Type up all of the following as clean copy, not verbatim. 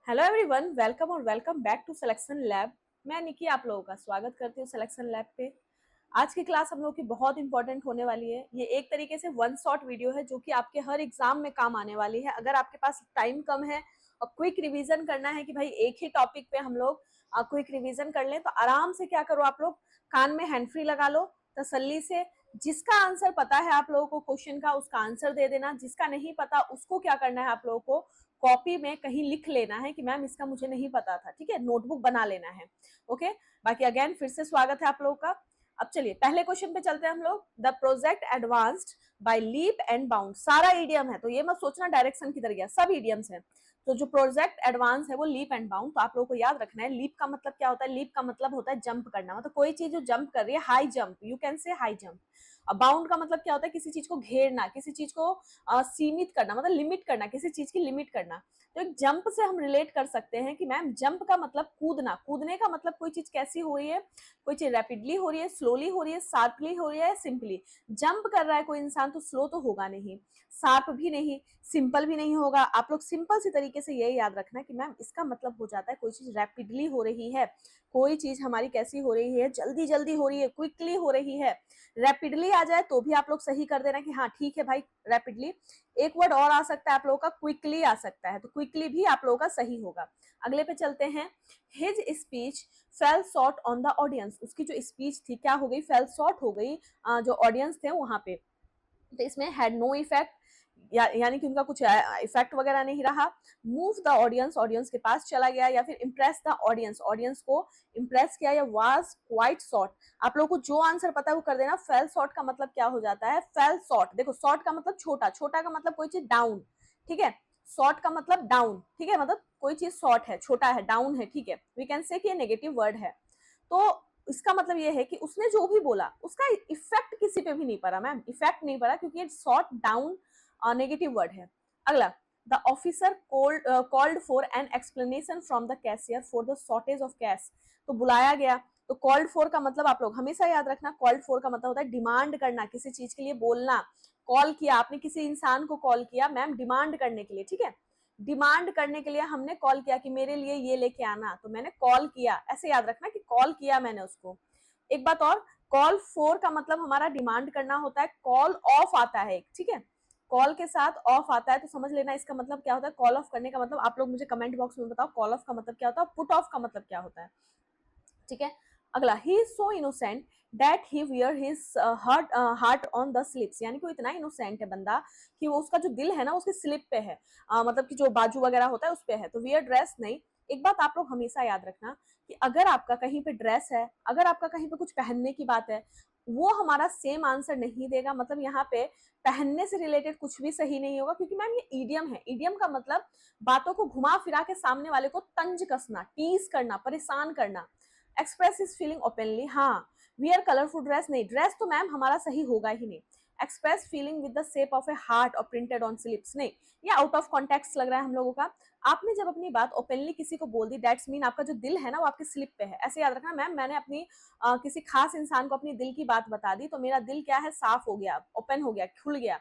Hello everyone, welcome और welcome back to selection lab. मैं निकी आप लोगों का स्वागत करती हूँ सिलेक्शन लैब पे। आज की क्लास हम लोग की बहुत इंपॉर्टेंट होने वाली है। ये एक तरीके से वन शॉट वीडियो है जो कि आपके हर एग्जाम में काम आने वाली है। अगर आपके पास टाइम कम है और क्विक रिवीजन करना है कि भाई एक ही टॉपिक पे हम लोग क्विक रिवीजन कर लें, तो आराम से क्या करो, आप लोग कान में हैंड फ्री लगा लो, तसल्ली से। जिसका आंसर पता है आप लोगों को क्वेश्चन का, उसका आंसर दे देना। जिसका नहीं पता उसको क्या करना है, आप लोगों को कॉपी में कहीं लिख लेना है कि मैम इसका मुझे नहीं पता था, ठीक है, नोटबुक बना लेना है। ओके, बाकी अगेन फिर से स्वागत है आप लोगों का। अब चलिए पहले क्वेश्चन पे चलते हैं हम लोग। The project advanced by leap and bound, सारा ईडियम है तो ये मत सोचना डायरेक्शन की तरह गया, सब ईडियम्स है। तो जो प्रोजेक्ट एडवांस है वो लीप एंड बाउंड, तो आप लोगों को याद रखना है लीप का मतलब क्या होता है। लीप का मतलब होता है जंप करना, मतलब कोई चीज जो जंप कर रही है, high jump, you can say high jump. अब बाउंड का मतलब क्या होता है, किसी चीज को घेरना, किसी चीज को सीमित करना, मतलब लिमिट करना, किसी चीज की लिमिट करना। तो एक जंप से हम रिलेट कर सकते हैं कि मैम जंप का मतलब कूदना, कूदने का मतलब कोई चीज कैसी हो रही है, कोई चीज रैपिडली हो रही है, स्लोली हो रही है, शार्पली हो रही है, सिंपली। जंप कर रहा है कोई इंसान तो स्लो तो होगा नहीं, शार्प भी नहीं, सिंपल भी नहीं होगा। आप लोग सिंपल सी तरीके से यही याद रखना कि मैम इसका मतलब हो जाता है कोई चीज रैपिडली हो रही है, कोई चीज हमारी कैसी हो रही है, जल्दी जल्दी हो रही है, क्विकली हो रही है। रैपिडली आ जाए तो भी आप लोग सही कर देना कि हाँ ठीक है भाई रैपिडली। एक वर्ड और आ सकता है आप लोगों का, क्विकली आ सकता है, तो क्विकली भी आप लोगों का सही होगा। अगले पे चलते हैं। His speech fail short on the audience, उसकी जो स्पीच थी क्या हो गई, फेल शॉर्ट हो गई जो ऑडियंस थे वहां पे। तो इसमें हैड नो इफेक्ट, यानी कि उनका कुछ इफेक्ट वगैरह नहीं रहा। मूव द ऑडियंस, ऑडियंस के पास चला गया, या फिर इम्प्रेस द ऑडियंस, ऑडियंस को इम्प्रेस किया, या वाज क्वाइट शॉर्ट। आप लोगों को जो आंसर पता है वो कर देना। फेल शॉर्ट का मतलब क्या हो जाता है, फेल शॉर्ट, देखो शॉर्ट का मतलब छोटा, छोटा का मतलब कोई चीज डाउन, ठीक है। शॉर्ट का मतलब डाउन, ठीक है, मतलब कोई चीज शॉर्ट है, छोटा है, डाउन है, ठीक है। वी कैन से कि नेगेटिव वर्ड है। तो इसका मतलब ये है कि उसने जो भी बोला उसका इफेक्ट किसी पे भी नहीं पड़ा, मैम इफेक्ट नहीं पड़ा क्योंकि ये शॉर्ट डाउन नेगेटिव वर्ड है। अगला, the officer called for an explanation from the cashier for the shortage of cash, तो बुलाया गया। तो कॉल्ड फॉर का मतलब आप लोग हमेशा याद रखना, कॉल्ड फॉर का मतलब होता है डिमांड करना, किसी चीज के लिए बोलना। कॉल किया आपने, किसी इंसान को कॉल किया मैम डिमांड करने के लिए, ठीक है। डिमांड करने के लिए हमने कॉल किया कि मेरे लिए ये लेके आना, तो मैंने कॉल किया, ऐसे याद रखना कि कॉल किया मैंने उसको। एक बात और, कॉल फॉर का मतलब हमारा डिमांड करना होता है, कॉल ऑफ आता है, ठीक है। कॉल के साथ ऑफ आता है तो समझ लेना इसका मतलब क्या होता है। कॉल ऑफ करने का मतलब आप लोग मुझे कमेंट बॉक्स में बताओ, कॉल ऑफ का मतलब क्या होता है, पुट ऑफ का मतलब क्या होता है, ठीक है। अगला, he is so innocent that he wear his heart on the slips, यानी कि वो इतना इनोसेंट है बंदा कि वो उसका जो दिल है ना उसके स्लिप पे है, मतलब कि जो बाजू वगैरह होता है उस पे है। तो वियर ड्रेस नहीं। एक बात आप लोग हमेशा याद रखना कि अगर आपका कहीं पे ड्रेस है, अगर आपका कहीं पे कुछ पहनने की बात है, वो हमारा सेम आंसर नहीं देगा। मतलब यहाँ पे पहनने से रिलेटेड कुछ भी सही नहीं होगा, क्योंकि मैम ये ईडियम है। ईडियम का मतलब बातों को घुमा फिरा के सामने वाले को तंज कसना, टीज करना, परेशान करना। एक्सप्रेस इज फीलिंग ओपनली, हाँ। वियर कलरफुल ड्रेस नहीं, ड्रेस तो मैम हमारा सही होगा ही नहीं। Express feeling with the shape of A heart और प्रिंटेड ऑन स्लिप्स नहीं, ये आउट ऑफ कॉन्टेक्स्ट लग रहा है हम लोगों का। आपने जब अपनी बात ओपनली किसी को बोल दी, दैट्स मीन आपका जो दिल है ना वो आपके स्लिप पे है, ऐसे याद रखना। मैम मैंने अपनी किसी खास इंसान को अपनी दिल की बात बता दी तो मेरा दिल क्या है, साफ हो गया, ओपन हो गया, खुल गया।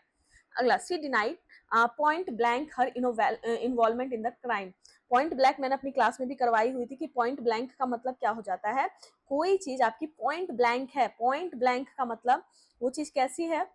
अगला, she denied point blank her involvement in the crime. Point blank मैंने अपनी क्लास में भी करवाई हुई थी कि पॉइंट ब्लैंक का मतलब क्या हो जाता है, कोई चीज आपकी पॉइंट ब्लैंक है। पॉइंट ब्लैंक का मतलब वो चीज कैसी है,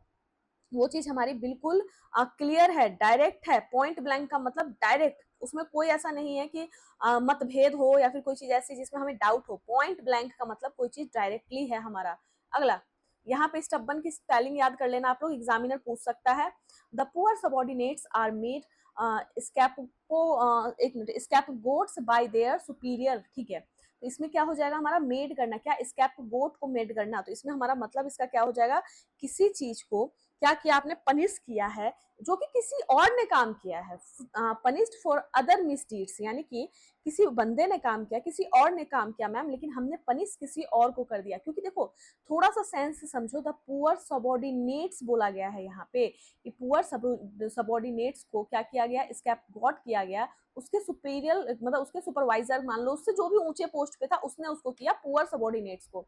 वो चीज हमारी बिल्कुल क्लियर है, डायरेक्ट है। पॉइंट ब्लैंक का मतलब डायरेक्ट, उसमें कोई ऐसा नहीं है कि मतभेद हो या फिर कोई चीज ऐसी जिसमें हमें डाउट हो। पॉइंट ब्लैंक का मतलब कोई चीज डायरेक्टली है हमारा। अगला, यहाँ पे स्टब्बन की स्पेलिंग याद कर लेना आप लोग, एग्जामिनर पूछ सकता है। The poor subordinates are made एक minute, scapegoats by their superior, ठीक है। तो इसमें क्या हो जाएगा हमारा, मेड करना, क्या स्कैप गोट को मेड करना। तो इसमें हमारा मतलब इसका क्या हो जाएगा, किसी चीज को क्या किया आपने, पनिश किया है जो कि किसी और ने काम किया है। पनिश्ड फॉर अदर मिसडीड्स, यानी कि किसी बंदे ने काम किया, किसी और ने काम किया मैम, लेकिन हमने पनिश किसी और को कर दिया। क्योंकि देखो थोड़ा सा सेंस समझो, द पुअर सबॉर्डिनेट्स बोला गया है यहाँ पे, कि पुअर सबॉर्डिनेट्स को क्या किया गया, स्कैप गॉट किया गया। उसके सुपीरियर मतलब उसके सुपरवाइजर मान लो, उससे जो भी ऊंचे पोस्ट पे था उसने उसको किया, पुअर सबॉर्डिनेट्स को।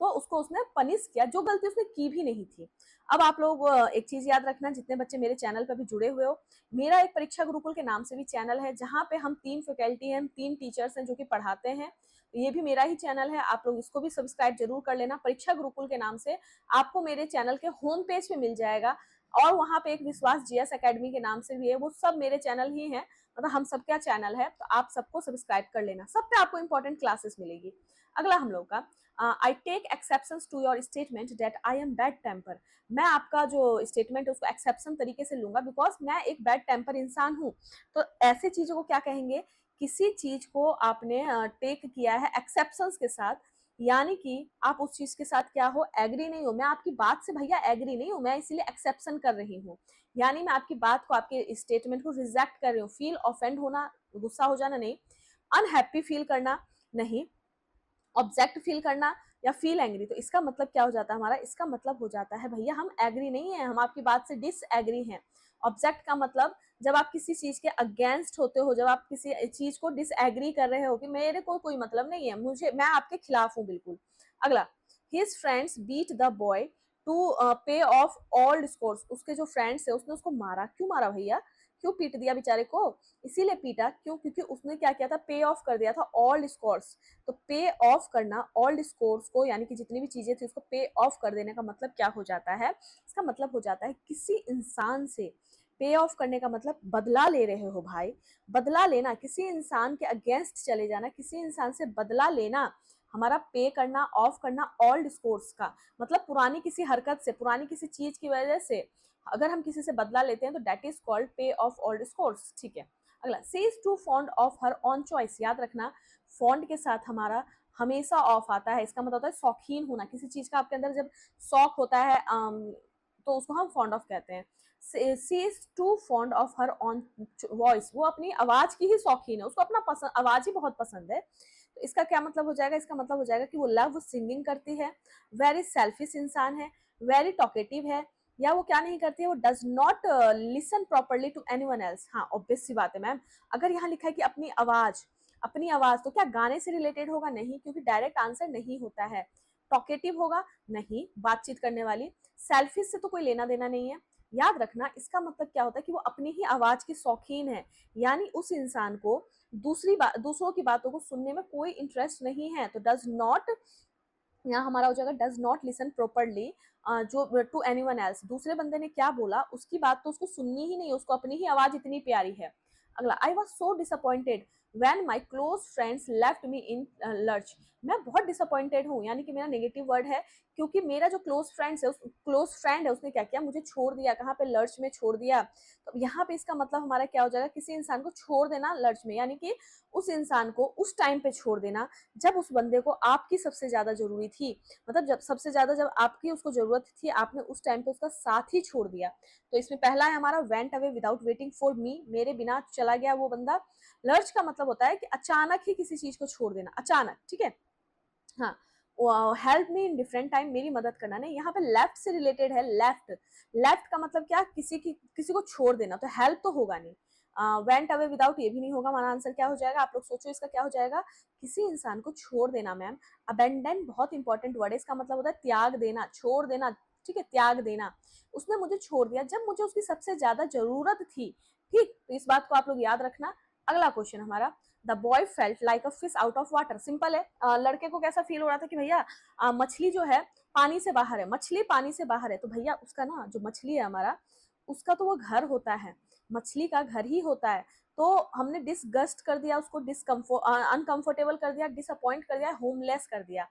तो उसको उसने पनिश किया, जो गलती उसने की भी नहीं थी। अब आप लोग एक चीज याद रखना, जितने बच्चे मेरे चैनल पर भी जुड़े हुए हो, मेरा एक परीक्षा गुरुकुल के नाम से भी चैनल है, जहाँ पे हम 3 फैकल्टी हैं, 3 टीचर्स हैं जो कि पढ़ाते हैं। ये भी मेरा ही चैनल है, आप लोग इसको भी सब्सक्राइब जरूर कर लेना। परीक्षा गुरुकुल के नाम से आपको मेरे चैनल के होम पेज पे मिल जाएगा, और वहाँ पे एक विश्वास जीएस एकेडमी के नाम से भी है, वो सब मेरे चैनल ही हैं, मतलब हम सबका चैनल है, तो आप सबको सब्सक्राइब कर लेना, सब पे आपको इंपॉर्टेंट क्लासेस मिलेगी। अगला हम लोग का, I take exceptions to your statement that I am bad temper. मैं आपका जो स्टेटमेंट है उसको एक्सेप्शन तरीके से लूंगा, बिकॉज मैं एक बैड टेम्पर इंसान हूँ। तो ऐसे चीजों को क्या कहेंगे, किसी चीज को आपने टेक किया है एक्सेप्शंस के साथ, यानी कि आप उस चीज के साथ क्या हो, एग्री नहीं हो, मैं आपकी बात से भैया एग्री नहीं हूं, मैं इसीलिए एक्सेप्शन कर रही हूँ, यानी मैं आपकी बात को, आपके स्टेटमेंट को रिजेक्ट कर रही हूँ। फील ऑफेंड होना, गुस्सा हो जाना नहीं, अनहैप्पी फील करना नहीं, ऑब्जेक्ट फील करना या फील एंग्री। तो इसका मतलब क्या हो जाता है हमारा, इसका मतलब हो जाता है भैया हम एग्री नहीं है, हम आपकी बात से डिसएग्री हैं। ऑब्जेक्ट का मतलब जब आप किसी चीज के अगेंस्ट होते हो, जब आप किसी चीज को डिसएग्री कर रहे हो कि मेरे को कोई मतलब नहीं है, मुझे, मैं आपके खिलाफ हूँ बिल्कुल। अगला, his friends beat the boy to pay off old scores. उसके जो फ्रेंड्स है उसने उसको मारा, क्यों मारा भैया, क्यों पीट दिया बेचारे को, इसीलिए पीटा क्यों, क्योंकि उसने क्या किया था, पे ऑफ कर दिया था ऑल्ड स्कोर्स। तो पे ऑफ करना ओल्ड स्कोर्स को, यानी कि जितनी भी चीजें थी उसको पे ऑफ कर देने का मतलब क्या हो जाता है, इसका मतलब हो जाता है किसी इंसान से पे ऑफ करने का मतलब बदला ले रहे हो भाई, बदला लेना, किसी इंसान के अगेंस्ट चले जाना, किसी इंसान से बदला लेना। हमारा पे करना, ऑफ करना ओल्ड स्कोर्स का मतलब पुरानी किसी हरकत से, पुरानी किसी चीज की वजह से अगर हम किसी से बदला लेते हैं तो that is called pay off old scores. ठीक है। अगला, she is too fond of her own choice. याद रखना, फॉन्ड के साथ हमारा हमेशा ऑफ आता है, इसका मतलब होता है शौकीन होना, किसी चीज का आपके अंदर जब शौक होता है तो उसको हम फॉन्ड ऑफ कहते हैं। She is too fond of her own voice, वो अपनी आवाज की ही शौकीन है, उसको अपना पसंद, आवाज ही बहुत पसंद है। तो इसका क्या मतलब हो जाएगा, इसका मतलब हो जाएगा कि वो लव सिंगिंग करती है, वेरी सेल्फिश इंसान है, वेरी टॉकेटिव है, या वो क्या नहीं करती है, वो does not listen properly to anyone else. हाँ, ऑब्वियस सी बात है मैम, अगर यहाँ लिखा है कि अपनी आवाज, अपनी आवाज, तो क्या गाने से रिलेटेड होगा, नहीं, क्योंकि डायरेक्ट आंसर नहीं होता है। टॉकेटिव होगा, नहीं, बातचीत करने वाली। सेल्फिश से तो कोई लेना देना नहीं है। याद रखना, इसका मतलब क्या होता है कि वो अपनी ही आवाज की शौकीन है, यानी उस इंसान को दूसरों की बातों को सुनने में कोई इंटरेस्ट नहीं है। तो डज नॉट, यहाँ हमारा हो जाएगा डज नॉट लिसन प्रॉपरली जो टू एनीवन एल्स, दूसरे बंदे ने क्या बोला उसकी बात तो उसको सुननी ही नहीं, उसको अपनी ही आवाज इतनी प्यारी है। अगला, I was so disappointed when my close friends left me in lurch. मैं बहुत डिसअपॉइंटेड हूँ, यानी कि मेरा नेगेटिव वर्ड है, क्योंकि मेरा जो क्लोज फ्रेंड है उसने क्या किया, मुझे छोड़ दिया, कहाँ पे, लर्च में छोड़ दिया। तो यहाँ पे इसका मतलब हमारा क्या हो जाएगा, किसी इंसान को छोड़ देना लर्च में, यानी कि उस इंसान को उस टाइम पे छोड़ देना जब उस बंदे को आपकी सबसे ज्यादा जरूरी थी, मतलब जब सबसे ज्यादा जब आपकी उसको जरूरत थी, आपने उस टाइम पे उसका साथ ही छोड़ दिया। तो इसमें पहला है हमारा went away without waiting for me, मेरे बिना चला गया वो बंदा। लर्च का मतलब होता है कि अचानक ही किसी चीज को छोड़ देना, अचानक, ठीक है। हाँ, help me in different time, मेरी मदद करना नहीं, यहाँ पे लेफ्ट से रिलेटेड है, लेफ्ट, लेफ्ट का मतलब क्या, किसी को छोड़ देना, तो हेल्प तो होगा नहीं। वेंट अवे विदाउट ये भी नहीं होगा, हमारा आंसर क्या हो जाएगा, आप लोग सोचो इसका क्या हो जाएगा, किसी इंसान को छोड़ देना मैम। अबेंडन बहुत इंपॉर्टेंट वर्ड है, इसका मतलब होता है त्याग देना, छोड़ देना, ठीक है, त्याग देना। उसने मुझे छोड़ दिया जब मुझे उसकी सबसे ज्यादा जरूरत थी। ठीक, तो इस बात को आप लोग याद रखना। अगला क्वेश्चन हमारा, the boy felt like a fish out of water. Simple है, लड़के को कैसा फील हो रहा था कि भैया मछली जो है पानी से बाहर है, मछली पानी से बाहर है, तो भैया उसका ना जो मछली है हमारा, उसका तो वो घर होता है, मछली का घर ही होता है। तो हमने डिसगस्ट कर दिया उसको, अनकंफर्टेबल कर दिया, डिसअपॉइंट कर दिया, होमलेस कर दिया।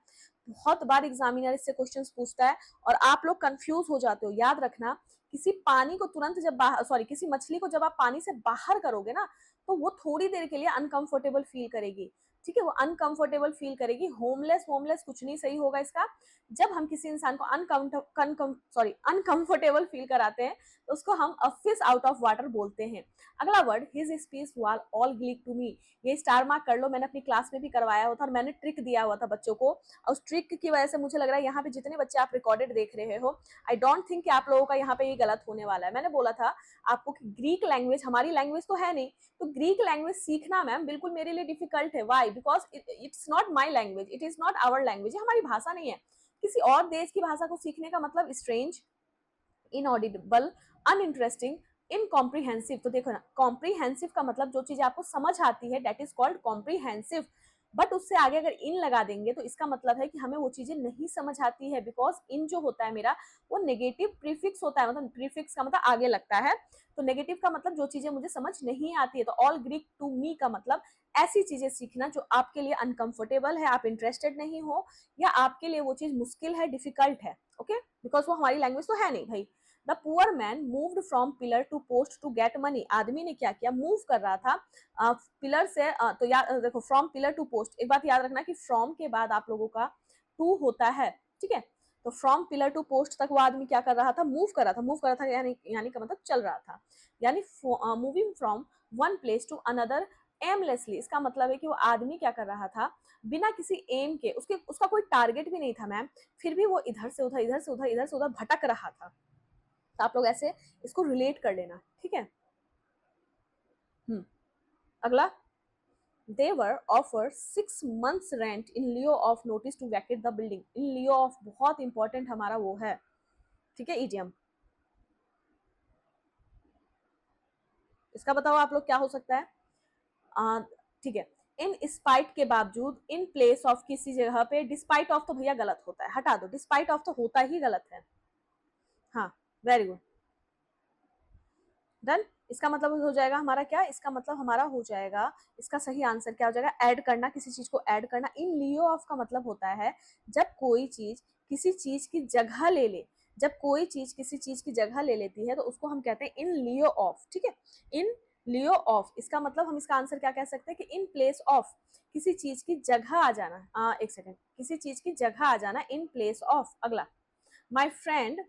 बहुत बार एग्जामिनर इससे क्वेश्चंस पूछता है और आप लोग कंफ्यूज हो जाते हो। याद रखना, किसी पानी को तुरंत जब बाहर, सॉरी, किसी मछली को जब आप पानी से बाहर करोगे ना, तो वो थोड़ी देर के लिए अनकंफर्टेबल फील करेगी, ठीक है, वो अनकंफर्टेबल फील करेगी। होमलेस, होमलेस कुछ नहीं सही होगा इसका। जब हम किसी इंसान को अनकंफर्टेबल फील कराते हैं तो उसको हम a fish out of water बोलते हैं। अगला word, his speech was all Greek to me. ये स्टार मार्क कर लो, मैंने अपनी क्लास में भी करवाया हुआ था और मैंने ट्रिक दिया हुआ था बच्चों को, और उस ट्रिक की वजह से मुझे लग रहा है यहाँ पे जितने बच्चे आप रिकॉर्डेड देख रहे हो, आई डोंट थिंक कि आप लोगों का यहाँ पे ये गलत होने वाला है। मैंने बोला था आपको कि ग्रीक लैंग्वेज हमारी लैंग्वेज तो है नहीं, तो ग्रीक लैंग्वेज सीखना मैम बिल्कुल मेरे लिए डिफिकल्ट है। Why? Because it's not my language, it is not our language, हमारी भाषा नहीं है। किसी और देश की भाषा को सीखने का मतलब स्ट्रेंज, इनऑडिबल, अनइंटरेस्टिंग, इनकॉम्प्रिहेंसिव। तो देखो ना, कॉम्प्रिहेंसिव का मतलब जो चीजें आपको समझ आती है, that is called comprehensive. But उससे आगे अगर इन लगा देंगे तो इसका मतलब है कि हमें वो चीजें नहीं समझ आती है, बिकॉज इन जो होता है मेरा वो नेगेटिव प्रीफिक्स होता है, मतलब प्रीफिक्स का मतलब आगे लगता है। तो नेगेटिव का मतलब जो चीजें मुझे समझ नहीं आती है। तो ऑल ग्रीक टू मी का मतलब ऐसी चीजें सीखना जो आपके लिए अनकंफर्टेबल है, आप इंटरेस्टेड नहीं हो, या आपके लिए वो चीज मुश्किल है, डिफिकल्ट है। ओके, बिकॉज वो हमारी लैंग्वेज तो है नहीं भाई। The poor man moved from pillar to post to get money. आदमी ने क्या किया, मूव कर रहा था पिलर से, तो याद देखो, फ्रॉम पिलर टू पोस्ट, एक बात याद रखना कि फ्रॉम के बाद आप लोगों का टू होता है, ठीक है। तो फ्रॉम पिलर टू पोस्ट तक वो आदमी क्या कर रहा था, मूव कर रहा था। मूव कर रहा था यानी का मतलब चल रहा था, यानी moving from one place to another aimlessly. इसका मतलब है कि वो आदमी क्या कर रहा था, बिना किसी एम के, उसका कोई टारगेट भी नहीं था मैम, फिर भी वो इधर से उधर, इधर से उधर, इधर से उधर भटक रहा था। तो आप लोग ऐसे इसको रिलेट कर लेना, ठीक है। अगला, they were offered 6 months rent in lieu of notice to vacate the building। in lieu of बहुत इंपॉर्टेंट हमारा वो है, ठीक है, इडियम। इसका बताओ आप लोग क्या हो सकता है, ठीक है। इन स्पाइट के बावजूद, इन प्लेस ऑफ किसी जगह पे, डिस्पाइट ऑफ तो भैया गलत होता है, हटा दो, डिस्पाइट ऑफ तो होता ही गलत है। हाँ, वेरी गुड, डन। इसका मतलब हो जाएगा हमारा क्या, इसका मतलब हमारा हो जाएगा, इसका सही आंसर क्या हो जाएगा, ऐड करना, किसी चीज को ऐड करना। इन लियो ऑफ का मतलब होता है जब कोई चीज किसी चीज की जगह ले ले, जब कोई चीज किसी चीज की जगह ले लेती है तो उसको हम कहते हैं इन लियो ऑफ, ठीक है। इन लियो ऑफ, इसका मतलब हम इसका आंसर क्या कह सकते हैं कि इन प्लेस ऑफ, किसी चीज की जगह आ जाना। एक सेकेंड, किसी चीज की जगह आ जाना, इन प्लेस ऑफ। अगला, माई फ्रेंड,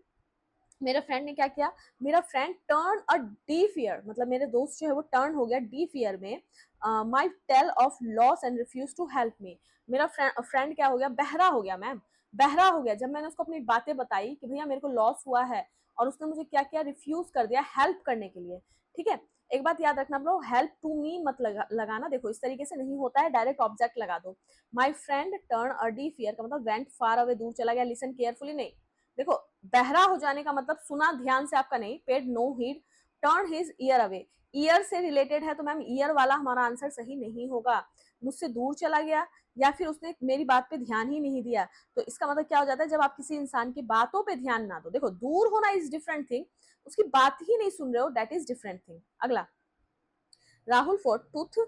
मेरे फ्रेंड ने क्या किया, मेरा friend turn a deaf year, मतलब मेरे दोस्त जो है वो टर्न हो गया डीफ ईयर में, my tale of loss and refuse to help me. मेरा फ्रेंड क्या हो गया, बहरा हो गया मैम, बहरा हो गया जब मैंने उसको अपनी बातें बताई कि भैया मेरे को लॉस हुआ है, और उसने मुझे क्या किया, रिफ्यूज कर दिया हेल्प करने के लिए, ठीक है। एक बात याद रखना ब्रो, हेल्प टू मी मत लगाना, देखो इस तरीके से नहीं होता है, डायरेक्ट ऑब्जेक्ट लगा दो। My friend turn a deaf year का मतलब वेंट फार अवे, दूर चला गया, लिसन केयरफुली नहीं। देखो, बहरा हो जाने का मतलब सुना ध्यान से आपका नहीं, paid no heed, turn his ear away, ear से रिलेटेड है तो मैम ईयर वाला हमारा आंसर सही नहीं होगा। मुझसे दूर चला गया, या फिर उसने मेरी बात पे ध्यान ही नहीं दिया, तो इसका मतलब क्या हो जाता है, जब आप किसी इंसान की बातों पे ध्यान ना दो, देखो दूर होना इज डिफरेंट थिंग, उसकी बात ही नहीं सुन रहे हो, दैट इज डिफरेंट थिंग। अगला, Rahul for tooth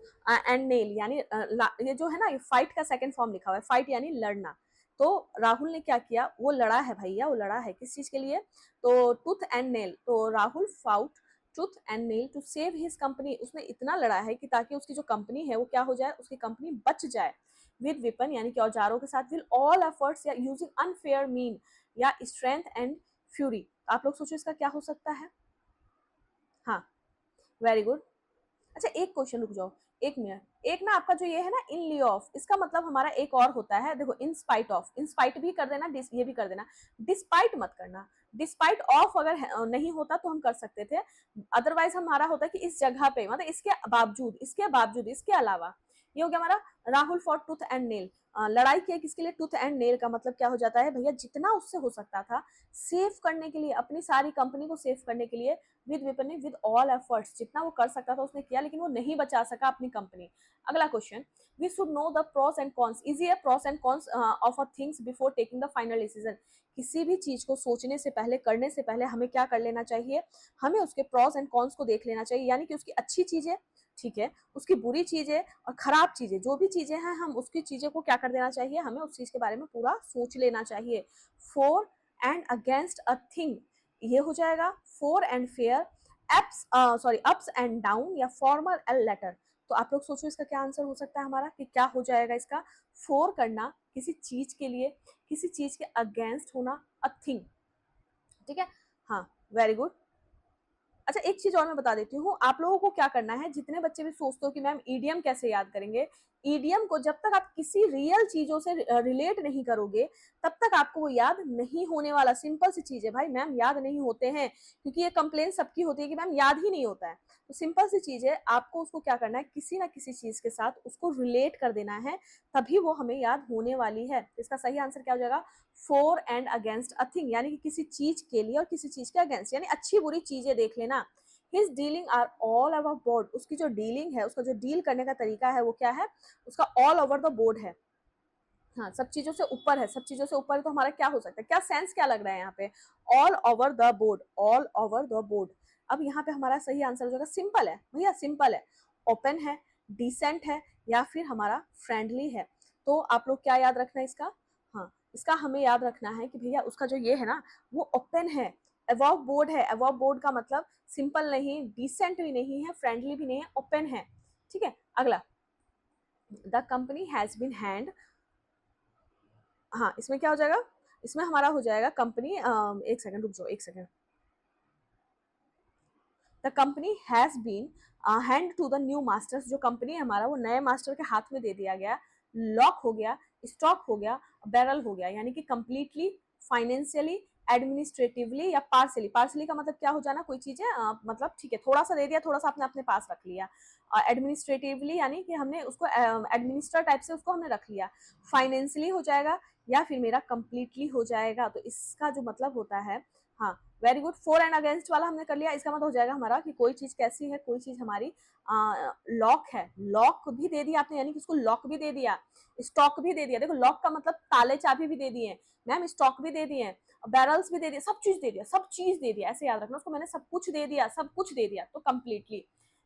and nail, यानी ये जो है ना, ये फाइट का सेकंड फॉर्म लिखा हुआ है, फाइट यानी लड़ना। तो राहुल ने क्या किया, वो लड़ा है भैया, वो लड़ा है किस चीज के लिए, तो टूथ एंड नेल। तो Rahul fought tooth and nail to save his company, उसने इतना लड़ा है कि ताकि उसकी जो कंपनी है वो क्या हो जाए, उसकी कंपनी बच जाए। विद वेपन यानी कि औजारों के साथ, विल ऑल एफर्ट्स या यूजिंग अनफेयर मीन या स्ट्रेंथ एंड फ्यूरी। आप लोग सोचो इसका क्या हो सकता है। हाँ, वेरी गुड। अच्छा एक क्वेश्चन, रुक जाओ, एक मिनट, एक ना आपका जो ये है ना इन लियो ऑफ, इसका मतलब हमारा एक और होता है, देखो in spite of, in spite भी कर देना, ये भी कर देना, डिस्पाइट मत करना। डिस्पाइट ऑफ अगर नहीं होता तो हम कर सकते थे, अदरवाइज हमारा होता है कि इस जगह पे, मतलब इसके बावजूद, इसके बावजूद, इसके अलावा। ये हो गया हमारा Rahul for tooth and nail, लड़ाई किया किसके लिए, टूथ एंड नेल का मतलब क्या हो जाता है भैया, जितना उससे हो सकता था सेव करने के लिए, अपनी सारी कंपनी को सेव करने के लिए, विद वेपन नहीं, विद ऑल एफर्ट्स, जितना वो कर सकता था उसने किया, लेकिन वो नहीं बचा सका अपनी कंपनी। अगला question, we should know the pros and cons, easy है, pros and cons of a things before taking the final decision. किसी भी चीज को सोचने से पहले, करने से पहले हमें क्या कर लेना चाहिए, हमें उसके प्रोस एंड कॉन्स को देख लेना चाहिए, यानी कि उसकी अच्छी चीजें, ठीक है, उसकी बुरी चीजें और खराब चीजें, जो भी चीजें हैं, हम उसकी चीजें को क्या कर देना चाहिए, हमें उस चीज के बारे में पूरा सोच लेना चाहिए। For and against a thing, ये हो जाएगा four and fair, apps sorry ups and down, या फॉर्मल एल लेटर। तो आप लोग सोचो इसका क्या आंसर हो सकता है हमारा, कि क्या हो जाएगा इसका, फोर करना किसी चीज के लिए, किसी चीज के अगेंस्ट होना, अ थिंग, ठीक है। हाँ, वेरी गुड। अच्छा एक चीज और मैं बता देती हूँ, आप लोगों को क्या करना है, जितने बच्चे भी सोचते हो कि मैम ईडीएम कैसे याद करेंगे, ईडियम को जब तक आप किसी रियल चीजों से रिलेट नहीं करोगे तब तक आपको वो याद नहीं होने वाला। सिंपल सी चीज है भाई, मैम याद नहीं होते हैं, क्योंकि ये कंप्लेन सबकी होती है कि मैम याद ही नहीं होता है। तो सिंपल सी चीज है, आपको उसको क्या करना है, किसी ना किसी चीज के साथ उसको रिलेट कर देना है, तभी वो हमें याद होने वाली है। इसका सही आंसर क्या हो जाएगा, for and against a thing, यानी कि किसी चीज के लिए और किसी चीज के अगेंस्ट, यानी अच्छी बुरी चीजें देख लेना। His dealing are all over board, उसकी जो डीलिंग है, उसका जो डील करने का तरीका है वो क्या है, उसका ऑल ओवर द बोर्ड है। हाँ, सब चीजों से ऊपर है, सब चीजों से ऊपर, तो हमारा क्या हो सकता है, क्या सेंस क्या लग रहा है यहाँ पे, all over the board, all over the board. अब यहाँ पे हमारा सही आंसर हो जाएगा, सिंपल है भैया, सिंपल है, ओपन है, डिसेंट है, या फिर हमारा फ्रेंडली है। तो आप लोग क्या याद रखना है इसका, हाँ इसका हमें याद रखना है कि भैया उसका जो ये है ना वो ओपन है, अबव बोर्ड है। अबव बोर्ड का मतलब सिंपल नहीं, डिसेंट भी नहीं है, फ्रेंडली भी नहीं है, ओपन है। ठीक है, अगला, the company has been hand, हाँ इसमें क्या हो जाएगा, इसमें हमारा हो जाएगा कंपनी, एक सेकंड रुक जाओ, एक second, the company has been hand to the new masters, जो कंपनी है हमारा वो नए मास्टर के हाथ में दे दिया गया, लॉक हो गया, स्टॉक हो गया, बैरल हो गया, यानी कि कंप्लीटली, फाइनेंशियली, एडमिनिस्ट्रेटिवली या पार्सली। पार्सली का मतलब क्या हो जाना, कोई चीजें मतलब ठीक है थोड़ा सा दे दिया, थोड़ा सा आपने अपने पास रख लिया। एडमिनिस्ट्रेटिवली यानी कि हमने उसको एडमिनिस्टर टाइप से उसको हमने रख लिया। फाइनेंशियली हो जाएगा, या फिर मेरा कंप्लीटली हो जाएगा। तो इसका जो मतलब होता है, हाँ very good, for and against वाला हमने कर लिया। इसका मतलब हो जाएगा हमारा कि कोई चीज कैसी है, कोई चीज हमारी लॉक है, लॉक भी दे दिया आपने, यानी कि उसको लॉक भी दे दिया, स्टॉक भी दे दिया। देखो लॉक का मतलब ताले चाबी भी दे दिए मैम, स्टॉक भी दे दिए, बैरल्स भी दे दिया, सब चीज दे दिया, सब चीज दे दिया, ऐसे याद रखना उसको, मैंने सब कुछ दे दिया, सब कुछ दे दिया, तो कंप्लीटली।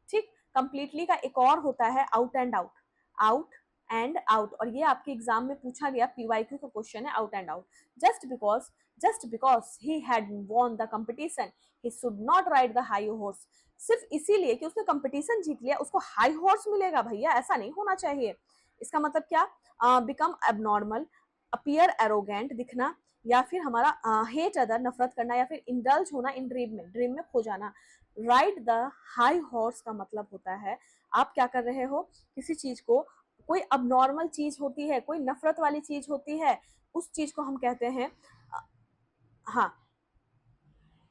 ठीक, कंप्लीटली का एक और होता है out and out, out and out, और ये आपके एग्जाम में पूछा गया पीवाईक्यू का क्वेश्चन है, out and out. Just because he had won the competition he should not ride the high horse, सिर्फ इसीलिए कि उसने कंपटीशन जीत लिया उसको हाई हॉर्स मिलेगा, भैया ऐसा नहीं होना चाहिए। इसका मतलब क्या, बिकम एबनॉर्मल, अपीयर एरोगेंट, दिखना, या फिर हमारा हेट अदर, नफरत करना, या फिर इंडल्ज होना इन ड्रीम में खो जाना। राइड द हाई हॉर्स का मतलब होता है आप क्या कर रहे हो, किसी चीज को, कोई अबनॉर्मल चीज होती है, कोई नफरत वाली चीज होती है, उस चीज को हम कहते हैं, हाँ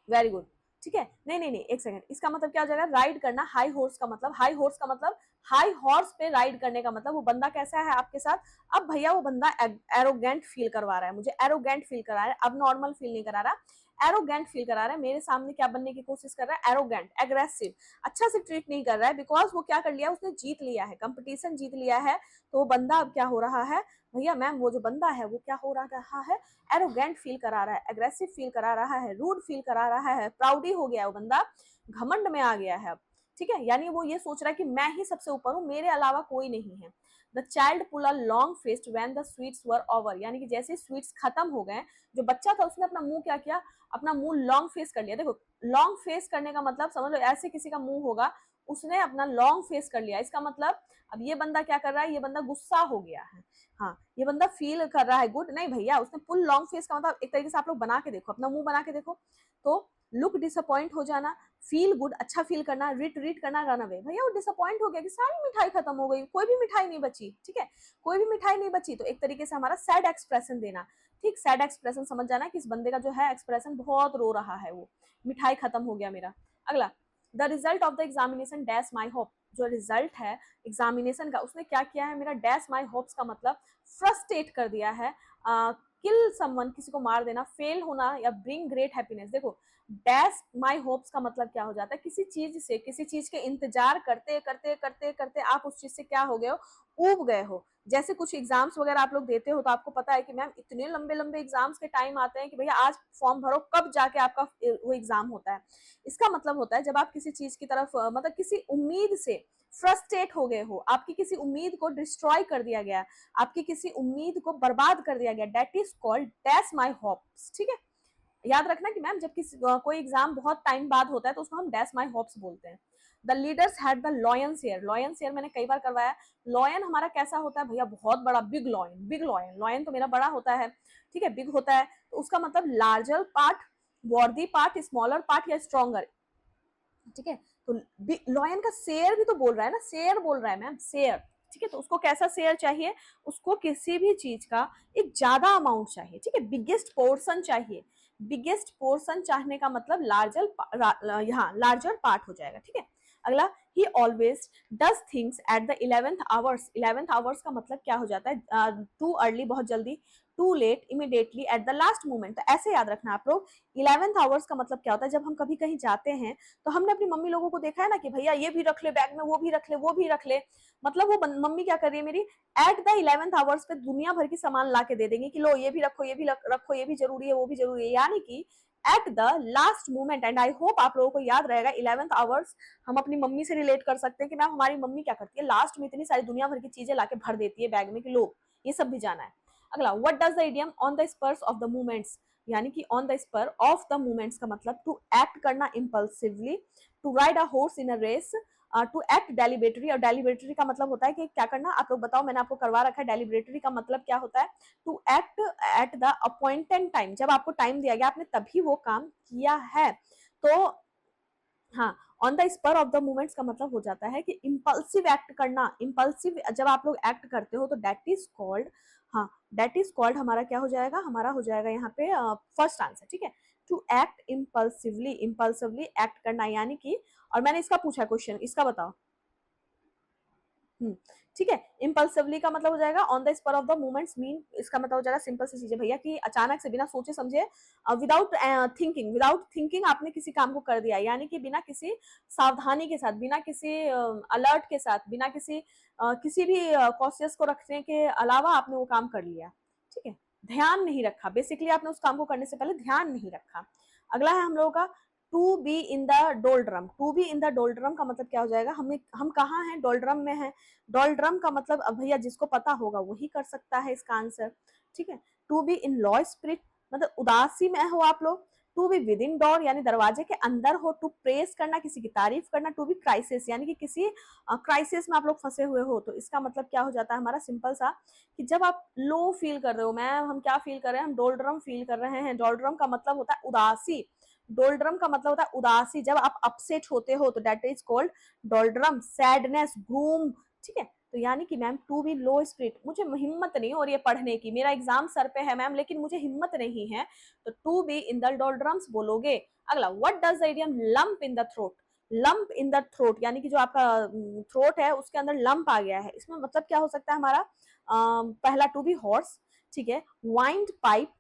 वेरी गुड, ठीक है, नहीं नहीं नहीं एक सेकंड, इसका मतलब क्या हो जाएगा, राइड करना, हाई हॉर्स का मतलब, हाई हॉर्स का मतलब, हाई हॉर्स पे राइड करने का मतलब वो बंदा कैसा है आपके साथ। अब भैया वो बंदा एरोगेंट फील करवा रहा है, मुझे एरोगेंट फील करा रहा है, अब नॉर्मल फील नहीं करा रहा, एरोगेंट फील करा रहा है, मेरे सामने क्या बनने की कोशिश कर रहा है, एरोगेंट, एग्रेसिव, अच्छा से ट्रीट नहीं कर रहा है, बिकॉज वो क्या कर लिया, उसने जीत लिया है, कंपटीशन जीत लिया है। तो वो बंदा अब क्या हो रहा है भैया, मैम वो जो बंदा है वो क्या हो रहा है, एरोगेंट फील करा रहा है, एग्रेसिव फील करा रहा है, रूड फील करा रहा है, प्राउडी हो गया है वो बंदा, घमंड में आ गया है अब। ठीक है, यानी वो ये सोच रहा है कि मैं ही सबसे ऊपर हूँ, मेरे अलावा कोई नहीं है। The child pull a long fest when the sweets were over, यानी कि जैसे स्वीट्स खत्म हो गए, जो बच्चा था उसने अपना मुंह क्या किया, अपना मुंह लॉन्ग फेस कर लिया। देखो लॉन्ग फेस करने का मतलब समझ लो, ऐसे किसी का मुंह होगा, उसने अपना लॉन्ग फेस कर लिया, इसका मतलब अब ये बंदा क्या कर रहा है, ये बंदा गुस्सा हो गया है। हाँ ये बंदा फील कर रहा है गुड, नहीं भैया उसने पुल लॉन्ग फेस का मतलब एक तरीके से आप लोग बना के देखो, अपना मुंह बना के देखो, तो लुक डिसअपॉइंट हो जाना, फील गुड अच्छा फील करना, रीड करना, रन अवे। भैया वो डिसअपॉइंट हो गया कि सारी मिठाई खत्म हो गई, कोई भी मिठाई नहीं बची। ठीक है, कोई भी मिठाई नहीं बची, तो एक तरीके से हमारा सैड एक्सप्रेशन देना। ठीक, सैड एक्सप्रेशन समझ जाना कि इस बंदे का जो है एक्सप्रेशन बहुत रो रहा है, वो मिठाई खत्म हो गया मेरा। अगला, the result of the examination dash my hope, जो रिजल्ट है एग्जामिनेशन का उसने क्या किया है, मेरा डैश माई होप्स का मतलब फ्रस्ट्रेट कर दिया है, किल समवन, किसी को मार देना, फेल होना, या ब्रिंग ग्रेट हैप्पीनेस। देखो डैश माई होप्स का मतलब क्या हो जाता है, किसी चीज से, किसी चीज के इंतजार करते करते करते करते आप उस चीज से क्या हो गए हो, ऊब गए हो। जैसे कुछ एग्जाम्स वगैरह आप लोग देते हो तो आपको पता है कि मैम इतने लंबे लंबे एग्जाम्स के टाइम आते हैं कि भैया आज फॉर्म भरो, कब जाके आपका वो एग्जाम होता है। इसका मतलब होता है जब आप किसी चीज की तरफ मतलब किसी उम्मीद से फ्रस्ट्रेट हो गए हो, आपकी किसी उम्मीद को डिस्ट्रॉय कर दिया गया, आपकी किसी उम्मीद को बर्बाद कर दिया गया, that is called dash my hopes. ठीक है, याद रखना कि मैम जब किसी कोई एग्जाम बहुत टाइम बाद होता है तो उसको हम डैश माई होप्स बोलते हैं। The leaders had the lion share, lion share मैंने कई बार करवाया। लॉयन हमारा कैसा होता है भैया, बहुत बड़ा, big lion, big lion, lion तो मेरा बड़ा होता है, ठीक है बिग होता है, तो उसका मतलब लार्जर पार्ट, वर्दी पार्ट, स्मॉलर पार्ट या स्ट्रॉन्गर। ठीक है, तो लॉयन का शेयर भी तो बोल रहा है ना, शेयर बोल रहा है मैम, शेयर, ठीक है, तो उसको कैसा शेयर चाहिए, उसको किसी भी चीज का एक ज्यादा अमाउंट चाहिए, ठीक है, बिगेस्ट पोर्शन चाहिए। बिगेस्ट पोर्शन चाहने का मतलब यहाँ लार्जर पार्ट हो जाएगा, ठीक है। अगला, ही always does things at the 11th hours. 11th hours का मतलब क्या हो जाता है, टू अर्ली बहुत जल्दी, too late immediately, at the last moment. तो ऐसे याद रखना आप लोग। 11th आवर्स का मतलब क्या होता है, जब हम कभी कहीं जाते हैं तो हमने अपनी मम्मी लोगों को देखा है ना कि भैया ये भी रख ले बैग में, वो भी रख ले, वो भी रख ले। मतलब वो मम्मी क्या कर रही है मेरी, एट द 11th आवर्स पे दुनिया भर की सामान ला के दे देंगे कि लो ये भी रखो, ये भी रखो, ये भी जरूरी है, वो भी जरूरी है। यानी कि eight the last moment, and I hope आप लोगों को याद रहेगा 11th आवर्स हम अपनी मम्मी से रिलेट कर सकते हैं कि मैम हमारी मम्मी क्या करती है, लास्ट में इतनी सारी दुनिया भर की चीजें लाके भर देती है बैग में कि लो ये सब भी जाना है। अगला, what does the idiom on the spurs of the movements, यानी कि on the spur of the movements का मतलब टू एक्ट करना impulsively, to ride a horse in a race, to act deliberately. और डेलिबरेटरी का मतलब होता है कि क्या करना, आप लोग बताओ, मैंने आपको करवा रखा है। डेलिबरेटरी का मतलब क्या होता है, to act at the appointed time, जब आपको टाइम दिया गया आपने तभी वो काम किया है। तो हाँ, on the spur of the movements का मतलब हो जाता है कि इम्पल्सिव एक्ट करना। इम्पल्सिव जब आप लोग एक्ट करते हो तो दैट इज कॉल्ड, हाँ दैट इज कॉल्ड, हमारा क्या हो जाएगा, हमारा हो जाएगा यहाँ पे फर्स्ट आंसर, ठीक है। To act impulsively, impulsively act करना, यानी कि, और मैंने इसका पूछा क्वेश्चन, इसका बताओ। ठीक है, इम्पल्सिवली का मतलब हो जाएगा on the spur of the moments, mean इसका मतलब हो जाएगा सिंपल सी चीजें भैया कि अचानक से बिना सोचे समझे, विदाउट थिंकिंग, विदाउट थिंकिंग आपने किसी काम को कर दिया, यानी कि बिना किसी सावधानी के साथ, बिना किसी अलर्ट के साथ, बिना किसी भी कॉशियस को रखने के अलावा आपने वो काम कर लिया, ठीक है। ध्यान नहीं रखा, बेसिकली आपने उस काम को करने से पहले ध्यान नहीं रखा। अगला है हम लोगों का to be in the doldrum. To be in the doldrum का मतलब क्या हो जाएगा, हम कहाँ हैं, डोलड्रम में हैं। डोलड्रम का मतलब अब भैया जिसको पता होगा वही कर सकता है इसका आंसर, ठीक है। To be in low spirit मतलब उदासी में हो आप लोग। To be within door यानी दरवाजे के अंदर हो। टू प्रेस करना, किसी की तारीफ करना। टू बी क्राइसिस यानी कि किसी क्राइसिस में आप लोग फंसे हुए हो। तो इसका मतलब क्या हो जाता है हमारा सिंपल सा, कि जब आप लो फील कर रहे हो, मैम हम क्या फील कर रहे हैं, हम डोलड्रम फील कर रहे हैं। डोलड्रम का मतलब होता है उदासी। डोलड्रम का मतलब होता है उदासी, जब आप अपसेट होते हो तो that is called doldrum. Sadness, gloom, ठीक है। तो यानी कि ma'am to be low spirit, मुझे हिम्मत नहीं हो रही है पढ़ने की, मेरा एग्जाम सर पे है मैम लेकिन मुझे हिम्मत नहीं है, तो to be in the doldrums बोलोगे। अगला, what does the idiom lump in the throat. Lump in the throat यानी कि जो आपका थ्रोट है उसके अंदर लंप आ गया है, इसमें मतलब क्या हो सकता है हमारा, पहला टू बी हॉर्स, ठीक है। Wind pipe,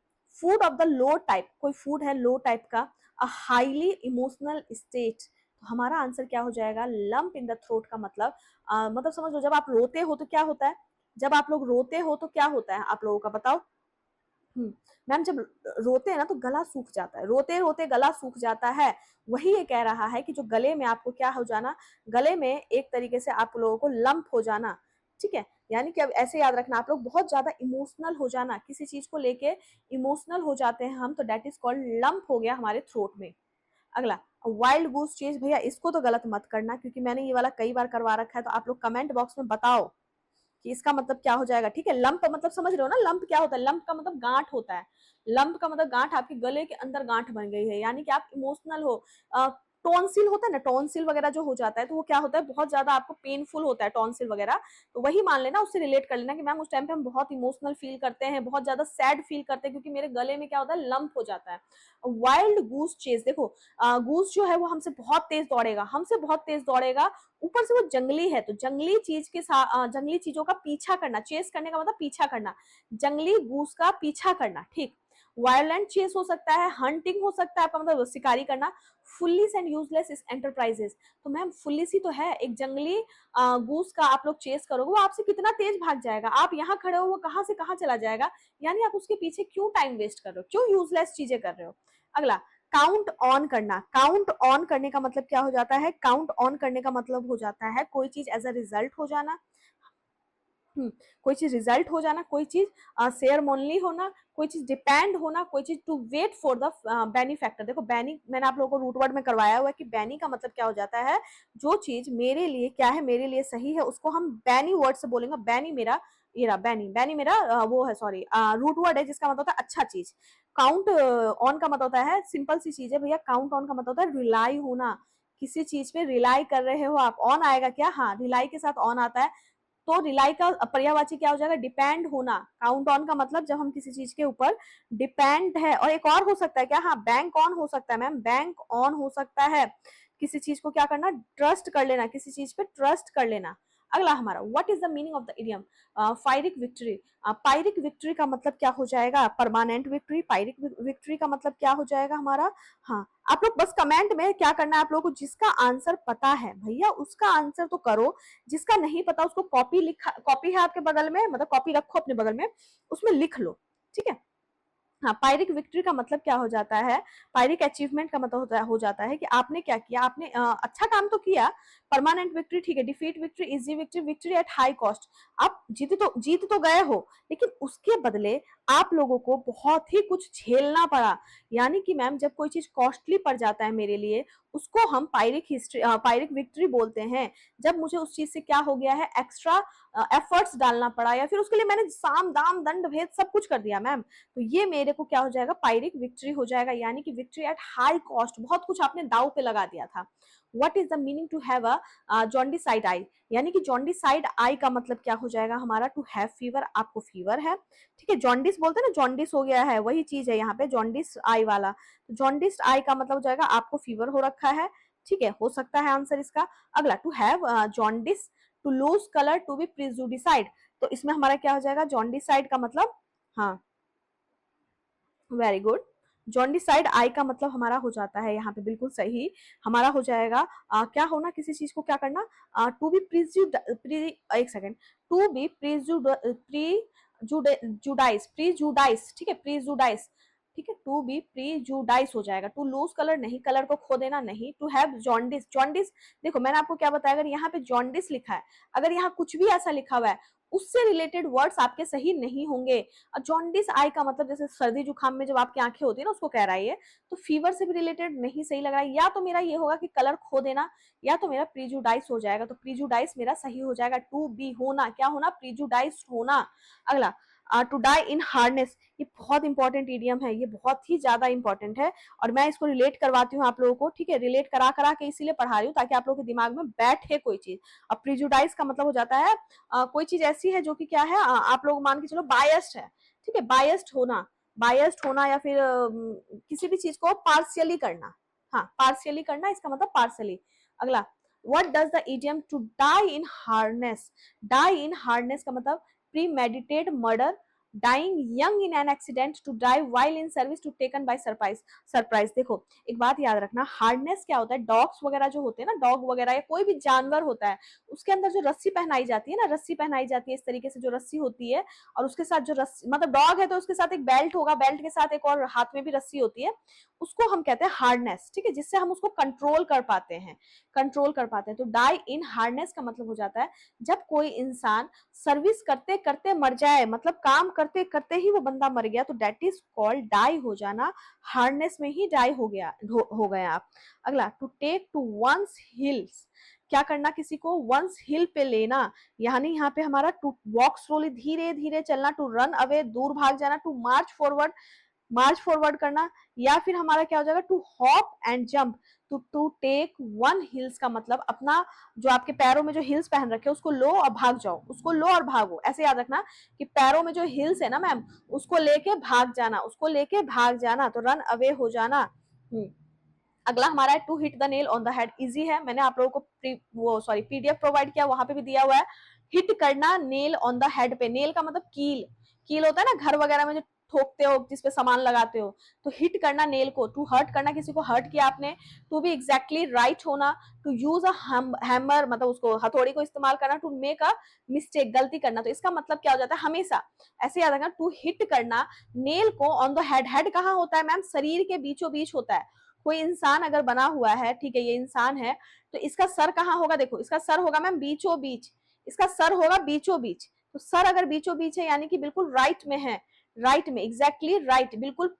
food of the low type, कोई फूड है लो टाइप का। अ हाईली इमोशनल स्टेट, तो हमारा आंसर क्या हो जाएगा, लंप इन द थ्रोट का मतलब मतलब समझ लो जब आप रोते हो तो क्या होता है, जब आप लोग रोते हो तो क्या होता है आप लोगों का बताओ। मैम जब रोते हैं ना तो गला सूख जाता है, रोते रोते गला सूख जाता है। वही ये कह रहा है कि जो गले में आपको क्या हो जाना, गले में एक तरीके से आप लोगों को लंप हो जाना, ठीक है। यानी कि अब ऐसे याद रखना आप लोग, बहुत ज्यादा इमोशनल हो जाना, किसी चीज को लेके इमोशनल हो जाते हैं हम, तो दैट इज कॉल्ड लंप हो गया हमारे थ्रोट में। अगला, वाइल्ड गूस चेज, भैया इसको तो गलत मत करना क्योंकि मैंने ये वाला कई बार करवा रखा है, तो आप लोग कमेंट बॉक्स में बताओ कि इसका मतलब क्या हो जाएगा, ठीक है। लंप मतलब समझ रहे हो ना, लंप क्या होता है, लंप का मतलब गांठ होता है। लंप का मतलब गांठ, आपके गले के अंदर गांठ बन गई है, यानी कि आप इमोशनल हो। टॉन्सिल होता है ना, टॉन्सिल वगैरह जो हो जाता है तो वो क्या होता है, बहुत ज्यादा आपको पेनफुल होता है टॉन्सिल वगैरह, तो वही मान लेना, उससे रिलेट कर लेना कि मैम उस टाइम पे हम बहुत इमोशनल फील करते हैं, बहुत ज्यादा सैड फील करते हैं क्योंकि मेरे गले में क्या होता है, लंप हो जाता है। वाइल्ड गूस चेज, देखो गूस जो है वो हमसे बहुत तेज दौड़ेगा, हमसे बहुत तेज दौड़ेगा, ऊपर से वो जंगली है, तो जंगली चीज के साथ जंगली चीजों का पीछा करना, चेस करने का मतलब पीछा करना, जंगली गूस का पीछा करना, ठीक। वायलेंट चेस हो सकता है, हंटिंग हो सकता है, आपका मतलब शिकारी करना। फुल्लीस एंड यूजलेस एंटरप्राइजेस, तो मैम फुल्लीस ही तो है, एक जंगली गूस का आप लोग चेस करोगे, वो आपसे कितना तेज भाग जाएगा, आप यहाँ खड़े हो वो कहाँ से कहाँ चला जाएगा, यानी आप उसके पीछे क्यों टाइम वेस्ट कर रहे हो, क्यों यूजलेस चीजें कर रहे हो। अगला, काउंट ऑन करना। काउंट ऑन करने का मतलब क्या हो जाता है, काउंट ऑन करने का मतलब हो जाता है कोई चीज एज अ रिजल्ट हो जाना, कोई चीज रिजल्ट हो जाना, कोई चीज सेरेमोनली होना, कोई चीज डिपेंड होना, कोई चीज to wait for the benefactor. देखो बेनी मैंने आप लोगों को रूट वर्ड में करवाया हुआ है कि बेनी का मतलब क्या हो जाता है, जो चीज मेरे लिए क्या है, मेरे लिए सही है, उसको हम बेनी वर्ड से बोलेंगे। बेनी मेरा, ये रहा बेनी, बेनी मेरा वो है, सॉरी रूट वर्ड है जिसका मतलब होता है अच्छा चीज। काउंट ऑन का मतलब होता है सिंपल सी चीज है भैया, काउंट ऑन का मतलब होता है रिलाई होना, किसी चीज पे रिलाई कर रहे हो आप। ऑन आएगा क्या, हाँ रिलाई के साथ ऑन आता है, तो रिलाई का पर्यायवाची क्या हो जाएगा, डिपेंड होना। काउंट ऑन का मतलब जब हम किसी चीज के ऊपर डिपेंड है। और एक और हो सकता है क्या, हाँ बैंक ऑन हो सकता है मैम, बैंक ऑन हो सकता है। किसी चीज को क्या करना, ट्रस्ट कर लेना, किसी चीज पे ट्रस्ट कर लेना। अगला हमारा, what is the meaning of the idiom पायरिक victory. पायरिक victory का मतलब क्या हो जाएगा, परमानेंट विक्ट्री। पायरिक विक्ट्री का मतलब क्या हो जाएगा हमारा, हाँ आप लोग बस कमेंट में क्या करना है आप लोगों को, जिसका आंसर पता है भैया उसका आंसर तो करो, जिसका नहीं पता उसको कॉपी लिखा, कॉपी है आपके बगल में, मतलब कॉपी रखो अपने बगल में, उसमें लिख लो, ठीक है। हाँ, पायरिक विक्ट्री का मतलब क्या हो जाता है, पायरिक अचीवमेंट का मतलब हो जाता है कि आपने क्या किया, आपने अच्छा काम तो किया। परमानेंट विक्ट्री ठीक है, defeat victory, easy victory, victory at high cost. आप जीत तो गए हो, लेकिन उसके बदले आप लोगों को बहुत ही कुछ झेलना पड़ा। यानी कि मैम जब कोई चीज कॉस्टली पड़ जाता है मेरे लिए, उसको हम पायरिक विक्ट्री बोलते हैं। जब मुझे उस चीज से क्या हो गया है, एक्स्ट्रा एफर्ट्स डालना पड़ा, या फिर उसके लिए मैंने साम दाम दंड भेद सब कुछ कर दिया मैम, तो ये मेरे को क्या हो जाएगा, पायरिक विक्ट्री हो जाएगा। यानी कि विक्ट्री एट हाई कॉस्ट, बहुत कुछ आपने दाव पे लगा दिया था। What is the meaning to have a jaundiced eye. यानी कि जॉन्डिसाइड आई का मतलब क्या हो जाएगा हमारा, टू हैव फीवर, आपको फीवर है, ठीक है। जॉन्डिस बोलते हैं ना, जॉन्डिस हो गया है, वही चीज है यहाँ पे जॉन्डिस आई वाला। तो जॉन्डिस आई का मतलब हो जाएगा आपको फीवर हो रखा है, ठीक है, हो सकता है आंसर इसका। अगला, to have jaundice, to lose colour, to be prejudiced. तो इसमें हमारा क्या हो जाएगा, जॉन्डिसाइड का मतलब, हाँ वेरी गुड, जॉन्डिसाइड आई का मतलब हमारा हो जाता है यहाँ पे बिल्कुल सही, हमारा हो जाएगा क्या होना, किसी चीज को क्या करना, टू बी एक सेकेंड, टू बी प्रीजुडाइस, ठीक है, प्रीजुडाइस, ठीक है, टू बी प्रीजुडाइस हो जाएगा। टू लूज कलर नहीं, कलर को खो देना नहीं। टू हैव जॉन्डिस, जॉन्डिस देखो मैंने आपको क्या बताया, अगर यहाँ पे जॉन्डिस लिखा है, अगर यहाँ कुछ भी ऐसा लिखा हुआ है, उससे रिलेटेड वर्ड्स आपके सही नहीं होंगे। जॉन्डिस आई का मतलब जैसे सर्दी जुकाम में जब आपकी आंखें होती है ना, उसको कह रहा है ये, तो फीवर से भी रिलेटेड नहीं सही लग रहा है। या तो मेरा ये होगा कि कलर खो देना, या तो मेरा प्रीजुडाइस हो जाएगा। तो प्रीजुडाइस मेरा सही हो जाएगा। टू बी होना, क्या होना, प्रीजुडाइस होना। अगला, टू डाई इन हार्नेस, ये बहुत इंपॉर्टेंट इडियम है, ये बहुत ही ज्यादा इंपॉर्टेंट है, और मैं इसको रिलेट करवाती हूँ आप लोगों को, ठीक है, रिलेट करा करा के इसीलिए पढ़ा रही हूँ ताकि आप लोगों के दिमाग में बैठे कोई चीज। अब प्रीजुडाइस का मतलब हो जाता है कोई चीज ऐसी है जो कि क्या है, आप लोग मान के चलो बायस्ड है, ठीक है, बायस्ड होना, या फिर किसी भी चीज को पार्शियली करना, हाँ पार्शियली करना, इसका मतलब पार्शियली। अगला, what does the idiom to die in harness, die in harness का मतलब premeditated murder, dying young in an accident, to die while in service, to taken by surprise. Surprise देखो एक बात याद रखना, हार्डनेस क्या होता है, डॉग्स वगैरह जो होते हैं ना, डॉग वगैरह या कोई भी जानवर होता है, उसके अंदर जो रस्सी पहनाई जाती है ना, रस्सी पहनाई जाती है इस तरीके से, जो रस्सी होती है, और उसके साथ जो रस्सी, मतलब डॉग है तो उसके साथ एक बेल्ट होगा, बेल्ट के साथ एक और हाथ में भी रस्सी होती है, उसको हम कहते हैं हार्डनेस, ठीक है, जिससे हम उसको कंट्रोल कर पाते हैं, कंट्रोल कर पाते हैं। तो डाई इन हार्डनेस का मतलब हो जाता है जब कोई इंसान सर्विस करते करते मर जाए, मतलब काम करते करते ही वो बंदा मर गया, तो दैट इज कॉल्ड डाई हो जाना, हार्डनेस में ही डाई हो गया, हो गए आप। अगला, to take to one's heels, क्या करना, किसी को वंस हिल पे लेना, यानी यहाँ पे हमारा टू वॉक स्लोली, धीरे धीरे चलना, टू रन अवे, दूर भाग जाना, टू मार्च फॉरवर्ड करना, या फिर हमारा क्या हो जाएगा, to hop and jump. To take one heels का मतलब अपना जो आपके पैरों में जो हिल्स पहन रखे उसको लो और भाग जाओ, उसको लो और भागो, ऐसे याद रखना कि पैरों में जो हिल्स है ना मैम, उसको लेके भाग जाना, उसको लेके भाग जाना, तो रन अवे हो जाना। अगला हमारा है to hit the nail on the head, easy है, मैंने आप लोगों को पीडीएफ प्रोवाइड किया, वहां पे भी दिया हुआ है। हिट करना नेल ऑन द हेड पे, नेल का मतलब कील, कील होता है ना घर वगैरह में जो ठोकते हो, जिसपे सामान लगाते हो, तो हिट करना नेल को। टू हर्ट करना, किसी को हर्ट किया आपने। टू बी एग्जैक्टली राइट होना। टू यूज अ हैमर, मतलब उसको हथौड़ी को इस्तेमाल करना। टू मेक अ मिस्टेक, गलती करना, तो इसका मतलब क्या हो जाता है, हमेशा ऐसे याद रखना, टू हिट करना नेल को ऑन द हेड। हेड कहाँ होता है मैम, शरीर के बीचों बीच होता है। कोई इंसान अगर बना हुआ है, ठीक है, ये इंसान है, तो इसका सर कहाँ होगा, देखो इसका सर होगा मैम बीचों बीच, इसका सर होगा बीचों बीच, तो सर अगर बीचों बीच है यानी कि बिल्कुल राइट में है, राइट में, एग्जैक्टली राइट, बिल्कुल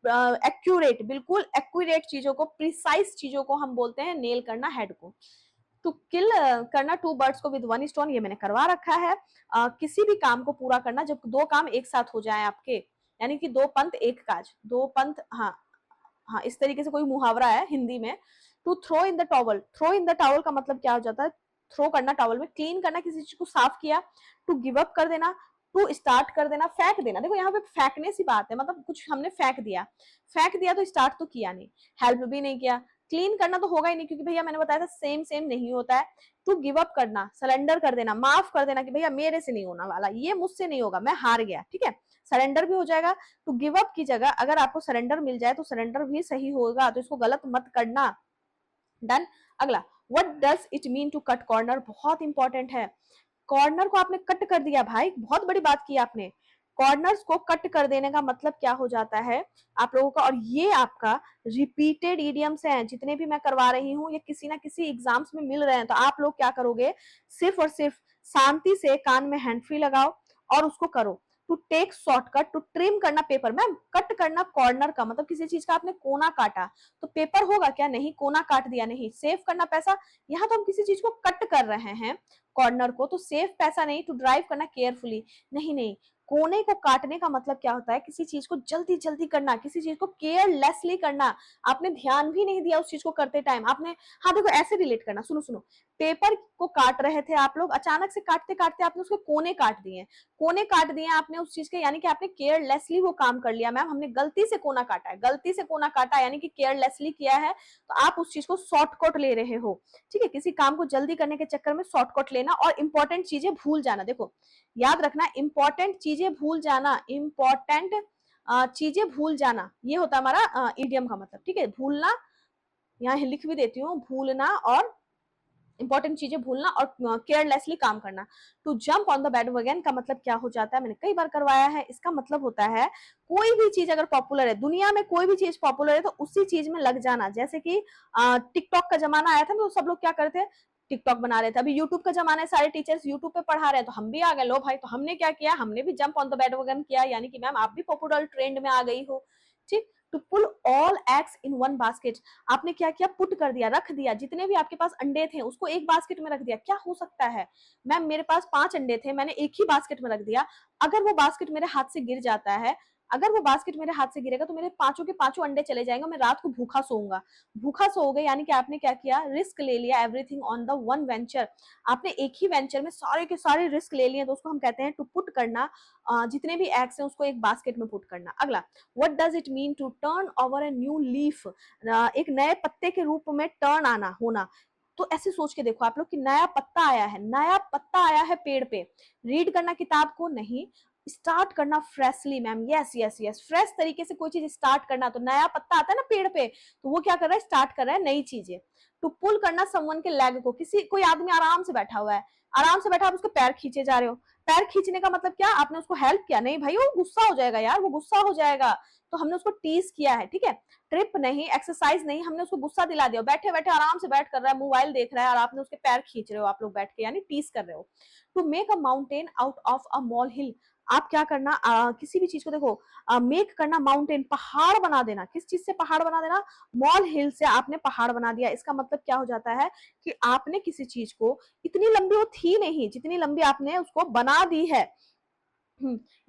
एक्यूरेट, बिल्कुल एक्यूरेट चीजों को, प्रिसाइज चीजों को हम बोलते हैं नेल करना हेड को। टू किल करना टू बर्ड्स को विद वन स्टोन, ये मैंने करवा रखा है। किसी भी काम को पूरा करना जब दो काम एक साथ हो जाए आपके, यानी कि दो पंथ एक काज, दो पंथ, हाँ हाँ इस तरीके से कोई मुहावरा है हिंदी में। To throw in the towel, throw in the towel का मतलब क्या हो जाता है, थ्रो करना टॉवल में, क्लीन करना किसी चीज को साफ किया, टू गिव अप कर देना, टू स्टार्ट कर देना, फेंक देना। देखो यहाँ पे फेंकने सी बात है, मतलब कुछ हमने फेंक दिया तो स्टार्ट तो किया नहीं, हेल्प भी नहीं किया। क्लीन करना तो होगा ही नहीं, क्योंकि भैया मैंने बताया था सेम सेम नहीं होता है। टू गिव अप करना, सरेंडर कर देना, माफ कर देना कि भैया मेरे से नहीं होने वाला, ये मुझसे नहीं होगा, मैं हार गया, ठीक है, सरेंडर भी हो जाएगा। टू गिव अप की जगह अगर आपको सरेंडर मिल जाए तो सरेंडर भी सही होगा, तो इसको गलत मत करना। डन। अगला, what does it mean to cut corner, बहुत इंपॉर्टेंट है। कॉर्नर को आपने कट कर दिया भाई, बहुत बड़ी बात की आपने। कॉर्नर्स को कट कर देने का मतलब क्या हो जाता है आप लोगों का, और ये आपका रिपीटेड इडियम्स हैं जितने भी मैं करवा रही हूँ, ये किसी ना किसी एग्जाम्स में मिल रहे हैं। तो आप लोग क्या करोगे, सिर्फ और सिर्फ शांति से कान में हैंड फ्री लगाओ और उसको करो। To take shortcut, to trim करना पेपर, मैम कट करना कॉर्नर का मतलब किसी चीज का आपने कोना काटा तो पेपर होगा क्या, नहीं, कोना काट दिया, नहीं। सेव करना पैसा, यहाँ तो हम किसी चीज को कट कर रहे हैं कॉर्नर को, तो सेव पैसा नहीं। टू ड्राइव करना केयरफुली, नहीं नहीं, कोने को काटने का मतलब क्या होता है, किसी चीज को जल्दी जल्दी करना, किसी चीज को केयरलेसली करना, आपने ध्यान भी नहीं दिया उस चीज को करते टाइम आपने। हाँ देखो ऐसे रिलेट करना, सुनो सुनो, पेपर को काट रहे थे आप लोग, अचानक से काटते काटते आपने उसके कोने काट दिए, कोने काट दिए आपने उस चीज के, यानी कि आपने केयरलेसली वो काम कर लिया। मैम हमने गलती से कोना काटा है, गलती से कोना काटा यानी कि केयरलेसली किया है, तो आप उस चीज को शॉर्टकट ले रहे हो, ठीक है। किसी काम को जल्दी करने के चक्कर में शॉर्टकट लेना और इंपॉर्टेंट चीजें भूल जाना। देखो याद रखना, इंपॉर्टेंट चीजें भूल जाना, इंपॉर्टेंट चीजें भूल जाना, ये होता है हमारा इडियम का मतलब, ठीक है। भूलना, यहाँ लिख भी देती हूँ, भूलना और इंपॉर्टेंट चीजें भूलना और केयरलेसली काम करना। To jump on the bandwagon का मतलब क्या हो जाता है, मैंने कई बार करवाया है, इसका मतलब होता है कोई भी चीज अगर पॉपुलर है, दुनिया में कोई भी चीज पॉपुलर है तो उसी चीज में लग जाना। जैसे कि टिकटॉक का जमाना आया था तो सब लोग क्या करते हैं, टिकटॉक बना रहे थे। अभी यूट्यूब का जमाना है, सारे टीचर्स यूट्यूब पे पढ़ा रहे हैं, तो हम भी आ गए, लो भाई, तो हमने क्या किया, हमने भी जंप ऑन द बैंडवैगन किया, यानी कि मैम आप भी पॉपुलर ट्रेंड में आ गई हो, ठीक। To pull all eggs in one basket, आपने क्या किया, पुट कर दिया, रख दिया, जितने भी आपके पास अंडे थे उसको एक बास्केट में रख दिया। क्या हो सकता है, मैम मेरे पास 5 अंडे थे, मैंने एक ही बास्केट में रख दिया, अगर वो बास्केट मेरे हाथ से गिर जाता है, अगर वो बास्केट मेरे हाथ से गिरेगा तो मेरे पांचों के पांचों अंडे चले जाएंगे, मैं रात को भूखा सोऊंगा। भूखा सोओगे यानी कि आपने क्या किया, रिस्क ले लिया, everything on the one venture, आपने एक ही वेंचर में सारे के सारे रिस्क ले लिए, तो उसको हम कहते हैं टू पुट करना, जितने भी एग्स हैं उसको एक बास्केट में पुट करना। अगला, what does it mean to turn over a new leaf, एक नए पत्ते के रूप में टर्न आना, होना। तो ऐसे सोच के देखो आप लोग कि नया पत्ता आया है, नया पत्ता आया है पेड़ पे, रीड करना किताब को, नहीं, स्टार्ट करना freshly, ma'am yes yes yes, fresh तरीके से कोई चीज स्टार्ट करना। तो नया पत्ता आता है ना पेड़ पे, तो वो क्या कर रहा है, स्टार्ट कर रहा है नई चीजें। टू पुल करना समवन के लेग को, किसी कोई आदमी आराम से बैठा हुआ है, आराम से बैठा, आप उसके पैर खींचे जा रहे हो, पैर खींचने का मतलब क्या, आपने उसको हेल्प किया, नहीं भाई वो गुस्सा हो जाएगा यार, वो गुस्सा हो जाएगा, तो हमने उसको टीज किया है, ठीक है। ट्रिप नहीं, एक्सरसाइज नहीं, हमने उसको गुस्सा दिला दिया, बैठे बैठे आराम से बैठ कर रहा है, मोबाइल देख रहा है और आपने उसके पैर खींच रहे हो आप लोग बैठ के, यानी टीज कर रहे हो। To make a mountain out of a molehill, आप क्या करना, किसी भी चीज को देखो, मेक करना, माउंटेन पहाड़ बना देना, किस चीज से पहाड़ बना देना, मॉल हिल से आपने पहाड़ बना दिया। इसका मतलब क्या हो जाता है कि आपने किसी चीज को, इतनी लंबी वो थी नहीं जितनी लंबी आपने उसको बना दी है,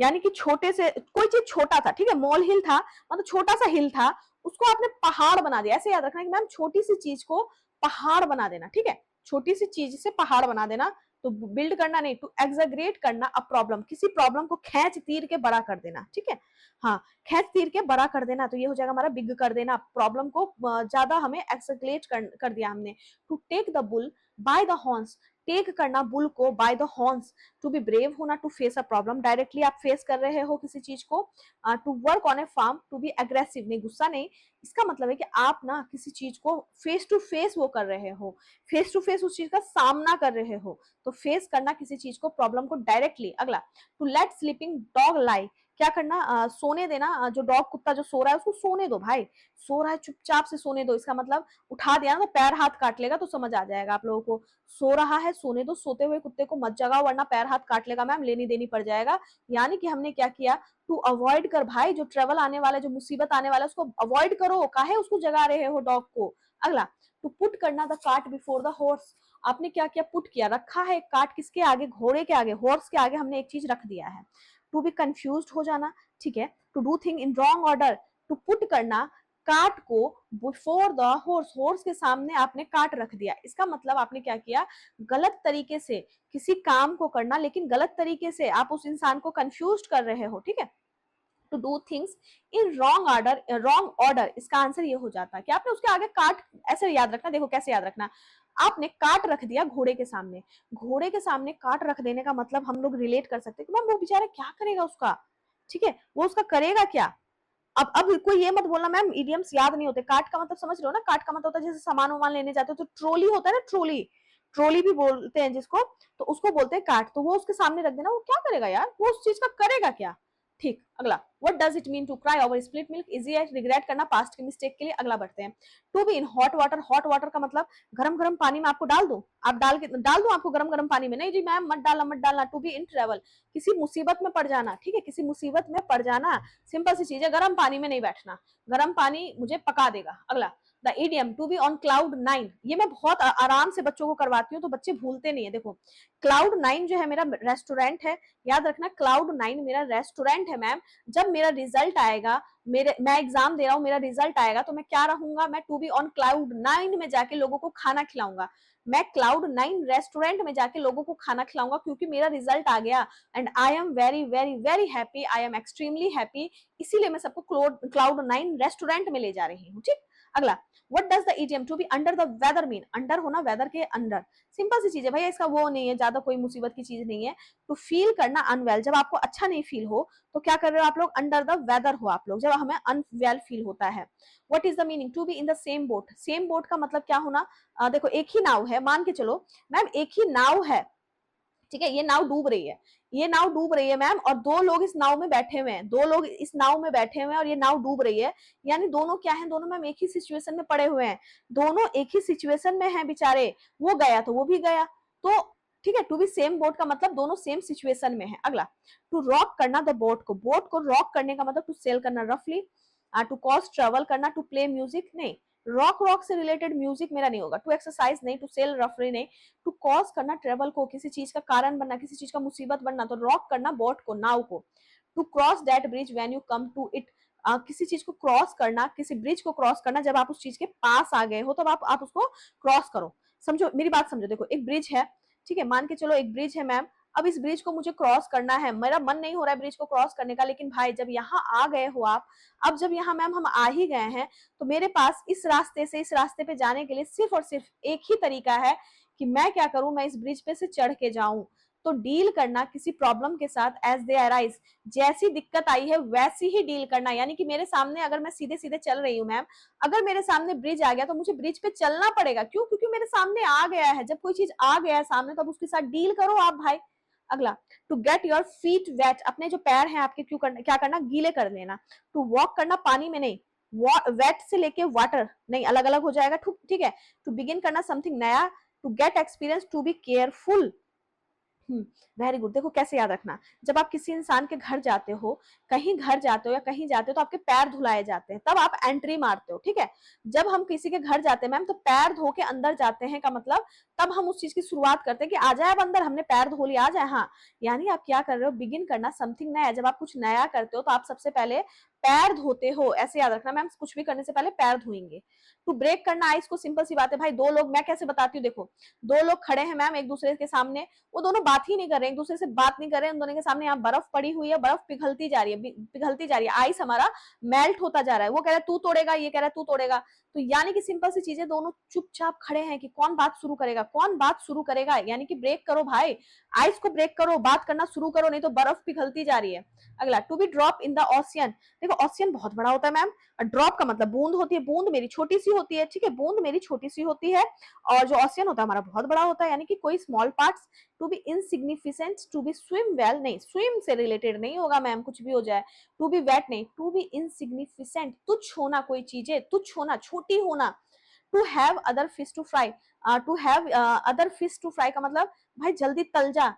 यानी कि छोटे से कोई चीज छोटा था, ठीक है, मॉल हिल था मतलब छोटा सा हिल था, उसको आपने पहाड़ बना दिया। ऐसे याद रखना कि मैम छोटी सी चीज को पहाड़ बना देना, ठीक है, छोटी सी चीज से पहाड़ बना देना। तो बिल्ड करना नहीं, टू एग्जैगरेट करना अ प्रॉब्लम, किसी प्रॉब्लम को खींच तीर के बड़ा कर देना, ठीक है, हाँ, खींच तीर के बड़ा कर देना, तो ये हो जाएगा हमारा बिग कर देना, प्रॉब्लम को ज्यादा हमें एक्सग्रेट कर दिया हमने। To take the bull by the horns, take करना बुल को by the horns, to be brave होना, to face a problem, directly आप फेस कर रहे हो किसी चीज को। To work on a farm, to be aggressive, नहीं गुस्सा नहीं, इसका मतलब है कि आप ना किसी चीज को फेस टू फेस वो कर रहे हो, फेस टू फेस उस चीज का सामना कर रहे हो, तो फेस करना किसी चीज को, प्रॉब्लम को डायरेक्टली। अगला, to let sleeping dog lie, क्या करना, सोने देना, जो डॉग कुत्ता जो सो रहा है उसको सोने दो भाई, सो रहा है चुपचाप से सोने दो, इसका मतलब उठा दिया ना तो पैर हाथ काट लेगा, तो समझ आ जाएगा आप लोगों को, सो रहा है सोने दो, सोते हुए कुत्ते को मत जगाओ वरना पैर हाथ काट लेगा मैम, लेनी देनी पड़ जाएगा। यानी कि हमने क्या किया, टू अवॉइड कर भाई, जो ट्रेवल आने वाला, जो मुसीबत आने वाला उसको अवॉइड करो, काहे उसको जगा रहे हो डॉग को। अगला, टू पुट करना the cart before the horse, आपने क्या किया, पुट किया, रखा है कार्ट किसके आगे, घोड़े के आगे, हॉर्स के आगे हमने एक चीज रख दिया है। टू बी कंफ्यूज्ड हो जाना, ठीक है, to do thing in wrong order, to put करना काट को बिफोर द हॉर्स, हॉर्स के सामने आपने काट रख दिया। इसका मतलब आपने क्या किया, गलत तरीके से किसी काम को करना, लेकिन गलत तरीके से आप उस इंसान को कंफ्यूज कर रहे हो, ठीक है। To do things in wrong order, इसका आंसर ये हो जाता है कि आपने उसके आगे काट, ऐसे याद रखना, देखो कैसे याद रखना, आपने काट रख दिया घोड़े के सामने। घोड़े के सामने काट रख देने का मतलब हम लोग रिलेट कर सकते हैं कि मैम वो बेचारा क्या करेगा उसका, ठीक है, वो उसका करेगा क्या। अब कोई ये मत बोलना मैम इडियम्स याद नहीं होते। काट का मतलब समझ रहे हो ना, काट का मतलब होता है जैसे सामान वामान लेने जाते हो तो ट्रोली होता है ना, ट्रोली, ट्रोली भी बोलते हैं जिसको, तो उसको बोलते हैं काट। तो वो उसके सामने रख देना, वो क्या करेगा यार, वो उस चीज का करेगा क्या। ठीक, अगला, what does it mean to cry over split milk, easy है, रिग्रेट करना पास्ट के मिस्टेक के लिए। अगला बढ़ते हैं, to be in hot water, hot water का मतलब गरम गरम पानी में आपको डाल दूं, आप डाल दूं आपको गरम गरम पानी में, नहीं जी मैम मत डालना। टू बी इन ट्रेवल, किसी मुसीबत में पड़ जाना, ठीक है, किसी मुसीबत में पड़ जाना, सिंपल सी चीज है, गर्म पानी में नहीं बैठना, गर्म पानी मुझे पका देगा। अगला, the idiom to be on cloud 9, ये मैं बहुत आराम से बच्चों को करवाती हूँ तो बच्चे भूलते नहीं है। देखो क्लाउड 9 जो है मेरा रेस्टोरेंट है, याद रखना क्लाउड 9 मेरा रेस्टोरेंट है मैम। जब मेरा रिजल्ट आएगा, मैं एग्जाम दे रहा हूँ, मेरा रिजल्ट आएगा तो मैं क्या रहूंगा, मैं टू बी ऑन क्लाउड 9 में जाके लोगों को खाना खिलाऊंगा, मैं क्लाउड 9 रेस्टोरेंट में जाके लोगों को खाना खिलाऊंगा, क्योंकि मेरा रिजल्ट आ गया and I am very very very happy, I am extremely happy, इसीलिए मैं सबको क्लाउड 9 रेस्टोरेंट में ले जा रही हूँ। ठीक, अगला, what does the idiom to be under the weather mean, under होना वेदर के अंडर, सिंपल सी चीज है भैया, इसका वो नहीं है, ज्यादा कोई मुसीबत की चीज नहीं है। तो फील करना अनवेल, जब आपको अच्छा नहीं फील हो तो क्या कर रहे हो आप लोग, अंडर द वेदर हो आप लोग, जब हमें अनवेल फील होता है। What is the meaning to be in the same boat, same boat का मतलब क्या होना, देखो एक ही नाव है, मान के चलो मैम एक ही नाव है, ठीक है, ये नाव डूब रही है, ये नाव डूब रही है मैम, और दो लोग इस नाव में बैठे हुए हैं, दो लोग इस नाव में बैठे हुए हैं और ये नाव डूब रही है, यानी दोनों क्या है, दोनों मैम एक ही सिचुएशन में पड़े हुए हैं, दोनों एक ही सिचुएशन में हैं बेचारे, वो गया तो वो भी गया, तो ठीक है, टू बी सेम बोट का मतलब दोनों सेम सिचुएशन में है। अगला, टू रॉक करना द बोट को रॉक करने का मतलब टू सेल करना रफली, टू कॉज ट्रेवल करना, टू प्ले म्यूजिक नहीं, रॉक से रिलेटेड म्यूजिक मेरा नहीं होगा, टू एक्सरसाइज नहीं, टू सेल रफली नहीं, टू कॉज करना ट्रेवल को, किसी चीज का कारण बनना, किसी चीज का मुसीबत बनना, तो रॉक करना बोट को, नाव को, to cross that bridge when you come to it, किसी चीज को क्रॉस करना, किसी ब्रिज को क्रॉस करना, जब आप उस चीज के पास आ गए हो तब आप उसको क्रॉस करो। समझो मेरी बात समझो, देखो एक ब्रिज है, ठीक है, मान के चलो एक ब्रिज है मैम, अब इस ब्रिज को मुझे क्रॉस करना है, मेरा मन नहीं हो रहा है ब्रिज को क्रॉस करने का, लेकिन भाई जब यहाँ आ गए हो आप, अब जब यहाँ मैम हम आ ही गए हैं, तो मेरे पास इस रास्ते से इस रास्ते पे जाने के लिए सिर्फ और सिर्फ एक ही तरीका है कि मैं क्या करूं, मैं इस ब्रिज पे से चढ़ के जाऊं। तो डील करना किसी प्रॉब्लम के साथ एज दे अराइज, जैसी दिक्कत आई है वैसी ही डील करना, यानी कि मेरे सामने अगर मैं सीधे सीधे चल रही हूँ मैम, अगर मेरे सामने ब्रिज आ गया तो मुझे ब्रिज पे चलना पड़ेगा, क्यों, क्योंकि मेरे सामने आ गया है, जब कोई चीज आ गया है सामने तब उसके साथ डील करो आप भाई। अगला, to get your feet wet, अपने जो पैर हैं आपके क्या करना, गीले कर लेना। टू वॉक करना पानी में नहीं, वेट से लेके वाटर नहीं, अलग अलग हो जाएगा, ठीक है। टू बिगिन करना समथिंग नया, to get experience, to be careful, very good. देखो कैसे याद रखना, जब आप किसी इंसान के घर जाते हो, कहीं घर जाते हो या कहीं जाते हो तो आपके पैर धुलाए जाते हैं, तब आप एंट्री मारते हो, ठीक है। जब हम किसी के घर जाते हैं मैम तो पैर धो के अंदर जाते हैं का मतलब, तब हम उस चीज की शुरुआत करते हैं कि आ जाए अब अंदर, हमने पैर धो लिया, आ जाए, हाँ, यानी आप क्या कर रहे हो, बिगिन करना समथिंग नया, जब आप कुछ नया करते हो तो आप सबसे पहले पैर धोते हो, ऐसे याद रखना मैम, कुछ भी करने से पहले पैर धोएंगे। टू ब्रेक करना आइस को, सिंपल सी बात है भाई, दो लोग, मैं कैसे बताती हूँ, देखो दो लोग खड़े हैं मैम एक दूसरे के सामने, वो दोनों बात ही नहीं कर रहे, एक दूसरे से बात नहीं कर रहे, उन दोनों के सामने यहाँ बर्फ पड़ी हुई है, बर्फ पिघलती जा रही है, पिघलती जा रही है, आइस हमारा मेल्ट होता जा रहा है, वो कह रहा है तू तोड़ेगा, ये कह रहा है तू तोड़ेगा, तो यानी कि सिंपल सी चीजें, दोनों चुपचाप खड़े हैं कि कौन बात शुरू करेगा, कौन बात शुरू करेगा, यानी कि ब्रेक करो भाई, आइस को ब्रेक करो, बात करना शुरू करो, नहीं तो बर्फ पिघलती जा रही है। अगला, to be drop in the ocean, देखो ओशियन बहुत बड़ा होता है मैम, ड्रॉप का मतलब बूंद होती है, बूंद मेरी छोटी सी होती है, ठीक है, बूंद मेरी छोटी सी होती है, और जो ओशियन होता है हमारा बहुत बड़ा होता है, यानी कि कोई small parts. To be insignificant, to be swim well नहीं, स्विम से रिलेटेड नहीं होगा मैम, कुछ भी हो जाए, टू बी वेट नहीं, टू बी इनसिग्निफिकेंट, तुच्छ होना, कोई चीजें तुच्छ होना, छोटी होना। To have other fish to fry, to have other fish to fry का मतलब भाई जल्दी तल जा,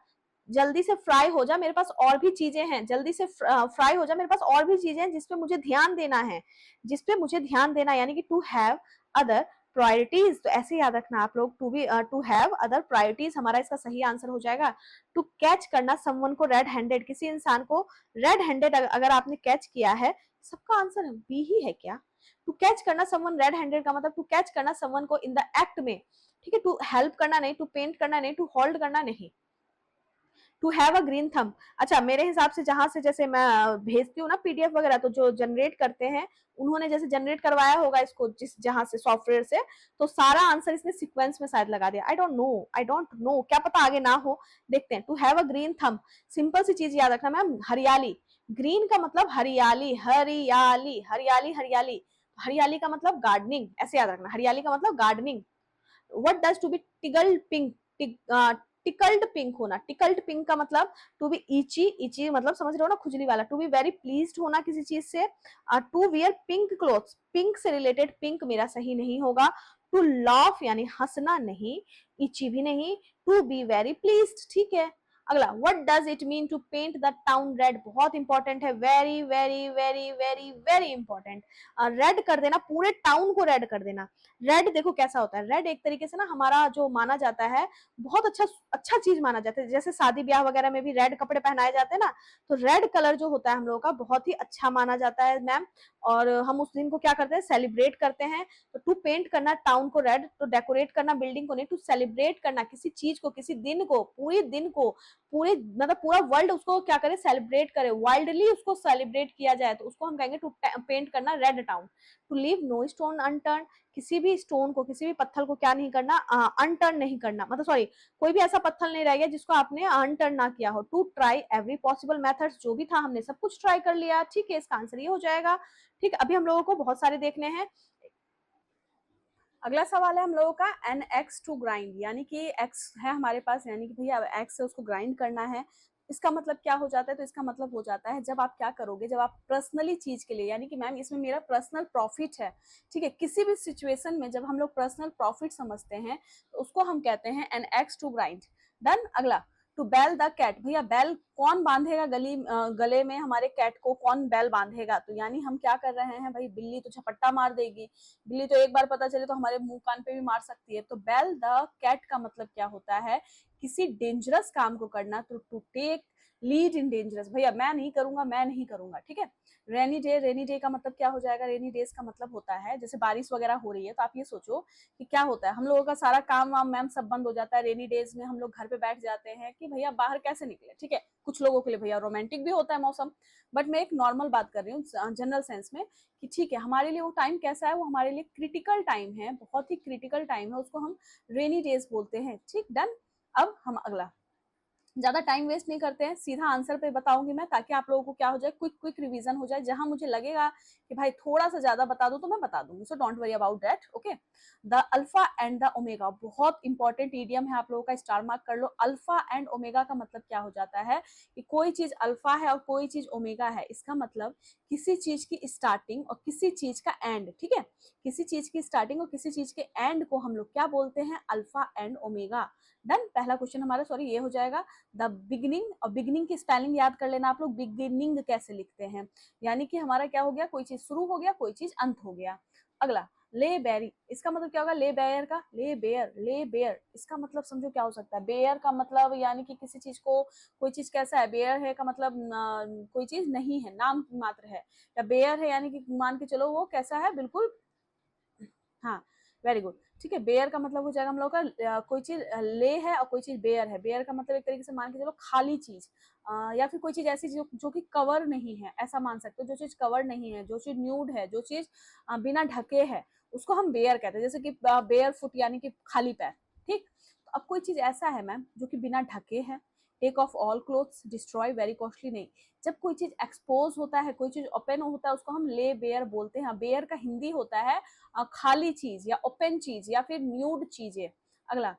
जल्दी से फ्राई हो जा, मेरे पास और भी चीजें हैं, जल्दी से फ्राई हो जा, मेरे पास और भी चीजें हैं जिसपे मुझे ध्यान देना है, जिसपे मुझे ध्यान देना, यानी कि टू हैव अदर प्रायोरिटीज, तो ऐसे याद रखना आप लोग, टू हैव अदर प्रायोरिटीज हमारा इसका सही आंसर हो जाएगा। टू कैच करना समवन को रेड हैंडेड, किसी इंसान को रेड हैंडेड अगर आपने कैच किया है, सबका आंसर बी ही है क्या, टू कैच करना समवन रेड हैंडेड का मतलब टू कैच करना समवन को इन द एक्ट में, ठीक है, टू हेल्प करना नहीं, टू पेंट करना नहीं, टू होल्ड करना नहीं। To have a green thumb, अच्छा मेरे हिसाब से जहां से जैसे मैं भेजती हूँ ना पीडीएफ वगैरह, तो जो जनरेट करते हैं उन्होंने जैसे जनरेट करवाया होगा इसको जिस जहां से सॉफ्टवेयर से, तो सारा आंसर इसने सीक्वेंस में शायद लगा दिया। आई डोंट नो, क्या पता आगे ना हो, देखते हैं। To have a green thumb, simple सी चीज याद रखना मैम, हरियाली, ग्रीन का मतलब हरियाली, हरियाली हरियाली हरियाली, हरियाली का मतलब गार्डनिंग, ऐसे याद रखना, हरियाली का मतलब gardening. What does to be tickled pink, tickled pink होना, टिकल्ड पिंक का मतलब टू बी इची, इची मतलब समझ रहे हो ना, खुजली वाला। टू बी वेरी प्लीज्ड होना किसी चीज से। To wear pink clothes, pink से रिलेटेड पिंक मेरा सही नहीं होगा। टू लाफ यानी हंसना नहीं, इची भी नहीं, टू बी वेरी प्लीज्ड, ठीक है। अगला, what does it mean to paint the town red, बहुत इंपॉर्टेंट है, very very very very very important. Red कर देना, पूरे टाउन को रेड कर देना। रेड देखो कैसा होता है, रेड एक तरीके से ना हमारा जो माना जाता है बहुत अच्छा अच्छा चीज माना जाता है, जैसे शादी ब्याह वगैरह में भी रेड कपड़े पहनाए जाते हैं ना, तो रेड कलर जो होता है हम लोगों का बहुत ही अच्छा माना जाता है मैम। और हम उस दिन को क्या करते हैं, सेलिब्रेट करते हैं। तो टू पेंट करना टाउन को रेड, तो डेकोरेट करना बिल्डिंग को नहीं, टू सेलिब्रेट करना किसी चीज को, किसी दिन को, पूरे दिन को, पूरे मतलब पूरा वर्ल्ड उसको क्या करे, सेलिब्रेट करे, वाइल्डली उसको सेलिब्रेट किया जाए, तो उसको हम कहेंगे टू पेंट करना red town. To leave no stone unturn, किसी भी स्टोन को, किसी भी पत्थर को क्या नहीं करना, अनटर्न नहीं करना, मतलब सॉरी, कोई भी ऐसा पत्थर नहीं रह गया जिसको आपने अनटर्न ना किया हो। To try every possible methods, जो भी था हमने सब कुछ ट्राई कर लिया, ठीक है, इसका आंसर ये हो जाएगा। ठीक, अभी हम लोगों को बहुत सारे देखने हैं। अगला सवाल है हम लोगों का एन एक्स टू ग्राइंड, यानी कि एक्स है हमारे पास, यानी कि भैया एक्स से उसको ग्राइंड करना है। इसका मतलब क्या हो जाता है, तो इसका मतलब हो जाता है जब आप क्या करोगे, जब आप पर्सनली चीज के लिए, यानी कि मैम इसमें मेरा पर्सनल प्रॉफिट है, ठीक है, किसी भी सिचुएशन में जब हम लोग पर्सनल प्रॉफिट समझते हैं तो उसको हम कहते हैं an axe to grind. Done. अगला, टू बेल द कैट, भैया बेल कौन बांधेगा गले में हमारे कैट को, कौन बेल बांधेगा, तो यानी हम क्या कर रहे हैं भाई, बिल्ली तो झपट्टा मार देगी, बिल्ली तो एक बार पता चले तो हमारे मुंह कान पे भी मार सकती है। तो बेल द कैट का मतलब क्या होता है, किसी डेंजरस काम को करना, तो to take lead in dangerous, भैया मैं नहीं करूंगा, मैं नहीं करूंगा, ठीक है। रेनी डे, रेनी डे का मतलब क्या हो जाएगा, रेनी डेज का मतलब होता है जैसे बारिश वगैरह हो रही है, तो आप ये सोचो कि क्या होता है, हम लोगों का सारा काम वाम मैम सब बंद हो जाता है रेनी डेज में, हम लोग घर पे बैठ जाते हैं कि भैया बाहर कैसे निकले, ठीक है। कुछ लोगों के लिए भैया रोमांटिक भी होता है मौसम, बट मैं एक नॉर्मल बात कर रही हूँ जनरल सेंस में, कि ठीक है हमारे लिए वो टाइम कैसा है, वो हमारे लिए क्रिटिकल टाइम है, बहुत ही क्रिटिकल टाइम है, उसको हम रेनी डेज बोलते हैं, ठीक। डन। अब हम अगला, ज्यादा टाइम वेस्ट नहीं करते हैं, सीधा आंसर पे बताऊंगी मैं, ताकि आप लोगों को क्या हो जाए, क्विक क्विक रिवीजन हो जाए, जहां मुझे लगेगा कि भाई थोड़ा सा ज्यादा बता दूं तो मैं बता दूंगी, so don't worry about that, okay. The alpha and the omega, बहुत इंपॉर्टेंट ईडियम है, आप लोगों का स्टार मार्क कर लो। अल्फा एंड ओमेगा का मतलब क्या हो जाता है, कि कोई चीज अल्फा है और कोई चीज ओमेगा है, इसका मतलब किसी चीज की स्टार्टिंग और किसी चीज का एंड, ठीक है, किसी चीज की स्टार्टिंग और किसी चीज के एंड को हम लोग क्या बोलते हैं, अल्फा एंड ओमेगा। डन। पहला क्वेश्चन हमारा सॉरी ये हो जाएगा द बिगनिंग, और बिगनिंग की स्पेलिंग याद कर लेना आप लोग, बिगिनिंग कैसे लिखते हैं, यानी कि हमारा क्या हो गया, कोई चीज शुरू हो गया, कोई चीज अंत हो गया। अगला, ले बेरी, इसका मतलब क्या होगा, ले बेयर का, ले बेयर, ले बेयर, इसका मतलब समझो क्या हो सकता है, बेयर का मतलब यानी कि किसी चीज को, कोई चीज कैसा है, बेयर है का मतलब कोई चीज नहीं है, नाम मात्र है, या बेयर है यानी कि मान के चलो वो कैसा है, बिल्कुल, हाँ, वेरी गुड, ठीक है। बेयर का मतलब हो जाएगा हम लोग का कोई चीज ले है और कोई चीज बेयर है, बेयर का मतलब एक तरीके से मान के चलो खाली चीज, या फिर कोई चीज ऐसी जो कि कवर नहीं है, ऐसा मान सकते हो, जो चीज कवर नहीं है, जो चीज न्यूड है, जो चीज बिना ढके है, उसको हम बेयर कहते हैं, जैसे कि बेयर फुट यानी कि खाली पैर, ठीक। तो अब कोई चीज ऐसा है मैम जो कि बिना ढके है, take off all clothes, destroy very costly नहीं, जब कोई चीज एक्सपोज होता है, कोई चीज ओपन होता है, उसको हम ले बेयर बोलते हैं। बेयर का हिंदी होता है खाली चीज या ओपन चीज या फिर न्यूड चीजें। अगला,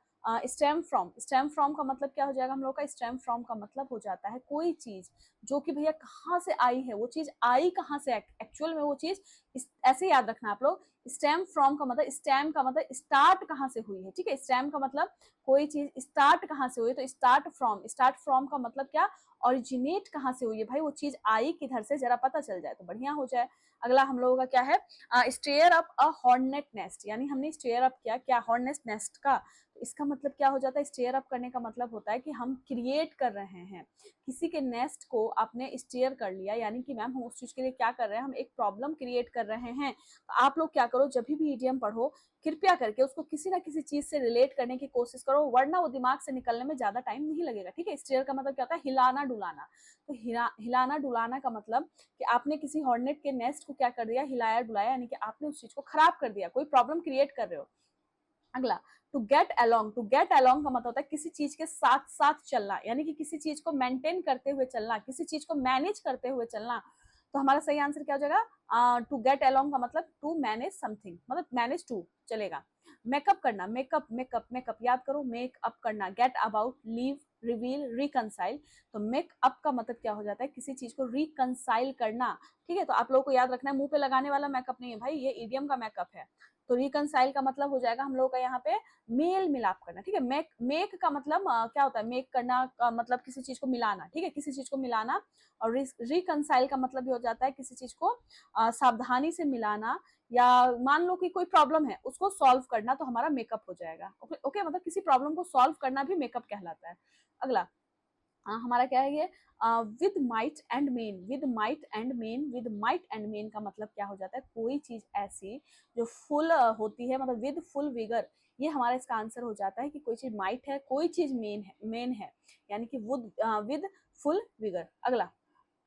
स्टेम फ्रॉम, स्टेम फ्रॉम का मतलब क्या हो जाएगा हम लोग का, स्टेम फ्रॉम का मतलब हो जाता है कोई चीज जो कि भैया कहाँ से आई है, वो चीज आई कहाँ से, एक्चुअल में वो चीज, ऐसे याद रखना आप लोग, स्टेम फ्रॉम का मतलब, स्टेम का मतलब स्टार्ट कहाँ से हुई है, ठीक है, स्टेम का मतलब कोई चीज स्टार्ट कहाँ से हुई, तो स्टार्ट फ्रॉम का मतलब क्या, ओरिजिनेट कहाँ से हुई है भाई, वो चीज आई किधर से, जरा पता चल जाए तो बढ़िया हो जाए। अगला हम लोगों का क्या है, stir up a hornet nest, यानी हमने स्टेयर अप किया क्या हॉर्नेट नेस्ट का, तो इसका मतलब क्या हो जाता है, स्टेयर अप करने का मतलब होता है कि हम क्रिएट कर रहे हैं किसी के नेस्ट को, आपने स्टेयर कर लिया, यानी कि मैम हम उस चीज के लिए क्या कर रहे हैं, हम एक प्रॉब्लम क्रिएट कर रहे हैं। तो आप लोग क्या करो, जब भी ईडीएम पढ़ो कृपया करके उसको किसी ना किसी चीज से रिलेट करने की कोशिश करो, वरना वो दिमाग से निकलने में ज्यादा टाइम नहीं लगेगा, ठीक है। स्टेयर का मतलब क्या होता है, हिलाना डुलाना, तो हिलाना डुलाना का मतलब कि आपने किसी हॉर्नेट के नेस्ट को क्या कर दिया, हिलाया डुलाया, यानी कि आपने उस चीज को खराब कर दिया, कोई प्रॉब्लम क्रिएट कर रहे हो। अगला to get along, to get along का मतलब होता है किसी चीज के साथ साथ चलना, यानी कि किसी चीज को मेंटेन करते हुए चलना, किसी चीज को मैनेज करते हुए चलना। तो हमारा सही आंसर क्या हो जाएगा, टू गेट अलोंग का मतलब टू मैनेज समथिंग, मतलब मैनेज टू चलेगा। मेकअप करना, मेकअप मेकअप मेकअप याद करो, मेकअप करना, get about, leave, reveal, reconcile. तो मेकअप का मतलब क्या हो जाता है, किसी चीज को रिकनसाइल करना, ठीक है। तो आप लोगों को याद रखना है, मुंह पे लगाने वाला मेकअप नहीं है भाई, ये इडियम का मेकअप है। तो रिकनसाइल का मतलब हो जाएगा हम लोगों का यहाँ पे मेल मिलाप करना, ठीक है। मेक मेक का मतलब क्या होता है, मेक करना का मतलब किसी चीज को मिलाना, ठीक है, किसी चीज को मिलाना। और रिकनसाइल का मतलब भी हो जाता है किसी चीज को सावधानी से मिलाना, या मान लो कि कोई प्रॉब्लम है उसको सॉल्व करना, तो हमारा मेकअप हो जाएगा। ओके ओके, मतलब किसी प्रॉब्लम को सॉल्व करना भी मेकअप कहलाता है। अगला हमारा क्या है ये, with might and main, with might and main, with might and main का मतलब क्या हो जाता है, कोई चीज ऐसी जो फुल होती है, मतलब विद फुल विगर, ये हमारा इसका आंसर हो जाता है कि कोई चीज माइट है, कोई चीज मेन है, यानी कि विद फुल विगर। अगला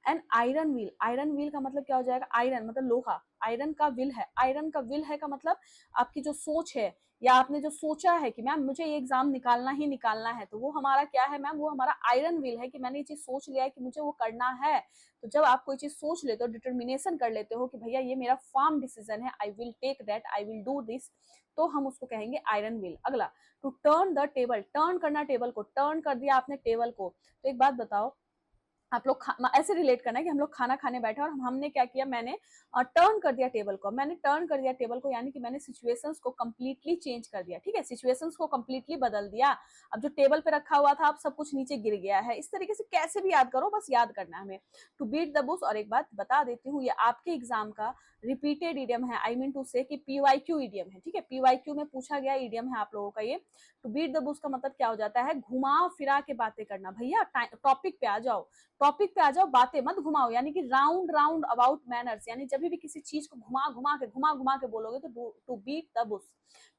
an iron wheel, iron wheel का मतलब क्या हो जाएगा, आयरन मतलब लोहा, आयरन का व्हील है, आयरन का व्हील है का मतलब आपकी जो सोच है, या आपने जो सोचा है कि मैम मुझे ये एग्जाम निकालना ही निकालना है, तो वो हमारा क्या है मैम, वो हमारा आयरन व्हील है कि मैंने ये चीज सोच लिया है कि मुझे वो करना है। तो जब आप कोई चीज सोच लेते हो, डिटर्मिनेशन कर लेते हो कि भैया ये मेरा फर्म डिसीजन है, I will take that, I will do this, तो हम उसको कहेंगे आयरन व्हील। अगला to turn the table, turn करना टेबल को, टर्न कर दिया आपने टेबल को। तो एक बात बताओ, आप लोग ऐसे रिलेट करना है कि हम लोग खाना खाने बैठे और हमने क्या किया, मैंने टर्न कर दिया टेबल को, मैंने टर्न कर दिया टेबल को, यानी कि मैंने सिचुएशंस को कंप्लीटली चेंज कर दिया, ठीक है, सिचुएशंस को कंप्लीटली बदल दिया। अब जो टेबल पे रखा हुआ था अब सब कुछ नीचे गिर गया है। इस तरीके से कैसे भी याद करो, बस याद करना है हमें। टू बीट द बुश, और एक बात बता देती हूँ, ये आपके एग्जाम का रिपीटेड इडियम है, आई मीन टू से कि पीवाईक्यू इडियम है, ठीक है, पीवाईक्यू में पूछा गया इडियम है आप लोगों का ये। टू बीट द बुश का मतलब क्या हो जाता है, घुमा फिरा के बातें करना। भैया टॉपिक पे आ जाओ, टॉपिक पे आ जाओ, बातें मत घुमाओ, यानी कि राउंड राउंड अबाउट मैनर्स, यानी जब भी किसी चीज को घुमा घुमा के बोलोगे तो to beat the bush.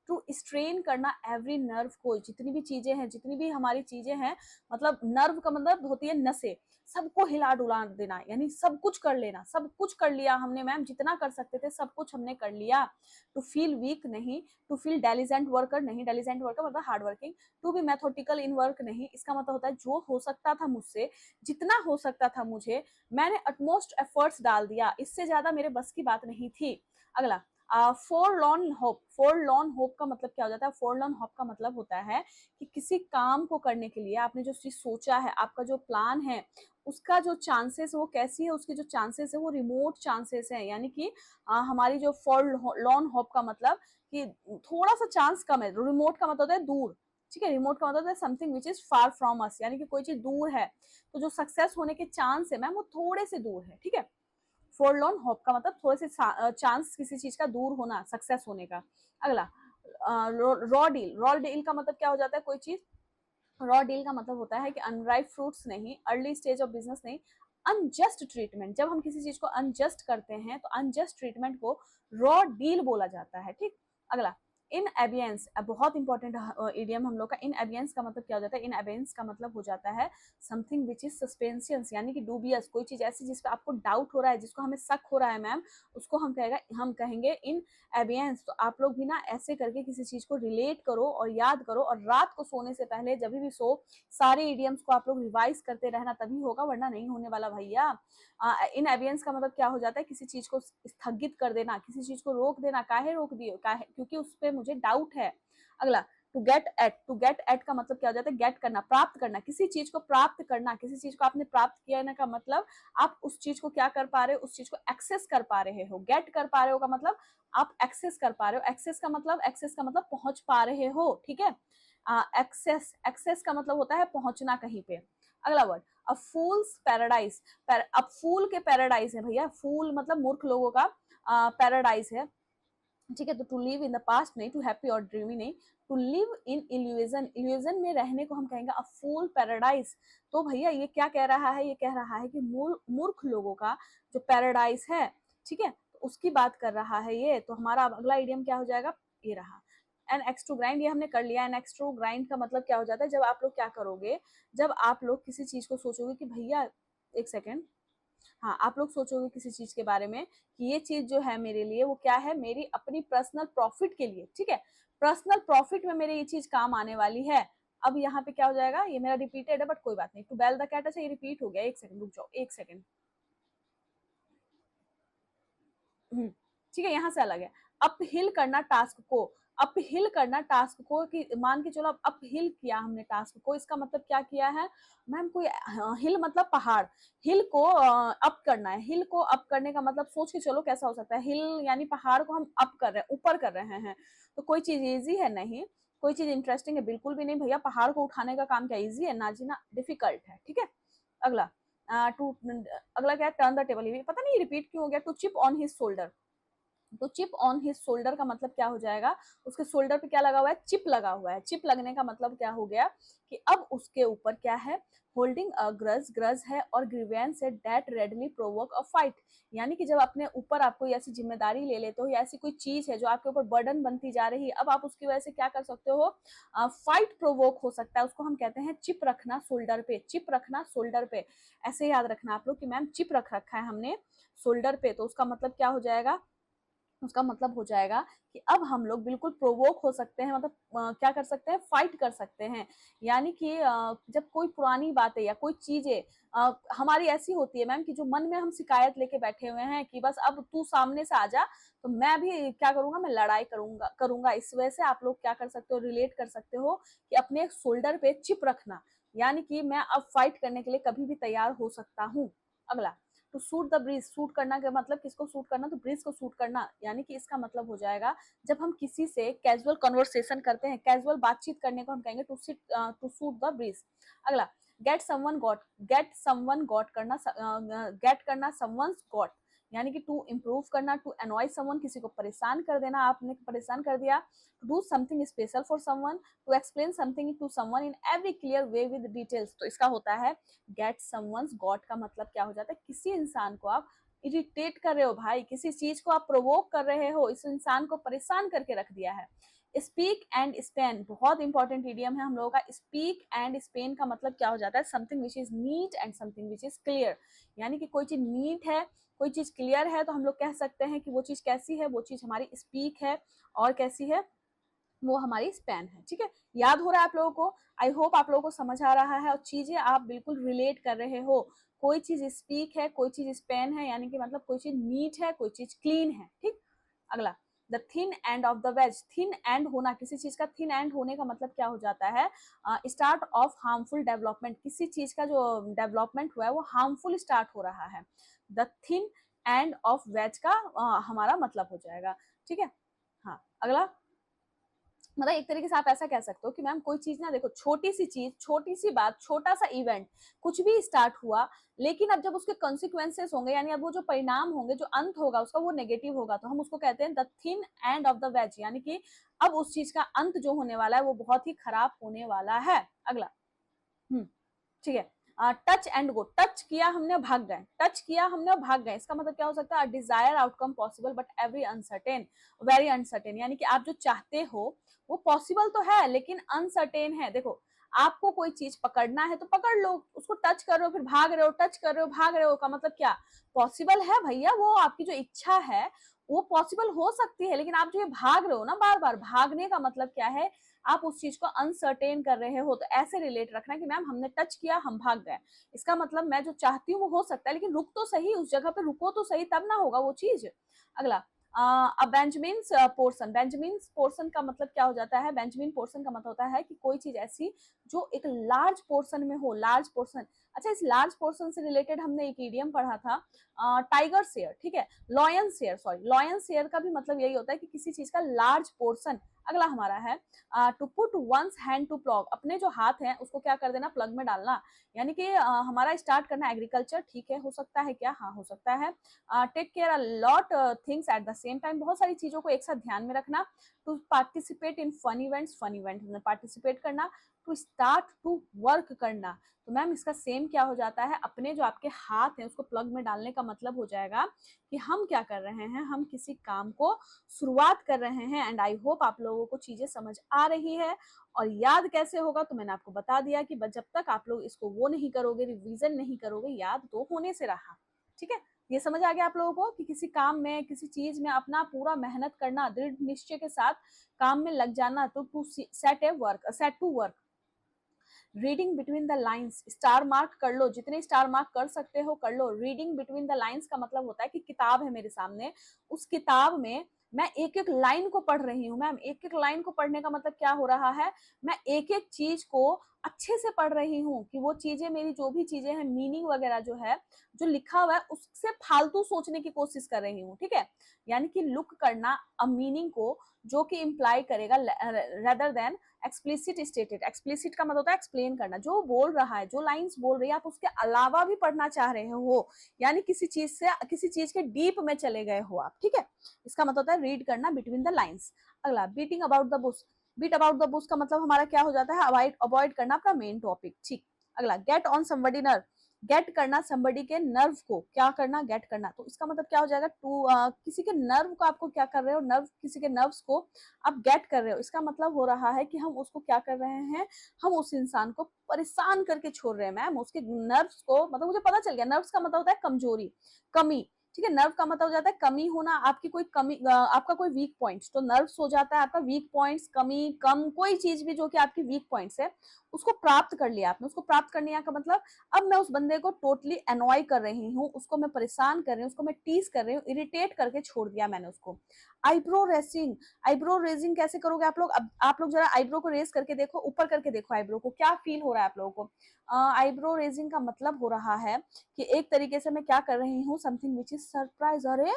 To strain करना एवरी नर्व को, जितनी भी चीजें हैं, जितनी भी हमारी चीजें हैं, मतलब नर्व का मतलब होती है नसें, सबको हिला डुला देना, यानी सब कुछ कर लेना, सब कुछ कर लिया हमने मैम, जितना कर सकते थे सब कुछ हमने कर लिया। टू फील वीक नहीं, टू फील डेलिजेंट वर्कर नहीं, डेलिजेंट वर्कर मतलब hard working. To be methodical in work नहीं, इसका मतलब होता है जो हो सकता था मुझसे, जितना हो सकता था मुझे, मैंने अटमोस्ट एफर्ट्स डाल दिया, इससे ज्यादा मेरे बस की बात नहीं थी। अगला फोरलॉर्न होप, फोरलॉर्न होप का मतलब क्या हो जाता है, फोरलॉर्न होप का मतलब होता है कि किसी काम को करने के लिए आपने जो चीज सोचा है, आपका जो प्लान है, उसका जो चांसेस वो कैसी है, उसके जो चांसेस है वो रिमोट चांसेस है, यानी कि हमारी जो फोरलॉर्न होप का मतलब कि थोड़ा सा चांस कम है, रिमोट का मतलब होता है दूर, ठीक है, रिमोट का मतलब है something which is far from us, यानी कि कोई चीज दूर है, तो जो सक्सेस होने के चांस है मैम वो थोड़े से दूर है, ठीक है। फोरलॉर्न होप का मतलब थोड़े से चांस किसी चीज का दूर होना सक्सेस होने का। अगला रॉ डील, रॉ डील का मतलब क्या हो जाता है, कोई चीज, रॉ डील का मतलब होता है कि अनराइप फ्रूट्स नहीं, अर्ली स्टेज ऑफ बिजनेस नहीं, अनजस्ट ट्रीटमेंट, जब हम किसी चीज को अनजस्ट करते हैं तो अनजस्ट ट्रीटमेंट को रॉ डील बोला जाता है, ठीक। अगला इन एबियंस, बहुत इंपॉर्टेंट इडियम हम लोग का, इन एबियंस का मतलब क्या हो जाता है, इन एबियंस का मतलब हो जाता है समथिंग विच इज सस्पेंशियस, यानी कि डूबियस, कोई चीज ऐसी जिस पे आपको डाउट हो रहा है, जिसको हमें शक हो रहा है मैम, उसको हम कहेंगे इन एबियंस। तो आप लोग भी ना ऐसे करके किसी चीज को रिलेट करो और याद करो, और रात को सोने से पहले जब भी सो, सारे इडियम्स को आप लोग रिवाइज करते रहना, तभी होगा, वरना नहीं होने वाला भैया। इन एबियंस का मतलब क्या हो जाता है, किसी चीज को स्थगित कर देना, किसी चीज को रोक देना, काहे रोक दिए, काहे, क्योंकि उस पर मुझे डाउट है। अगला to get at, to get at का मतलब क्या हो जाता है, गेट करना, प्राप्त करना, किसी चीज को प्राप्त करना, किसी चीज को आपने प्राप्त किया ना का मतलब आप उस चीज को क्या कर पा रहे हो, उस चीज को एक्सेस कर पा रहे हो। गेट कर पा रहे हो का मतलब आप एक्सेस कर पा रहे हो, एक्सेस का मतलब पहुंच पा रहे हो, ठीक है। एक्सेस, एक्सेस का मतलब होता है पहुंचना कहीं पे। अगला वर्ड अ फूल्स पैराडाइज, अब फूल के पैराडाइज है भैया, फूल मतलब मूर्ख लोगों का पैराडाइज है, ठीक है। तो to live in the past नहीं, टू हैप्पी और ड्रीमी नहीं, to live in illusion, illusion में रहने को हम कहेंगे अ फूल पैराडाइज। तो भैया ये क्या कह रहा है, ये कह रहा है कि मूर्ख लोगों का जो पैराडाइज है, ठीक है, तो उसकी बात कर रहा है ये। तो हमारा अगला इडियम क्या हो जाएगा, ये रहा एन एक्स टू ग्राइंड, ये हमने कर लिया। एन एक्स टू ग्राइंड का मतलब क्या हो जाता है, जब आप लोग क्या करोगे, जब आप लोग किसी चीज को सोचोगे कि भैया एक सेकेंड, हाँ, आप लोग सोचोगे किसी चीज के बारे में कि ये चीज जो है मेरे लिए वो क्या है, मेरी अपनी पर्सनल प्रॉफिट के लिए, ठीक है, पर्सनल प्रॉफिट में मेरे ये चीज काम आने वाली है। अब यहाँ पे क्या हो जाएगा, ये मेरा रिपीटेड है बट कोई बात नहीं, टू बेल द कैट, अच्छा ये रिपीट हो गया, एक सेकंड रुक जाओ, एक सेकंड, ठीक है, यहाँ से अलग है। अप हिल करना टास्क को, अप हिल करना टास्क को, कि मान के चलो अप हिल किया हमने टास्क को, इसका मतलब क्या किया है मैम, कोई हिल मतलब पहाड़, हिल को अप करना है, हिल को अप करने का मतलब सोच के चलो कैसा हो सकता है, हिल यानी पहाड़ को हम अप कर रहे हैं, ऊपर कर रहे हैं, तो कोई चीज इजी है नहीं, कोई चीज इंटरेस्टिंग है बिल्कुल भी नहीं भैया, पहाड़ को उठाने का काम क्या इजी है ना जी ना, डिफिकल्ट है, ठीक है। अगला टू, अगला क्या है, टर्न द टेबल, ये पता नहीं रिपीट क्यों हो गया, to chip on his shoulder, तो चिप ऑन हिज शोल्डर का मतलब क्या हो जाएगा, उसके शोल्डर पे क्या लगा हुआ है, चिप लगा हुआ है, चिप लगने का मतलब क्या हो गया कि अब उसके ऊपर क्या है, होल्डिंग अ ग्रज, ग्रज है और ग्रीवेंस है that readily provoke a fight, यानी कि जब अपने ऊपर आप कोई ऐसी जिम्मेदारी ले लेते हो या ऐसी कोई चीज है जो आपके ऊपर बर्डन बनती जा रही है, अब आप उसकी वजह से क्या कर सकते हो, फाइट प्रोवोक हो सकता है, उसको हम कहते हैं चिप रखना शोल्डर पे, चिप रखना शोल्डर पे, ऐसे याद रखना आप लोग कि मैम चिप रख रखा है हमने शोल्डर पे, तो उसका मतलब क्या हो जाएगा, उसका मतलब हो जाएगा कि अब हम लोग बिल्कुल प्रोवोक हो सकते हैं, मतलब क्या कर सकते हैं, फाइट कर सकते हैं, यानी कि जब कोई पुरानी बातें या कोई चीजें हमारी ऐसी होती है मैम कि जो मन में हम शिकायत लेके बैठे हुए हैं कि बस अब तू सामने से आ जा, तो मैं भी क्या करूंगा, मैं लड़ाई करूंगा करूंगा इस वजह से आप लोग क्या कर सकते हो, रिलेट कर सकते हो कि अपने शोल्डर पे चिप रखना, यानी कि मैं अब फाइट करने के लिए कभी भी तैयार हो सकता हूँ। अगला, to suit the breeze, suit करना का मतलब किसको सूट करना, तो ब्रीज को सूट करना, यानी कि इसका मतलब हो जाएगा जब हम किसी से कैजुअल कन्वर्सेशन करते हैं, कैजुअल बातचीत करने को हम कहेंगे to sit, to suit the breeze. अगला, get someone goat, get someone goat करना, गेट करना समवंस गॉट, यानी कि टू इम्प्रूव करना, टू अनॉय समवन, किसी को परेशान कर देना, आपने परेशान कर दिया, to do something special for someone, to explain something to someone in every clear way with details, तो इसका होता है गेट समवंस गॉट का मतलब क्या हो जाता है, किसी इंसान को आप इरिटेट कर रहे हो भाई, किसी चीज को आप प्रोवोक कर रहे हो, इस इंसान को परेशान करके रख दिया है। स्पीक एंड स्पेन, बहुत इंपॉर्टेंट इडियम है हम लोगों का, स्पीक एंड स्पेन का मतलब क्या हो जाता है, something which is neat and something which is clear, यानी कि कोई चीज नीट है, कोई चीज क्लियर है, तो हम लोग कह सकते हैं कि वो चीज कैसी है, वो चीज हमारी स्पीक है, और कैसी है, वो हमारी स्पैन है, ठीक है। याद हो रहा है आप लोगों को, आई होप आप लोगों को समझ आ रहा है और चीजें आप बिल्कुल रिलेट कर रहे हो, कोई चीज स्पीक है, कोई चीज स्पैन है, यानी कि मतलब कोई चीज नीट है, कोई चीज क्लीन है, ठीक। अगला, the thin end of the ways, thin and होना, किसी चीज का थिन एंड होने का मतलब क्या हो जाता है, स्टार्ट ऑफ हार्मफुल डेवलपमेंट, किसी चीज का जो डेवलपमेंट हुआ है वो हार्मफुल स्टार्ट हो रहा है, the thin end of ways का हमारा मतलब हो जाएगा, ठीक है। हाँ, अगला, मतलब एक तरीके से आप ऐसा कह सकते हो कि मैम कोई चीज ना, देखो छोटी सी चीज, छोटी सी बात, छोटा सा इवेंट कुछ भी स्टार्ट हुआ, लेकिन अब जब उसके कॉन्सिक्वेंसेस होंगे, यानी अब वो जो परिणाम होंगे, जो अंत होगा उसका वो नेगेटिव होगा, तो हम उसको कहते हैं the thin end of the ways, यानी कि अब उस चीज का अंत जो होने वाला है वो बहुत ही खराब होने वाला है। अगला, ठीक है, टच एंड गो, टच किया हमने भाग गए, टच किया हमने भाग गए, इसका मतलब क्या हो सकता है, desire outcome possible but every uncertain, very uncertain, यानी कि आप जो चाहते हो वो पॉसिबल तो है लेकिन अनसर्टेन है। देखो, आपको कोई चीज पकड़ना है तो पकड़ लो, उसको टच कर रहे हो फिर भाग रहे हो, टच कर रहे हो भाग रहे हो, का मतलब क्या, पॉसिबल है भैया, वो आपकी जो इच्छा है वो पॉसिबल हो सकती है, लेकिन आप जो ये भाग रहे हो ना बार बार, भागने का मतलब क्या है, आप उस चीज को अनसर्टेन कर रहे हो, तो ऐसे रिलेट रखना कि मैम हमने टच किया हम भाग गए, इसका मतलब मैं जो चाहती हूँ वो हो सकता है, लेकिन रुक तो सही, उस जगह पे रुको तो सही, तब ना होगा वो चीज। अगला, बेंजामिन पोर्शन, बेंजामिन पोर्शन का मतलब क्या हो जाता है, बेंजामिन पोर्शन का मतलब होता है कि कोई चीज ऐसी जो एक लार्ज पोर्शन में हो, लार्ज पोर्शन। अच्छा, इस लार्ज पोर्शन से रिलेटेड हमने एक इडियम पढ़ा था, टाइगर शेयर, ठीक है, lion share, sorry, lion share का भी मतलब यही होता है कि किसी चीज का लार्ज पोर्शन अगला हमारा है to put one's hand to plough, अपने जो हाथ है उसको क्या कर देना, प्लग में डालना, यानी कि हमारा स्टार्ट करना एग्रीकल्चर, ठीक है, हो सकता है क्या, हाँ हो सकता है। Take care a lot things at the same time, बहुत सारी चीजों को एक साथ ध्यान में रखना। To participate in fun events, fun event में पार्टिसिपेट करना। टू स्टार्ट टू वर्क करना, तो मैम इसका सेम क्या हो जाता है, अपने जो आपके हाथ हैं उसको प्लग में डालने का मतलब हो जाएगा कि हम क्या कर रहे हैं, हम किसी काम को शुरुआत कर रहे हैं। एंड आई होप आप लोगों को चीजें समझ आ रही है। और याद कैसे होगा, तो मैंने आपको बता दिया कि जब तक आप लोग इसको वो नहीं करोगे, रिवीजन नहीं करोगे, याद तो होने से रहा। ठीक है, ये समझ आ गया आप लोगों को कि किसी काम में, किसी चीज में अपना पूरा मेहनत करना, दृढ़ निश्चय के साथ काम में लग जाना, तो to set to work. Reading between the lines, star mark कर लो, जितने स्टार मार्क कर सकते हो कर लो। रीडिंग बिटवीन द लाइन्स का मतलब होता है कि किताब है मेरे सामने, उस किताब में मैं एक एक लाइन को पढ़ रही हूँ। मैम एक एक लाइन को पढ़ने का मतलब क्या हो रहा है, मैं एक एक चीज को अच्छे से पढ़ रही हूँ कि वो चीजें, मेरी जो भी चीजें हैं, मीनिंग वगैरह जो है, जो लिखा हुआ है उससे फालतू सोचने की कोशिश कर रही हूँ। ठीक है, यानी कि लुक करना अ मीनिंग को जो कि इम्प्लाई करेगा rather than explicit stated. Explicit का मतलब होता है एक्सप्लेन करना, जो बोल रहा है, जो लाइंस बोल रही है, आप उसके अलावा भी पढ़ना चाह रहे हो, यानी किसी चीज से, किसी चीज के डीप में चले गए हो आप। ठीक है, इसका मतलब होता है रीड करना बिटवीन द लाइंस। अगला beating about the bush, beat about the bush का मतलब हमारा क्या हो जाता है, अवॉइड करना अपना मेन टॉपिक। ठीक, अगला get on somebody nerve, get करना समबडी के नर्व को, क्या करना, गेट करना, तो इसका मतलब क्या हो जाएगा, टू किसी के नर्व को आपको क्या कर रहे हो, नर्व, किसी के नर्व्स को आप गेट कर रहे हो। इसका मतलब हो रहा है कि हम उसको क्या कर रहे हैं, हम उस इंसान को परेशान करके छोड़ रहे हैं। मैम उसके नर्व्स को, मतलब मुझे पता चल गया, नर्व्स का मतलब होता है कमजोरी, कमी। ठीक है, नर्व का मतलब हो जाता है कमी होना, आपकी कोई कमी, आपका कोई वीक पॉइंट्स, तो नर्व्स हो जाता है आपका वीक पॉइंट्स, कमी, कम, कोई चीज भी जो कि आपकी वीक पॉइंट्स है, उसको प्राप्त कर लिया आपने। उसको प्राप्त करने का मतलब, अब मैं उस बंदे को टोटली अनॉय कर रही हूँ, उसको मैं परेशान कर रही हूँ, उसको मैं टीज कर रही हूँ, इरिटेट करके छोड़ दिया मैंने उसको। आईब्रो रेसिंग, आईब्रो रेजिंग कैसे करोगे आप लोग, अब आप लोग जरा आईब्रो को रेज करके देखो, ऊपर करके देखो आईब्रो को, क्या फील हो रहा है आप लोगों को। आईब्रो रेजिंग का मतलब हो रहा है कि एक तरीके से मैं क्या कर रही हूँ, समथिंग विच इज सरप्राइज। अरे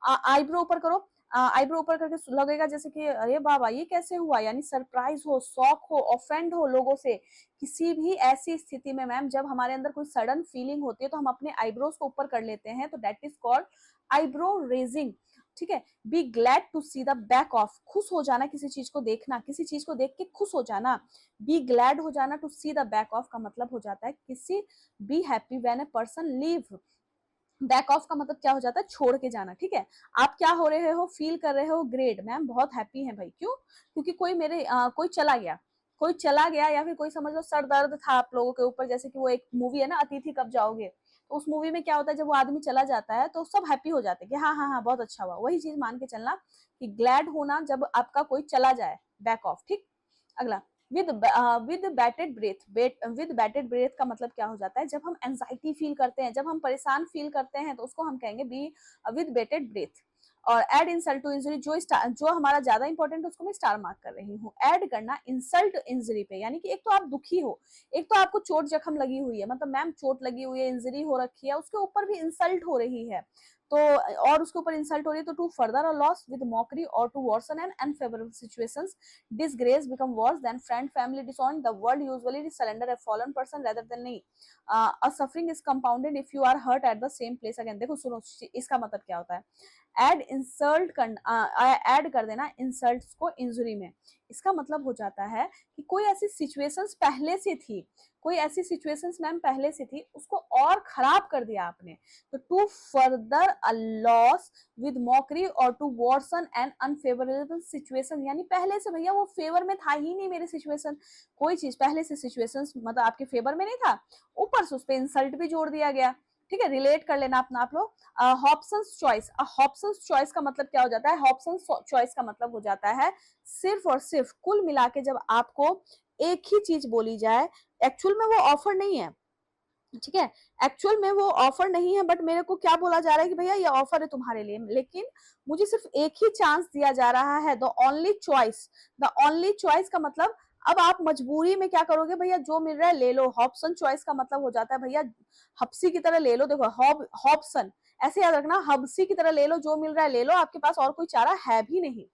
आईब्रो ऊपर करो, आईब्रो ऊपर करके लगेगा जैसे कि अरे बाबा ये कैसे हुआ, यानी सरप्राइज हो, शॉक हो, ऑफेंड हो लोगों से। किसी भी ऐसी स्थिति में मैम जब हमारे अंदर कोई सडन फीलिंग होती है तो हम अपने आईब्रोज को ऊपर कर लेते हैं, तो that is called eyebrow raising. ठीक है, be glad to see the back of, खुश हो जाना, किसी चीज को देखना, किसी चीज को देख के खुश हो जाना। बी ग्लैड हो जाना, to see the back of का मतलब हो जाता है किसी, be happy when a person leave, back of का मतलब क्या हो जाता है, छोड़ के जाना। ठीक है, आप क्या हो रहे हो, फील कर रहे हो ग्रेट, मैम बहुत हैप्पी है भाई, क्यों, क्योंकि कोई मेरे कोई चला गया, कोई चला गया, या फिर कोई समझ लो सर दर्द था आप लोगों के ऊपर, जैसे कि वो एक मूवी है ना, अतिथि कब जाओगे, तो उस मूवी में क्या होता है, जब वो आदमी चला जाता है तो सब हैप्पी हो जाते हैं कि हाँ हाँ हाँ बहुत अच्छा हुआ, वही चीज मान के चलना कि ग्लैड होना जब आपका कोई चला जाए, बैक ऑफ। ठीक, अगला with bated breath, with bated breath का मतलब क्या हो जाता है, जब हम एंजाइटी फील करते हैं, जब हम परेशान फील करते हैं, तो उसको हम कहेंगे बी विद बैटेड ब्रेथ। और एड इंसल्ट टू इंजरी, जो हमारा ज्यादा इंपॉर्टेंट है उसको मैं स्टार मार्क कर रही हूँ, ऐड करना इंसल्ट इंजरी पे, यानी कि एक तो आप दुखी हो, एक तो आपको चोट जख्म लगी हुई है, मतलब मैम चोट लगी हुई है, इंजरी हो रखी है, उसके ऊपर भी इंसल्ट हो रही है, तो और उसके ऊपर इंसल्ट हो रही है, तो to further a loss with mockery और to worsen an unfavourable situations, disgrace become worse than friend family disown, the world usually surrender a fallen person rather than नहीं, a suffering is compounded if you are hurt at the same place again। देखो सुनो, इसका मतलब क्या होता है, add insult करना, add कर देना इंसल्ट्स को इंजुरी में। इसका मतलब हो जाता है कि कोई ऐसी सिचुएशंस पहले से थी, कोई ऐसी सिचुएशंस मैम पहले से थी, उसको और खराब कर दिया आपने, तो to further a loss with mockery और to worsen an unfavourable situation, यानी पहले से भैया वो फेवर में था ही नहीं मेरे सिचुएशन, कोई चीज पहले से सिचुएशंस मतलब आपके फेवर में नहीं था, ऊपर से उस पर इंसल्ट भी जोड़ दिया गया। ठीक है, रिलेट कर लेना अपना आप लोग। हॉब्सन्स चॉइस, हॉब्सन्स चॉइस का मतलब क्या हो जाता है, हॉब्सन्स चॉइस का मतलब हो जाता है सिर्फ और सिर्फ, कुल मिला के जब आपको एक ही चीज बोली जाए, एक्चुअल में वो ऑफर नहीं है, ठीक है, एक्चुअल में वो ऑफर नहीं है, बट मेरे को क्या बोला जा रहा है कि भैया ये ऑफर है तुम्हारे लिए, लेकिन मुझे सिर्फ एक ही चांस दिया जा रहा है, the only choice, the only choice का मतलब अब आप मजबूरी में क्या करोगे भैया, जो मिल रहा है ले लो। हॉब्सन चॉइस का मतलब हो जाता है भैया हब्सी की तरह ले लो, देखो हॉब्सन ऐसे याद रखना, हब्सी की तरह ले लो, जो मिल रहा है ले लो, आपके पास और कोई चारा है भी नहीं।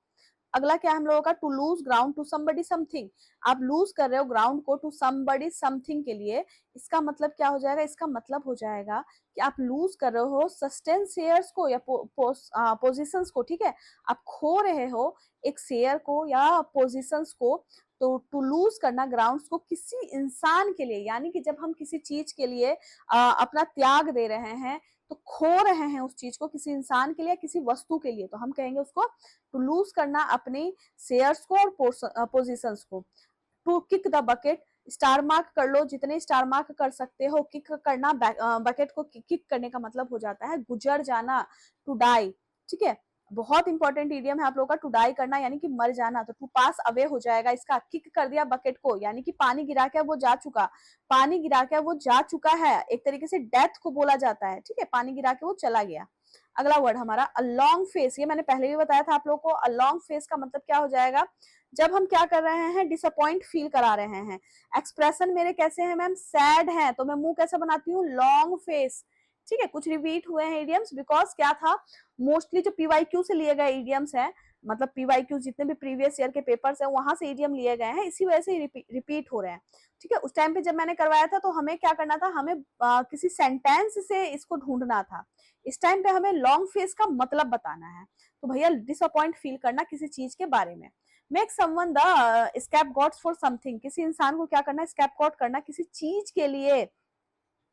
अगला क्या है हम लोगों का, to lose ground to somebody something. आप लूज कर रहे हो ग्राउंड को टू समबडी समथिंग के लिए, इसका मतलब क्या हो जाएगा, इसका मतलब हो जाएगा कि आप लूज कर रहे हो सस्टेन शेयर्स को या पोजीशंस को, ठीक है, आप खो रहे हो एक शेयर को या पोजीशंस को। तो टू लूज करना ग्राउंड्स को किसी इंसान के लिए, यानी कि जब हम किसी चीज के लिए अपना त्याग दे रहे हैं तो खो रहे हैं उस चीज को किसी इंसान के लिए, किसी वस्तु के लिए, तो हम कहेंगे उसको टू लूज करना अपनी शेयर्स को और पोजीशंस को। To kick the bucket, star mark कर लो, जितने स्टार मार्क कर सकते हो। किक करना, बकेट को किक करने का मतलब हो जाता है गुजर जाना, टू डाई, ठीक है। बहुत इंपॉर्टेंट इडियम है आप लोगों का, टू डाई करना यानी कि मर जाना। तो टू पास अवे हो जाएगा इसका, किक कर दिया बकेट को यानी कि पानी गिरा के वो जा चुका, पानी गिरा के वो जा चुका है, एक तरीके से डेथ को बोला जाता है, ठीक है, पानी गिरा के वो चला गया। अगला वर्ड हमारा अ लॉन्ग फेस, ये मैंने पहले भी बताया था आप लोगों को। अ लॉन्ग फेस का मतलब क्या हो जाएगा, जब हम क्या कर रहे हैं, डिसअपॉइंट फील करा रहे हैं। एक्सप्रेशन मेरे कैसे हैं मैम, सैड हैं, तो मैं मुंह कैसे बनाती हूँ, लॉन्ग फेस, ठीक है। कुछ रिपीट हुए हैं इडियम्स, बिकॉज क्या था, मोस्टली जो पीवाईक्यू से लिए गए इडियम्स हैं, मतलब पीवाईक्यू जितने भी प्रीवियस ईयर के पेपर्स हैं वहां से इडियम लिए गए हैं, इसी वजह से रिपीट हो रहे हैं, ठीक है। उस टाइम पे जब मैंने करवाया था तो हमें क्या करना था, हमें किसी सेंटेंस से इसको ढूंढना था। इस टाइम पे हमें लॉन्ग फेस का मतलब बताना है। तो भैया डिसअपॉइंट फील करना किसी चीज के बारे में। Make someone the scapegoats for something, किसी इंसान को क्या करना, स्कैपगॉट करना किसी चीज के लिए।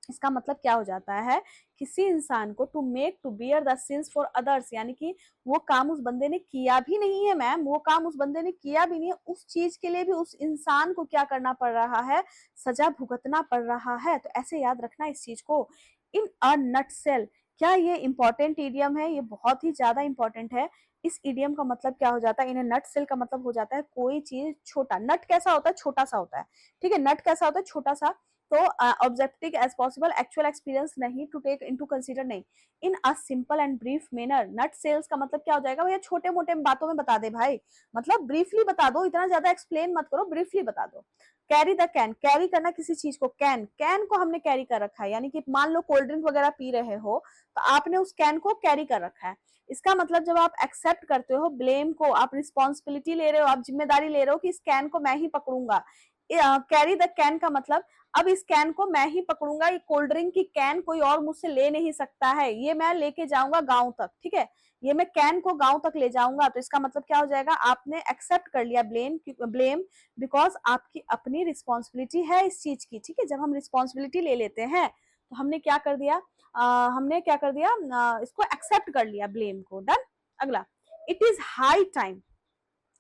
इसका मतलब क्या हो जाता है, किसी इंसान को to make to bear the sins for others, यानी कि वो काम उस बंदे ने किया भी नहीं है मैम, वो काम उस बंदे ने किया भी नहीं है, उस चीज के लिए भी उस इंसान को क्या करना पड़ रहा है, सजा भुगतना पड़ रहा है। तो ऐसे याद रखना इस चीज को। इन अ नटसेल, क्या ये इंपॉर्टेंट इडियम है, ये बहुत ही ज्यादा इंपॉर्टेंट है। इस इडियम का मतलब क्या हो जाता है, इन ए नटसेल का मतलब हो जाता है कोई चीज छोटा। नट कैसा होता है, छोटा सा होता है, ठीक है, नट कैसा होता है, छोटा सा। तो objective as possible, actual experience नहीं, टू टेक इनटू कंसीडर नहीं। In a simple and brief manner, nutshells का मतलब क्या हो जाएगा भैया, छोटे मोटे बातों में बता दे भाई, मतलब ब्रीफली बता दो, इतना ज्यादा एक्सप्लेन मत करो, ब्रीफली बता दो। कैरी द कैन, कैरी करना किसी चीज को, कैन, कैन को हमने कैरी कर रखा है, यानी कि मान लो कोल्ड ड्रिंक वगैरह पी रहे हो तो आपने उस कैन को कैरी कर रखा है। इसका मतलब जब आप एक्सेप्ट करते हो ब्लेम को, आप रिस्पॉन्सिबिलिटी ले रहे हो, आप जिम्मेदारी ले रहे हो कि इस कैन को मैं ही पकड़ूंगा। कैरी द कैन का मतलब अब इस कैन को मैं ही पकड़ूंगा, ये कोल्ड ड्रिंक की कैन कोई और मुझसे ले नहीं सकता है, ये मैं लेके जाऊंगा गांव तक, ठीक है, ये मैं कैन को गांव तक ले जाऊंगा। तो इसका मतलब क्या हो जाएगा, आपने एक्सेप्ट कर लिया ब्लेम बिकॉज आपकी अपनी रिस्पॉन्सिबिलिटी है इस चीज की, ठीक है। जब हम रिस्पॉन्सिबिलिटी ले लेते हैं तो हमने क्या कर दिया, इसको एक्सेप्ट कर लिया ब्लेम को, डन। अगला, it is high time,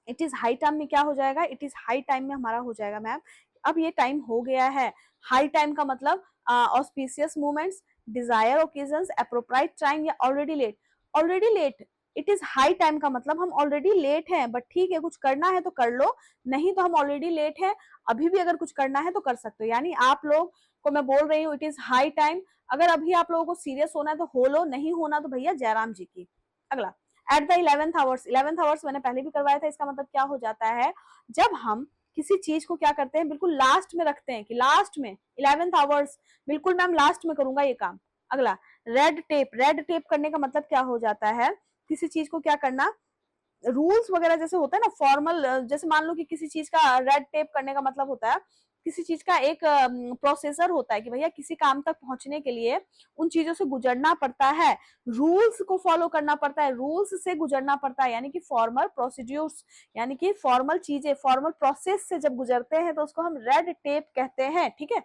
it is high time में क्या हो जाएगा, इट इज हाई टाइम में हमारा हो जाएगा मैम अब ये टाइम हो गया है। हाई टाइम का मतलब auspicious moments, desire occasions, appropriate time या already late. Already late, it is high time का मतलब हम ऑलरेडी लेट हैं, बट ठीक है कुछ करना है तो कर लो, नहीं तो हम ऑलरेडी लेट हैं, अभी भी अगर कुछ करना है तो कर सकते हो। यानी आप लोग को मैं बोल रही हूँ इट इज हाई टाइम, अगर अभी आप लोगों को सीरियस होना है तो हो लो, नहीं होना तो भैया जयराम जी की। अगला, at the 11th hours, 11th hours मैंने पहले भी करवाया था, इसका मतलब क्या हो जाता है, जब हम किसी चीज को क्या करते हैं, बिल्कुल लास्ट में रखते हैं कि लास्ट में 11th आवर्स, बिल्कुल मैम लास्ट में करूंगा ये काम। अगला, रेड टेप, रेड टेप करने का मतलब क्या हो जाता है, किसी चीज को क्या करना, रूल्स वगैरह जैसे होता है ना फॉर्मल, जैसे मान लो कि किसी चीज का रेड टेप करने का मतलब होता है किसी चीज का एक प्रोसेसर होता है कि भैया किसी काम तक पहुंचने के लिए उन चीजों से गुजरना पड़ता है, रूल्स को फॉलो करना पड़ता है, रूल्स से गुजरना पड़ता है, यानी कि फॉर्मल प्रोसीड्यूर्स, यानी कि फॉर्मल चीजें, फॉर्मल प्रोसेस से जब गुजरते हैं तो उसको हम रेड टेप कहते हैं, ठीक है।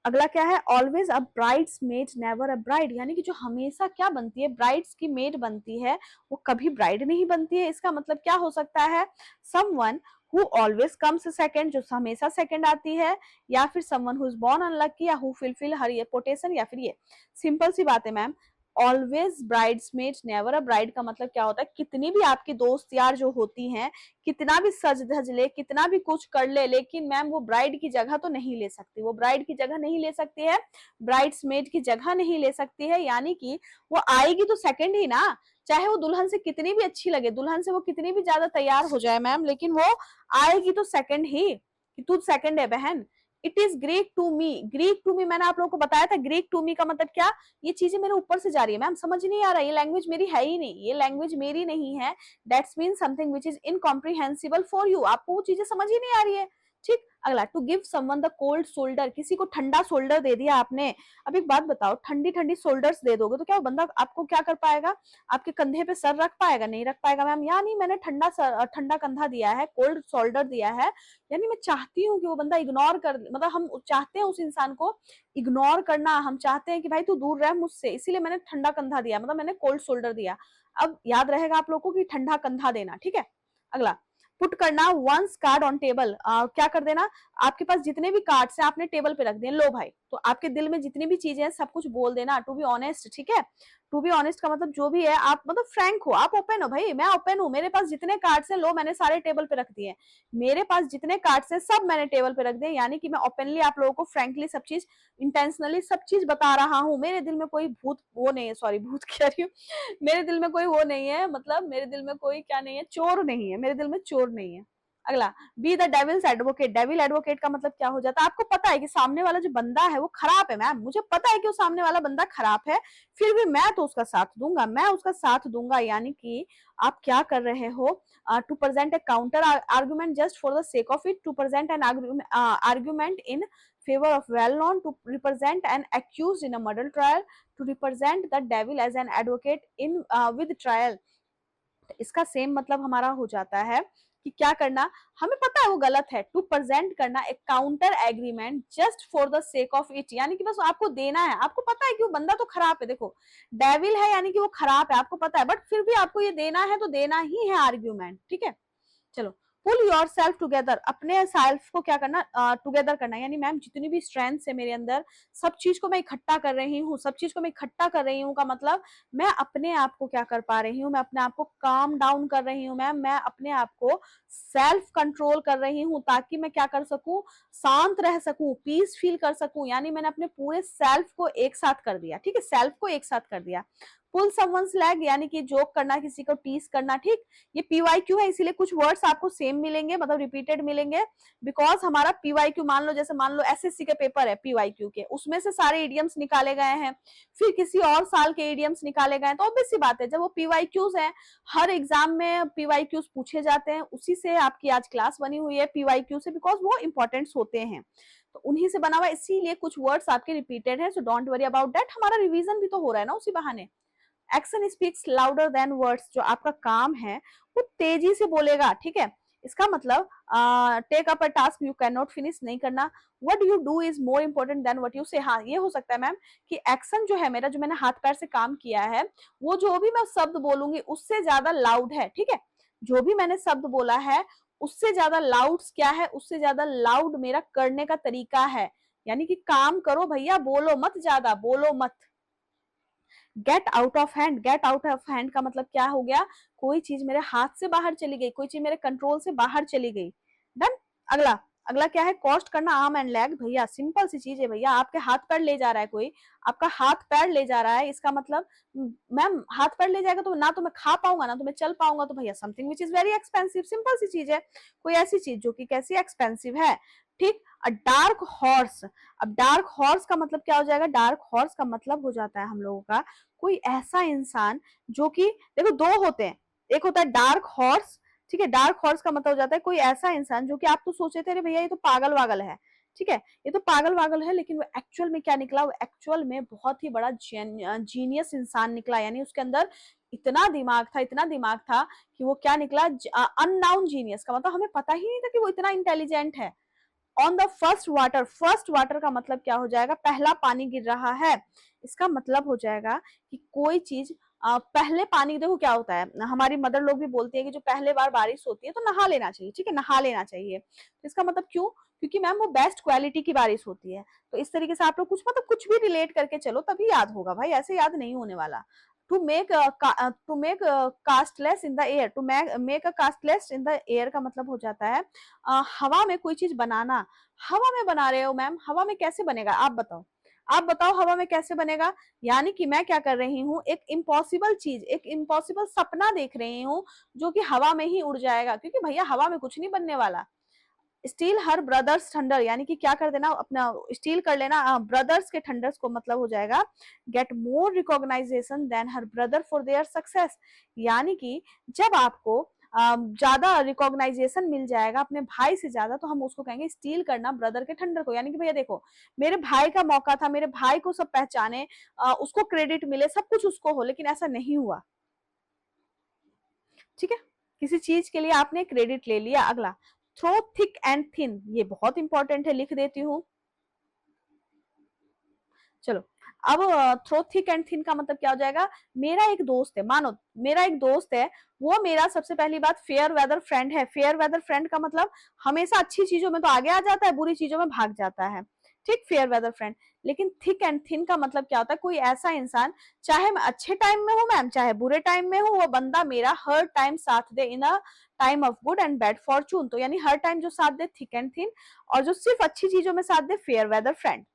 अगला क्या है, always a brides made never a bride, यानी कि जो हमेशा क्या बनती है, ब्राइड्स की मेड बनती है, वो कभी ब्राइड नहीं बनती है। इसका मतलब क्या हो सकता है, someone who always comes second, जो हमेशा सेकंड आती है, या फिर someone who is born unlucky, या हु फुलफिल हर रेपुटेशन, या फिर ये सिंपल सी बात है ma'am. Always bridesmaid never a bride का मतलब क्या होता है, कितनी भी आपकी दोस्त यार जो होती हैं, कितना भी सज धज ले, कितना भी कुछ कर ले, लेकिन मैम वो ब्राइड की जगह तो नहीं ले सकती, वो ब्राइड की जगह नहीं ले सकती है, ब्राइड्समेड की जगह नहीं ले सकती है, यानी कि वो आएगी तो सेकंड ही ना, चाहे वो दुल्हन से कितनी भी अच्छी लगे, दुल्हन से वो कितनी भी ज्यादा तैयार हो जाए मैम, लेकिन वो आएगी तो सेकंड ही, कि तू सेकंड है बहन। It is Greek to me. Greek to me मैंने आप लोगों को बताया था, ग्रीक टू मी का मतलब क्या, ये चीजें मेरे ऊपर से जा रही है मैम, समझ नहीं आ रहा, ये लैंग्वेज मेरी है ही नहीं, ये लैंग्वेज मेरी नहीं है, that's mean something which is incomprehensible for you, आपको वो चीजें समझ ही नहीं आ रही है। ठीक, अगला, to give someone the cold shoulder, किसी को ठंडा शोल्डर दे दिया आपने। अब एक बात बताओ, ठंडी ठंडी शोल्डर्स दे दोगे तो क्या वो बंदा आपको क्या कर पाएगा, आपके कंधे पे सर रख पाएगा, नहीं रख पाएगा मैम। यानी मैंने ठंडा कंधा दिया है, कोल्ड शोल्डर दिया है, यानी मैं चाहती हूँ कि वो बंदा इग्नोर कर, मतलब हम चाहते हैं उस इंसान को इग्नोर करना, हम चाहते हैं कि भाई तू दूर रह मुझसे, इसीलिए मैंने ठंडा कंधा दिया, मतलब मैंने कोल्ड शोल्डर दिया। अब याद रहेगा आप लोगों को कि ठंडा कंधा देना, ठीक है। अगला, पुट करना वंस कार्ड ऑन टेबल, क्या कर देना, आपके पास जितने भी कार्ड्स हैं आपने टेबल पे रख दिए, लो भाई, तो आपके दिल में जितनी भी चीजें हैं सब कुछ बोल देना, टू बी ऑनेस्ट, ठीक है। टू बी ऑनेस्ट का मतलब जो भी है, आप मतलब फ्रैंक हो, आप ओपन हो, भाई मैं ओपन हूँ, मेरे पास जितने कार्ड्स हैं लो मैंने सारे टेबल पे रख दिए, मेरे पास जितने कार्ड्स हैं सब मैंने टेबल पे रख दिए, यानी कि मैं ओपनली आप लोगों को फ्रैंकली सब चीज, इंटेंशनली सब चीज बता रहा हूँ, मेरे दिल में कोई भूत वो नहीं है, सॉरी भूत कह रही हूँ, मेरे दिल में कोई वो नहीं है, मतलब मेरे दिल में कोई क्या नहीं है, चोर नहीं है, मेरे दिल में चोर नहीं है। अगला, be the devil's advocate, devil advocate का मतलब क्या हो जाता है, आपको पता है कि सामने वाला जो बंदा है वो खराब है मैम, मुझे पता है कि वो सामने वाला बंदा खराब है, फिर भी मैं तो उसका साथ दूंगा, मैं उसका साथ दूंगा, यानी कि आप क्या कर रहे हो, to present a counter argument just for the sake of it, to present an argument in favor of well known, to represent an accused in a murder trial, to represent the devil as an advocate in with trial। इसका same मतलब हमारा हो जाता है कि क्या करना, हमें पता है वो गलत है, टू प्रेजेंट करना एक counter agreement just for the sake of it, यानी कि बस आपको देना है, आपको पता है कि वो बंदा तो खराब है, देखो डेविल है यानी कि वो खराब है, आपको पता है, बट फिर भी आपको ये देना है तो देना ही है आर्ग्यूमेंट, ठीक है। चलो, पुल योर सेल्फ टूगेदर, अपने सेल्फ को क्या करना, टूगेदर करना, यानी मैम जितनी भी स्ट्रेंथ है मेरे अंदर, सब चीज को मैं इकट्ठा कर रही हूँ, सब चीज को मैं इकट्ठा कर रही हूँ का मतलब मैं अपने आप को क्या कर पा रही हूँ, मैं अपने आप को काम डाउन कर रही हूँ मैम, मैं अपने आप को सेल्फ कंट्रोल कर रही हूँ ताकि मैं क्या कर सकूं, शांत रह सकूं, पीस फील कर सकूं, यानी मैंने अपने पूरे सेल्फ को एक साथ कर दिया, ठीक है, सेल्फ को एक साथ कर दिया। पुल समवन्स लेग, यानी कि जोक करना, किसी को टीस करना, ठीक, ये पीवाईक्यू है इसीलिए कुछ वर्ड्स आपको सेम मिलेंगे, मतलब रिपीटेड मिलेंगे, बिकॉज हमारा पीवाईक्यू, मान लो जैसे मान लो एसएससी के पेपर है पीवाईक्यू के, उसमें से सारे इडियम्स निकाले गए हैं, फिर किसी और साल के इडियम्स निकाले गए हैं, तो ऑब्वियस सी बात है जब वो पीवाईक्यूज है, हर एग्जाम में पीवाईक्यूज पूछे जाते हैं, उसी से आपकी आज क्लास बनी हुई है पीवाईक्यू से, बिकॉज वो इंपॉर्टेंट होते हैं, तो उन्हीं से बना हुआ, इसीलिए कुछ वर्ड्स आपके रिपीटेड है, so don't worry about that, हमारा रिवीजन भी तो हो रहा है ना उसी बहाने। Action speaks louder than words, जो आपका काम है वो तेजी से बोलेगा, ठीक है, इसका मतलब take up a task you can not finish, नहीं करना, what you do is more important than what you say, हाँ ये हो सकता है मैम कि एक्शन जो है मेरा, जो मैंने हाथ पैर से काम किया है, वो जो भी मैं शब्द बोलूंगी उससे ज्यादा लाउड है, ठीक है, जो भी मैंने शब्द बोला है उससे ज्यादा लाउड क्या है, उससे ज्यादा लाउड मेरा करने का तरीका है, यानी कि काम करो भैया, बोलो मत, ज्यादा बोलो मत। Get out of hand, get out of hand का मतलब क्या हो गया, कोई चीज मेरे हाथ से बाहर चली गई, कोई चीज मेरे कंट्रोल से बाहर चली गई, डन। अगला, अगला क्या है, कॉस्ट करना आर्म एंड लेग, भैया सिंपल सी चीज है भैया, आपके हाथ पैर ले जा रहा है कोई, आपका हाथ पैर ले जा रहा है, इसका मतलब मैम हाथ पैर ले जाएगा तो ना तो मैं खा पाऊंगा ना तो मैं चल पाऊंगा, तो भैया something which is very expensive, simple सी चीज है, कोई ऐसी चीज जो कि कैसी एक्सपेंसिव है, ठीक। अ डार्क हॉर्स, अब डार्क हॉर्स का मतलब क्या हो जाएगा, डार्क हॉर्स का मतलब हो जाता है हम लोगों का कोई ऐसा इंसान जो कि, देखो दो होते हैं, एक होता है डार्क हॉर्स, ठीक है, डार्क हॉर्स का मतलब हो जाता है कोई ऐसा इंसान जो कि आप तो सोचे थे अरे भैया ये तो पागल वागल है, ठीक है, ये तो पागल वागल है, लेकिन वो एक्चुअल में क्या निकला, वो एक्चुअल में बहुत ही बड़ा जीनियस इंसान निकला, यानी उसके अंदर इतना दिमाग था, इतना दिमाग था कि वो क्या निकला, अननाउन जीनियस का मतलब हमें पता ही नहीं था कि वो इतना इंटेलिजेंट है। On the first water, first water का मतलब क्या हो जाएगा, पहला पानी गिर रहा है, इसका मतलब हो जाएगा कि कोई चीज पहले पानी, देखो क्या होता है, हमारी मदर लोग भी बोलती है कि जो पहले बार बारिश होती है तो नहा लेना चाहिए, ठीक है, नहा लेना चाहिए, तो इसका मतलब क्यों, क्योंकि मैम वो बेस्ट क्वालिटी की बारिश होती है, तो इस तरीके से आप लोग कुछ मतलब कुछ भी रिलेट करके चलो तभी याद होगा भाई, ऐसे याद नहीं होने वाला। To make castles in the air, to make a castles in the air का मतलब हो जाता है हवा में कोई चीज बनाना, हवा में बना रहे हो मैम, हवा में कैसे बनेगा आप बताओ, आप बताओ हवा में कैसे बनेगा, यानी कि मैं क्या कर रही हूँ, एक इम्पॉसिबल चीज, एक इम्पॉसिबल सपना देख रही हूँ जो कि हवा में ही उड़ जाएगा, क्योंकि भैया हवा में कुछ नहीं बनने वाला, स्टील हर ब्रदर्स थंडर, यानी कि क्या कर देना, अपना स्टील कर लेना ब्रदर्स के थंडर्स को, मतलब हो जाएगा get more recognization than her brother for their success. यानी कि जब आपको ज्यादा रिकॉग्नाइजेशन मिल जाएगा अपने भाई से ज्यादा, तो हम उसको कहेंगे स्टील करना ब्रदर के थंडर को। यानी कि भैया देखो, मेरे भाई का मौका था, मेरे भाई को सब पहचाने, उसको क्रेडिट मिले, सब कुछ उसको हो, लेकिन ऐसा नहीं हुआ। ठीक है, किसी चीज के लिए आपने क्रेडिट ले लिया। अगला, थ्रो थिक एंड थिन, ये बहुत इंपॉर्टेंट है, लिख देती हूं। चलो, अब थ्रो थिक एंड थिन का मतलब क्या हो जाएगा, मेरा एक दोस्त है, मानो मेरा एक दोस्त है, वो मेरा सबसे पहली बात फेयर वेदर फ्रेंड है। फेयर वेदर फ्रेंड का मतलब हमेशा अच्छी चीजों में तो आगे आ जाता है, बुरी चीजों में भाग जाता है। ठीक, फेयर वेदर फ्रेंड। लेकिन थिक एंड थिन का मतलब क्या होता है, कोई ऐसा इंसान, चाहे मैं अच्छे टाइम में हूं मैम, चाहे बुरे टाइम में हूं, वो बंदा मेरा हर टाइम साथ दे, in a time of good and bad fortune. तो यानी हर टाइम जो साथ दे थिक एंड थिन, और जो सिर्फ अच्छी चीजों में साथ दे फेयर वेदर फ्रेंड।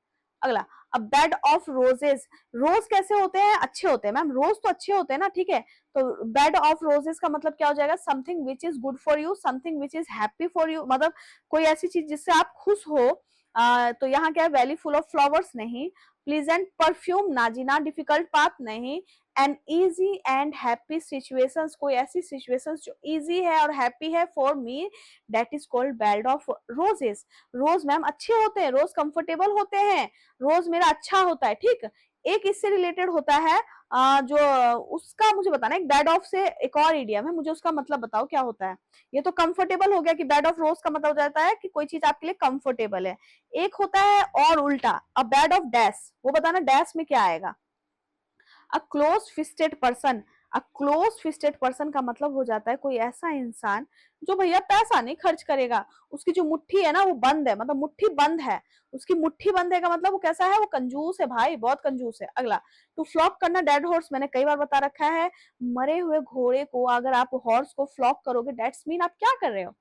अगला, a bed of roses, rose कैसे होते हैं, अच्छे होते हैं मैम, रोज तो अच्छे होते हैं ना। ठीक है, तो बेड ऑफ रोजेस का मतलब क्या हो जाएगा, something which is good for you, something which is happy for you, मतलब कोई ऐसी चीज जिससे आप खुश हो। तो यहाँ क्या है, वैली फुल ऑफ फ्लावर्स नहीं, प्लीजेंट परफ्यूम ना जीना, डिफिकल्ट पाथ नहीं, and easy and happy situations, कोई ऐसी सिचुएशंस जो इजी है और हैप्पी है for me, that is called bed of roses. Rose ma'am अच्छे होते हैं, रोज कंफर्टेबल होते हैं, रोज मेरा अच्छा होता है। ठीक, एक इससे रिलेटेड होता है, जो उसका मुझे बताना, एक बेड ऑफ से एक और इडियम है, मुझे उसका मतलब बताओ क्या होता है। ये तो कंफर्टेबल हो गया कि बेड ऑफ रोज का मतलब हो जाता है कि कोई चीज आपके लिए कंफर्टेबल है। एक होता है और उल्टा, अ बेड ऑफ डैश, वो बताना डैश में क्या आएगा। A close fisted person, a close fisted person का मतलब हो जाता है कोई ऐसा इंसान जो भैया पैसा नहीं खर्च करेगा, उसकी जो मुट्ठी है ना वो बंद है, मतलब मुट्ठी बंद है, उसकी मुट्ठी बंद है का मतलब वो कैसा है, वो कंजूस है भाई, बहुत कंजूस है। अगला, टू फ्लॉक करना डेड हॉर्स, मैंने कई बार बता रखा है, मरे हुए घोड़े को अगर आप हॉर्स को फ्लॉक करोगे, दैट्स मीन आप क्या कर रहे हो,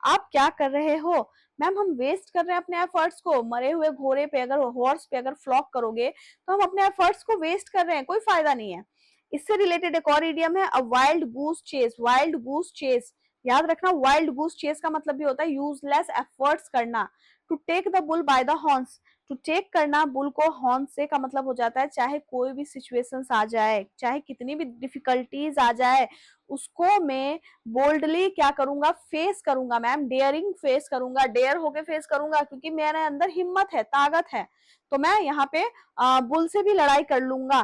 आप क्या कर रहे हो मैम, हम वेस्ट कर रहे हैं अपने एफर्ट्स को। मरे हुए घोड़े पे अगर, हॉर्स पे अगर फ्लॉक करोगे तो हम अपने एफर्ट्स को वेस्ट कर रहे हैं, कोई फायदा नहीं है। इससे रिलेटेड एक और इडियम है, a wild goose chase, wild goose chase, याद रखना, वाइल्ड गूस चेस का मतलब भी होता है यूजलेस एफर्ट्स करना। To take the bull by the horns, to take करना बुल को हॉर्न से का मतलब हो जाता है चाहे कोई भी सिचुएशंस आ जाए, चाहे कितनी भी डिफिकल्टीज आ जाए, उसको मैं बोल्डली क्या करूंगा, फेस करूंगा मैम, डेयरिंग फेस करूंगा, डेयर होके फेस करूंगा, क्योंकि मेरे अंदर हिम्मत है, ताकत है, तो मैं यहाँ पे बुल से भी लड़ाई कर लूंगा।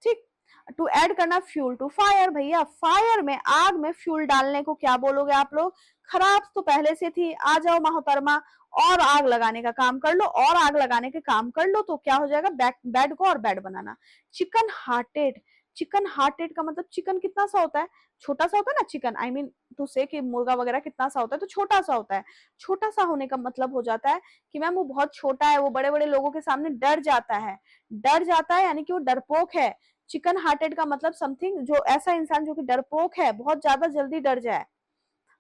ठीक, टू ऐड करना फ्यूल टू फायर, भैया फायर में, आग में फ्यूल डालने को क्या बोलोगे आप लोग, खराब तो पहले से थी, आ जाओ मोहतरमा और आग लगाने का काम कर लो, और आग लगाने के काम कर लो, तो क्या हो जाएगा, बेड को और बेड बनाना। चिकन हार्टेड, चिकन हार्टेड का मतलब चिकन कितना सा होता है, छोटा सा होता है ना चिकन, आई मीन टू से कि मुर्गा वगैरह कितना सा होता है, तो छोटा सा होता है। छोटा सा होने का मतलब हो जाता है कि मैम वो बहुत छोटा है, वो बड़े बड़े लोगों के सामने डर जाता है, डर जाता है, यानी कि वो डरपोक है। चिकन हार्टेड का मतलब समथिंग, जो ऐसा इंसान जो कि डरपोक है, बहुत ज्यादा जल्दी डर जाए।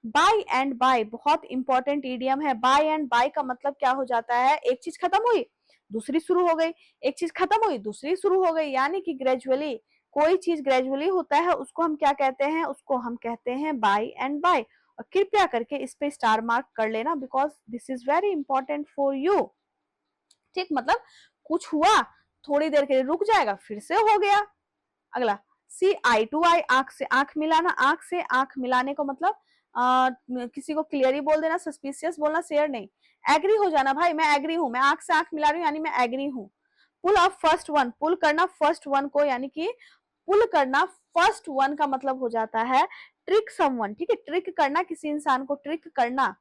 बाय एंड बाय बहुत इंपॉर्टेंट ईडियम है, बाय एंड बाय का मतलब क्या हो जाता है, एक चीज खत्म हुई दूसरी शुरू हो गई, एक चीज खत्म हुई दूसरी शुरू हो गई, यानी कि ग्रेजुअली, कोई चीज ग्रेजुअली होता है उसको हम क्या कहते हैं, उसको हम कहते हैं बाय एंड बाय। और कृपया करके इस पे स्टार मार्क कर लेना, because this is very important for you. ठीक, मतलब कुछ हुआ, थोड़ी देर के लिए रुक जाएगा, फिर से हो गया। अगला, सी आई टू आई, आंख से आंख मिलाना, आंख से आंख मिलाने को मतलब किसी को क्लियर ही बोल देना, सस्पिशियस बोलना, शेयर नहीं, एग्री हो जाना, भाई मैं एग्री हूं, मैं आंख से आंख मिला रही हूँ यानी मैं एग्री हूँ। पुल अप फर्स्ट वन, पुल करना फर्स्ट वन को, यानी कि पुल करना फर्स्ट वन का मतलब हो जाता है ट्रिक समवन। ठीक है, ट्रिक करना, किसी इंसान को ट्रिक करना।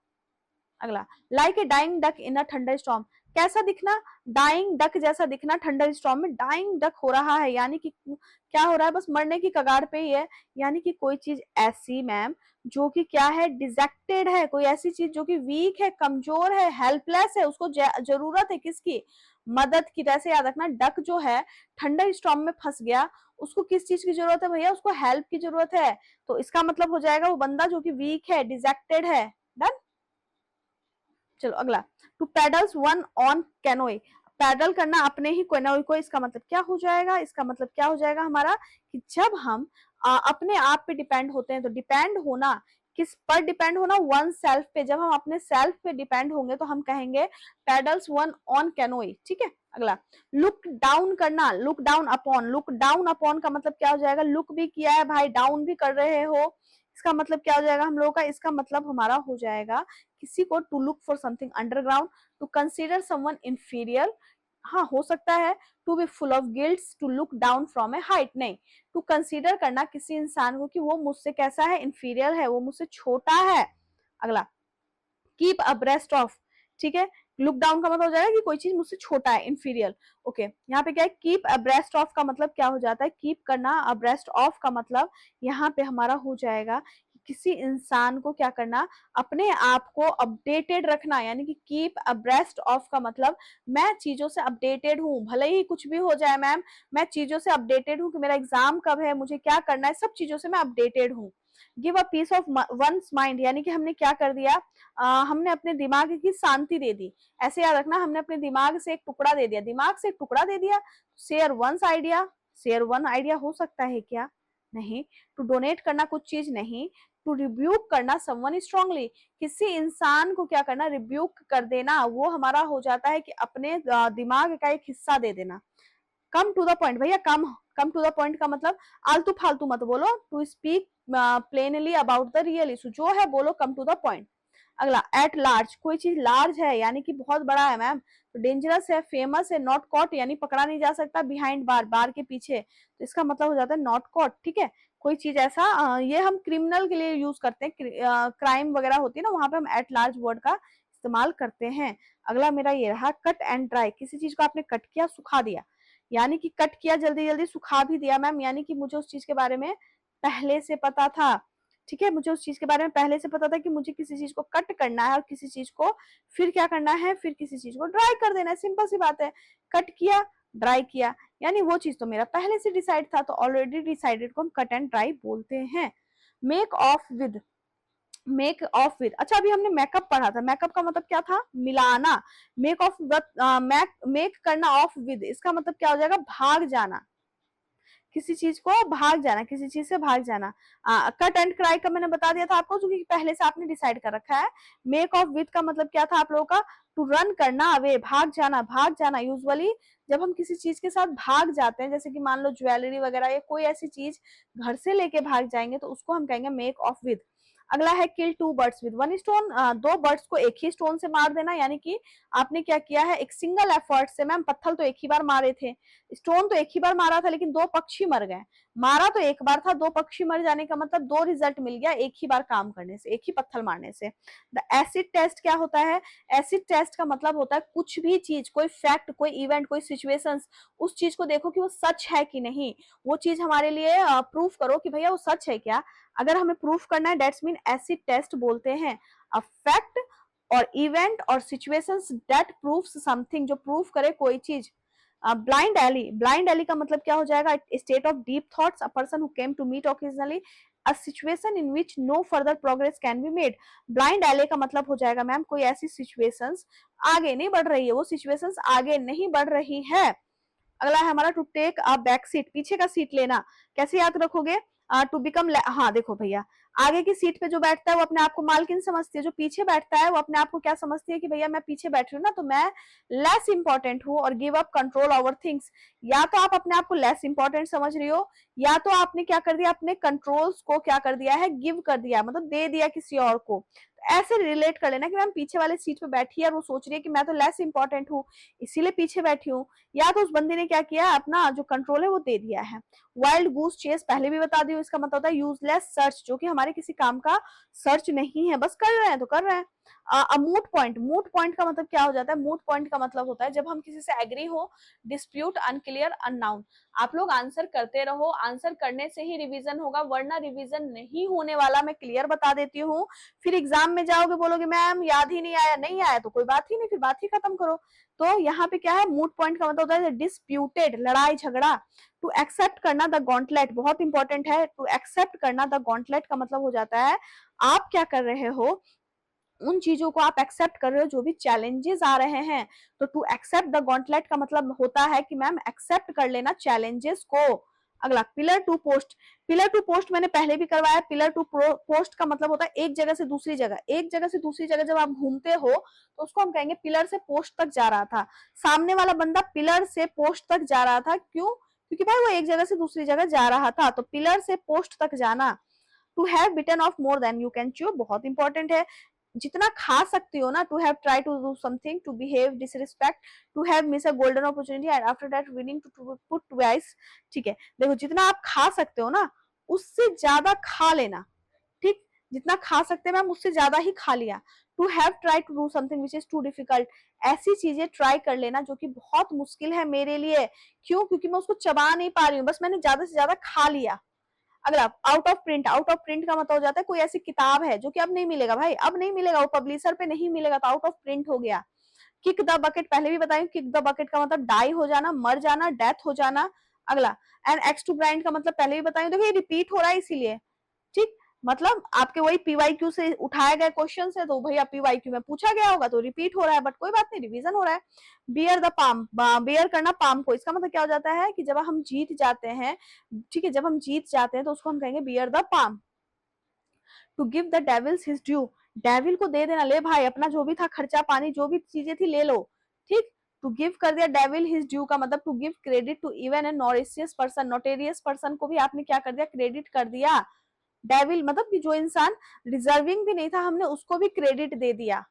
अगला, like a dying duck in a thunder storm, कैसा दिखना, डाइंग डक जैसा दिखना, थंडर स्टॉर्म में डाइंग डक हो रहा है, यानी कि क्या हो रहा है, बस मरने की कगार पे ही है, यानी कि कोई चीज ऐसी मैम जो कि क्या है, डिजेक्टेड है, कोई ऐसी चीज जो कि वीक है, कमजोर है, हेल्पलेस है, उसको जरूरत है किसकी, मदद की। जैसे याद रखना, डक जो है थंडर स्टॉर्म में फंस गया, उसको किस चीज की जरूरत है भैया, उसको हेल्प की जरूरत है, तो इसका मतलब हो जाएगा वो बंदा जो कि वीक है, डिजेक्टेड है। डन, चलो अगला, to paddles one on canoe, paddle करना अपने ही कैनोई को, इसका मतलब क्या हो जाएगा, इसका मतलब क्या हो जाएगा हमारा, कि जब हम अपने आप पे डिपेंड होते हैं, तो डिपेंड होना किस पर डिपेंड होना, वन सेल्फ पे। जब हम अपने सेल्फ पे डिपेंड होंगे तो हम कहेंगे पेडल्स वन ऑन कैनोई, ठीक है। अगला, लुक डाउन करना, look down upon, look down upon का मतलब क्या हो जाएगा, लुक भी किया है भाई, डाउन भी कर रहे हो, इसका मतलब क्या हो जाएगा हम लोगों का, इसका मतलब हमारा हो जाएगा किसी को to look for something underground, to consider someone inferior, हाँ हो सकता है to be full of guilts, to look down from a height, नहीं, टू कंसीडर करना किसी इंसान को कि वो मुझसे कैसा है, इंफीरियर है, वो मुझसे छोटा है। अगला, कीप अब्रेस्ट ऑफ, ठीक है, लुक डाउन का मतलब हो जाएगा कि कोई चीज मुझसे छोटा है, इंफीरियर, ओके। यहाँ पे क्या है, कीप अब्रेस्ट ऑफ का मतलब क्या हो जाता है, कीप करना, अब्रेस्ट ऑफ का मतलब यहाँ पे हमारा हो जाएगा किसी इंसान को क्या करना, अपने आप को अपडेटेड रखना, यानी कि कीप अब्रेस्ट ऑफ का मतलब मैं चीजों से अपडेटेड हूँ, भले ही कुछ भी हो जाए मैम, मैं चीजों से अपडेटेड हूँ कि मेरा एग्जाम कब है, मुझे क्या करना है, सब चीजों से मैं अपडेटेड हूँ। Give a piece of one's mind, यानी कि हमने क्या कर दिया, हमने अपने दिमाग की शांति दे दी, ऐसे याद रखना, हमने अपने दिमाग से एक टुकड़ा दे दिया, दिमाग से एक टुकड़ा दे दिया। Share one's idea, share one idea हो सकता है क्या, नहीं। टू डोनेट करना कुछ चीज, नहीं। टू रिब्यूक करना समवन स्ट्रांगली, किसी इंसान को क्या करना, रिब्यूक कर देना, वो हमारा हो जाता है कि अपने दिमाग का एक हिस्सा दे देना। कम टू द पॉइंट भैया, कम टू द पॉइंट का मतलब आलतू फालतू मत बोलो, to speak plainly about the real issue, जो है बोलो कम टू द पॉइंट। अगला, एट लार्ज, कोई चीज लार्ज है यानी कि बहुत बड़ा है मैम, तो डेंजरस है, फेमस है, नॉट कॉट यानी पकड़ा नहीं जा सकता, बिहाइंड बार, बार के पीछे, तो इसका मतलब हो जाता है नॉट कॉट, ठीक है। कोई चीज ऐसा, ये हम क्रिमिनल के लिए यूज करते हैं, क्राइम वगैरह होती है ना, वहां पे हम एट लार्ज वर्ड का इस्तेमाल करते हैं। अगला मेरा ये रहा, कट एंड ड्राई, किसी चीज को आपने कट किया, सुखा दिया, यानी कि कट किया जल्दी जल्दी, सुखा भी दिया मैम, यानी कि मुझे उस चीज के बारे में पहले से पता था, ठीक है, मुझे उस चीज के बारे में पहले से पता था कि मुझे किसी चीज को कट करना है और किसी चीज को फिर क्या करना है, फिर किसी चीज को ड्राई कर देना है, सिंपल सी बात है, कट किया ड्राई किया, यानी वो चीज तो मेरा पहले से डिसाइड था, तो ऑलरेडी डिसाइडेड को हम कट एंड ड्राई बोलते हैं। Make of with, make of with, अच्छा अभी हमने मेकअप पढ़ा था, मेकअप का मतलब क्या था, मिलाना, मेक ऑफ, मेक करना ऑफ विद, इसका मतलब क्या हो जाएगा, भाग जाना, किसी चीज को भाग जाना, किसी चीज से भाग जाना। कट एंड क्राई का मैंने बता दिया था आपको, क्योंकि पहले से आपने डिसाइड कर रखा है। मेक ऑफ विद का मतलब क्या था आप लोगों का, टू रन करना अवे, भाग जाना, भाग जाना। यूजुअली जब हम किसी चीज के साथ भाग जाते हैं, जैसे कि मान लो ज्वेलरी वगैरह या कोई ऐसी चीज घर से लेके भाग जाएंगे, तो उसको हम कहेंगे मेक ऑफ विद। अगला है kill two birds with one stone, दो बर्ड्स को एक ही स्टोन से मार देना, यानी कि आपने क्या किया है, एक सिंगल एफर्ट से, मैम पत्थर तो एक ही बार मारे थे, स्टोन तो एक ही बार मारा था, लेकिन दो पक्षी मर गए, मारा तो एक बार था, दो पक्षी मर जाने का मतलब दो रिजल्ट मिल गया एक ही बार काम करने से, एक ही पत्थर मारने से। द एसिड टेस्ट क्या होता है, एसिड टेस्ट का मतलब होता है कुछ भी चीज, कोई फैक्ट, कोई इवेंट, कोई सिचुएशंस, उस चीज को देखो कि वो सच है कि नहीं, वो चीज हमारे लिए प्रूफ करो कि भैया वो सच है क्या, अगर हमें प्रूफ करना है दैट्स मीन एसिड टेस्ट बोलते हैं। अ फैक्ट और इवेंट और सिचुएशंस दैट प्रूव्स समथिंग, जो प्रूफ करे कोई चीज। ब्लाइंड एली, ब्लाइंड एली का मतलब क्या हो जाएगा, state of deep thoughts, a person who came to meet occasionally, a situation in which no further progress can be made. Blind alley का मतलब हो जाएगा मैम कोई ऐसी सिचुएशंस आगे नहीं बढ़ रही है, वो सिचुएशंस आगे नहीं बढ़ रही है। अगला है हमारा to take a back seat, पीछे का सीट लेना, कैसे याद रखोगे, टू बिकम, हाँ देखो भैया, आगे की सीट पे जो बैठता है वो अपने आप को मालकिन समझती है, जो पीछे बैठता है वो अपने आप को क्या समझती है कि भैया मैं पीछे बैठ रही हूँ ना, तो मैं लेस इंपॉर्टेंट हूँ, और give up control over things, या तो आप अपने आप को लेस इंपॉर्टेंट समझ रही हो, या तो आपने क्या कर दिया, अपने कंट्रोल्स को क्या कर दिया है, गिव कर दिया, मतलब दे दिया किसी और को। ऐसे रिलेट कर लेना कि मैम पीछे वाले सीट पे बैठी है और वो सोच रही है कि मैं तो लेस इंपॉर्टेंट हूँ इसीलिए पीछे बैठी हूँ, या तो उस बंदे ने क्या किया, अपना जो कंट्रोल है वो दे दिया है। वाइल्ड गूस चेस पहले भी बता दी हूँ, इसका मतलब होता है यूजलेस सर्च, जो कि हमारे किसी काम का सर्च नहीं है, बस कर रहे हैं तो कर रहे हैं। मूट पॉइंट, मूट पॉइंट का मतलब क्या हो जाता है, मूट पॉइंट का मतलब होता है जब हम किसी से एग्री हो, डिस्प्यूट, अनक्लियर, अननाउन। आप लोग आंसर करते रहो, आंसर करने से ही रिवीजन होगा, वरना रिवीजन नहीं होने वाला, मैं क्लियर बता देती हूँ। फिर एग्जाम में जाओगे बोलोगे मैम याद ही नहीं आया, नहीं आया तो कोई बात ही नहीं, फिर बात ही खत्म करो। तो यहाँ पे क्या है, मूट पॉइंट का मतलब होता है डिस्प्यूटेड, लड़ाई झगड़ा। टू एक्सेप्ट करना द गॉन्टलेट, बहुत इंपॉर्टेंट है, टू एक्सेप्ट करना द गॉन्टलेट का मतलब हो जाता है आप क्या कर रहे हो, उन चीजों को आप एक्सेप्ट कर रहे हो जो भी चैलेंजेस आ रहे हैं। तो टू एक्सेप्ट द गॉन्टलेट का मतलब होता है कि मैम एक्सेप्ट कर लेना चैलेंजेस को, अगला pillar to post. Pillar to post मैंने पहले भी करवाया। पिलर टू पोस्ट का मतलब होता है एक जगह से दूसरी जगह, एक जगह से दूसरी जगह जब आप घूमते हो तो उसको हम कहेंगे पिलर से पोस्ट तक जा रहा था। सामने वाला बंदा पिलर से पोस्ट तक जा रहा था, क्यों? क्योंकि भाई वो एक जगह से दूसरी जगह जा रहा था, तो पिलर से पोस्ट तक जाना। To have bitten off more than you can chew, बहुत इंपॉर्टेंट है। जितना खा सकती हो ना, to have try to do something, to behave disrespect, to have miss a golden opportunity and after that winning to put twice. ठीक है, देखो जितना आप खा सकते हो ना उससे ज्यादा खा लेना। ठीक, जितना खा सकते हैं मैम उससे ज्यादा ही खा लिया। To have try to do something which is too difficult, ऐसी चीजें ट्राई कर लेना जो कि बहुत मुश्किल है मेरे लिए, क्यों? क्योंकि मैं उसको चबा नहीं पा रही हूँ, बस मैंने ज्यादा से ज्यादा खा लिया। अगला out of print. Out of print का मतलब हो जाता है कोई ऐसी किताब है जो कि अब नहीं मिलेगा भाई, अब नहीं मिलेगा, वो पब्लिशर पे नहीं मिलेगा तो आउट ऑफ प्रिंट हो गया। किक द बकेट, पहले भी बताई, किक द बकेट का मतलब डाई हो जाना, मर जाना, डेथ हो जाना। अगला एंड एक्स टू ग्राइंड का मतलब पहले भी बताई, देखो ये रिपीट हो रहा है इसीलिए। ठीक, मतलब आपके वही पीवाईक्यू से उठाए गए क्वेश्चन है तो भैया पीवाईक्यू में पूछा गया होगा तो रिपीट हो रहा है, बट कोई बात नहीं, रिवीजन हो रहा है। बियर द पाम, बियर करना पाम को, इसका मतलब क्या हो जाता है कि जब हम जीत जाते हैं, ठीक है, जब हम जीत जाते हैं तो उसको हम कहेंगे bear the palm. To give the devils his due, devil को दे देना, ले भाई अपना जो भी था खर्चा पानी जो भी चीजें थी ले लो। ठीक, टू गिव कर दिया डेविल हिज ड्यू का मतलब to give credit to even and notorious person, notorious person को भी आपने क्या कर दिया, क्रेडिट कर दिया। डेविल मतलब कि जो इंसान डिजर्विंग भी नहीं था हमने उसको भी क्रेडिट दे दिया।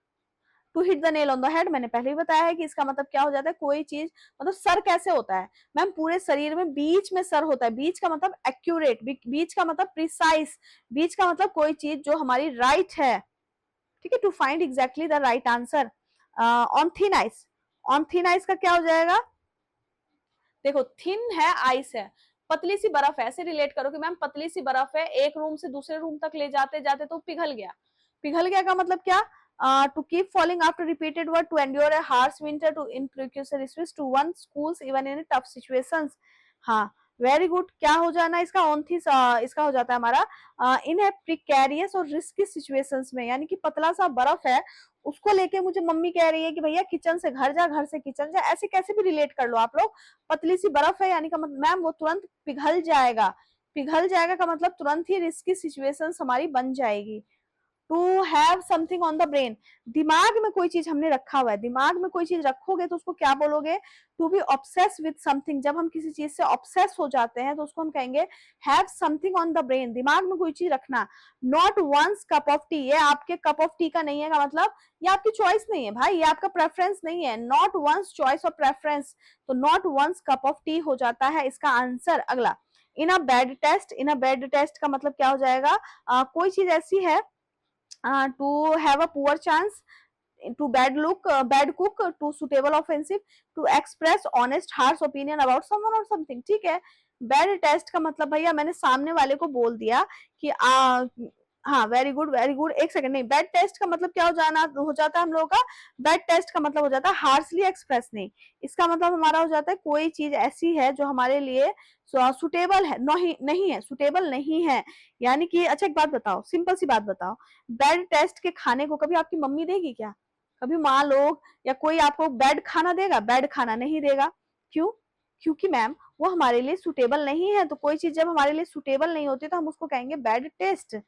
To hit the nail on the head, मैंने पहले ही बताया है कि इसका मतलब क्या हो जाता है, कोई चीज, मतलब सर कैसे होता है मैम, पूरे शरीर में बीच में सर होता है, बीच का मतलब एक्यूरेट, बीच का मतलब प्रिसाइज, बीच का मतलब कोई चीज जो हमारी राइट है। ठीक है, to find exactly the right answer. On thin ice, on thin ice का क्या हो जाएगा, देखो थिन है, आइस है, पतली सी बर्फ है, ऐसे रिलेट करो कि मैम पतली सी बर्फ है, एक रूम से दूसरे रूम तक ले जाते जाते तो पिघल गया। पिघल गया का मतलब क्या, to keep falling after repeated work, to endure a harsh winter, to in precautionary switch, to one schools even in tough situations. हाँ, वेरी गुड, क्या हो जाना इसका, ऑन थी, इसका हो जाता है हमारा इन ए प्रिकैरियस और रिस्की सिचुएशंस में, यानी कि पतला सा बर्फ है उसको लेके मुझे मम्मी कह रही है कि भैया किचन से घर जा, घर से किचन जा, ऐसे कैसे भी रिलेट कर लो आप लोग। पतली सी बर्फ है यानी का मतलब मैम वो तुरंत पिघल जाएगा, पिघल जाएगा का मतलब तुरंत ही रिस्की सिचुएशंस हमारी बन जाएगी। To have something on the brain, दिमाग में कोई चीज हमने रखा हुआ है, दिमाग में कोई चीज रखोगे तो उसको क्या बोलोगे, to be obsess with something, जब हम किसी चीज से ऑब्सेस हो जाते हैं तो उसको हम कहेंगे have something on the brain, दिमाग में कोई चीज रखना। Not one's cup of tea, ये आपके कप ऑफ टी का नहीं है का मतलब ये आपकी चॉइस नहीं है भाई, ये आपका प्रेफरेंस नहीं है, नॉट वंस चॉइस और प्रेफरेंस, तो not one's cup of tea हो जाता है इसका आंसर। अगला in a bad taste, in a bad taste का मतलब क्या हो जाएगा, कोई चीज ऐसी है, to have a poor chance, to bad look, bad cook, to suitable offensive, to express honest harsh opinion about someone or something। ठीक है, बैड टेस्ट का मतलब भैया मैंने सामने वाले को बोल दिया कि हाँ वेरी गुड वेरी गुड, एक सेकंड, नहीं बैड टेस्ट का मतलब क्या हो जाता है हम लोगों का, बैड टेस्ट का मतलब हो जाता है हार्शली एक्सप्रेस नहीं, इसका मतलब हमारा हो जाता है कोई चीज ऐसी है जो हमारे लिए सुटेबल है, नहीं नहीं है, सुटेबल नहीं है। यानी कि अच्छा एक बात बताओ, सिंपल सी बात बताओ, बैड टेस्ट के खाने को कभी आपकी मम्मी देगी क्या, कभी माँ लोग या कोई आपको बैड खाना देगा, बैड खाना नहीं देगा, क्यों? क्योंकि मैम वो हमारे लिए सुटेबल नहीं है, तो कोई चीज जब हमारे लिए सुटेबल नहीं होती तो हम उसको कहेंगे bad taste.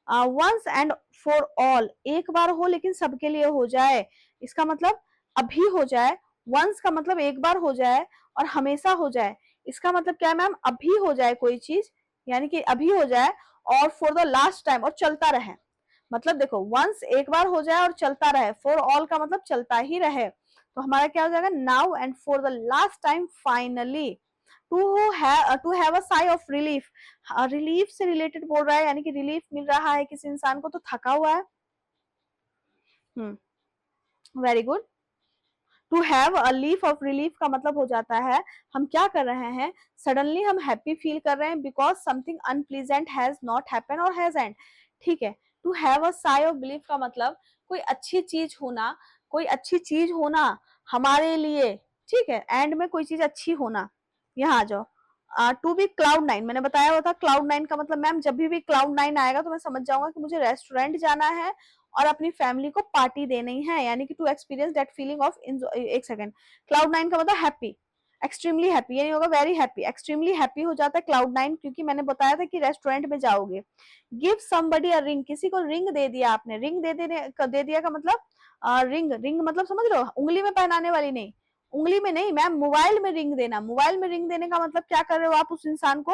Once and for all, एक बार हो लेकिन सबके लिए हो जाए, इसका मतलब अभी हो जाए, वंस का मतलब एक बार हो जाए और हमेशा हो जाए, इसका मतलब क्या है मैम, अभी हो जाए कोई चीज यानी कि अभी हो जाए, और फॉर द लास्ट टाइम और चलता रहे, मतलब देखो वंस एक बार हो जाए और चलता रहे, फॉर ऑल का मतलब चलता ही रहे, तो हमारा क्या हो जाएगा, now and for the last time finally. To have a sigh of relief, relief से रिलेटेड बोल रहा है यानी कि रिलीफ मिल रहा है किसी इंसान को तो थका हुआ है। Very good, to have a leaf of relief का मतलब हो जाता है हम क्या कर रहे हैं, सडनली हम हैप्पी फील कर रहे हैं because something unpleasant has not happen और हैज एंड। ठीक है, to have a sigh of belief का मतलब कोई अच्छी चीज होना, कोई अच्छी चीज होना हमारे लिए, ठीक है, एंड में कोई चीज अच्छी होना, यहाँ आ जाओ। टू बी क्लाउड नाइन, मैंने बताया हुआ था क्लाउड नाइन का मतलब मैम जब भी क्लाउड नाइन आएगा तो मैं समझ जाऊंगा कि मुझे रेस्टोरेंट जाना है और अपनी फैमिली को पार्टी देनी है, यानी कि to experience that feeling of, एक सेकंड, क्लाउड नाइन का मतलब हैप्पी, एक्सट्रीमली हैप्पी, ये नहीं होगा वेरी हैप्पी, एक्सट्रीमली हैप्पी हो जाता है क्लाउड नाइन, क्योंकि मैंने बताया था कि रेस्टोरेंट में जाओगे। गिव समबडी अ रिंग, किसी को रिंग दे दिया आपने, रिंग दे दिया का मतलब रिंग, रिंग मतलब समझ लो उंगली में पहनाने वाली नहीं, उंगली में नहीं मैम, मोबाइल में रिंग देना। मोबाइल में रिंग देने का मतलब क्या कर रहे हो आप उस इंसान को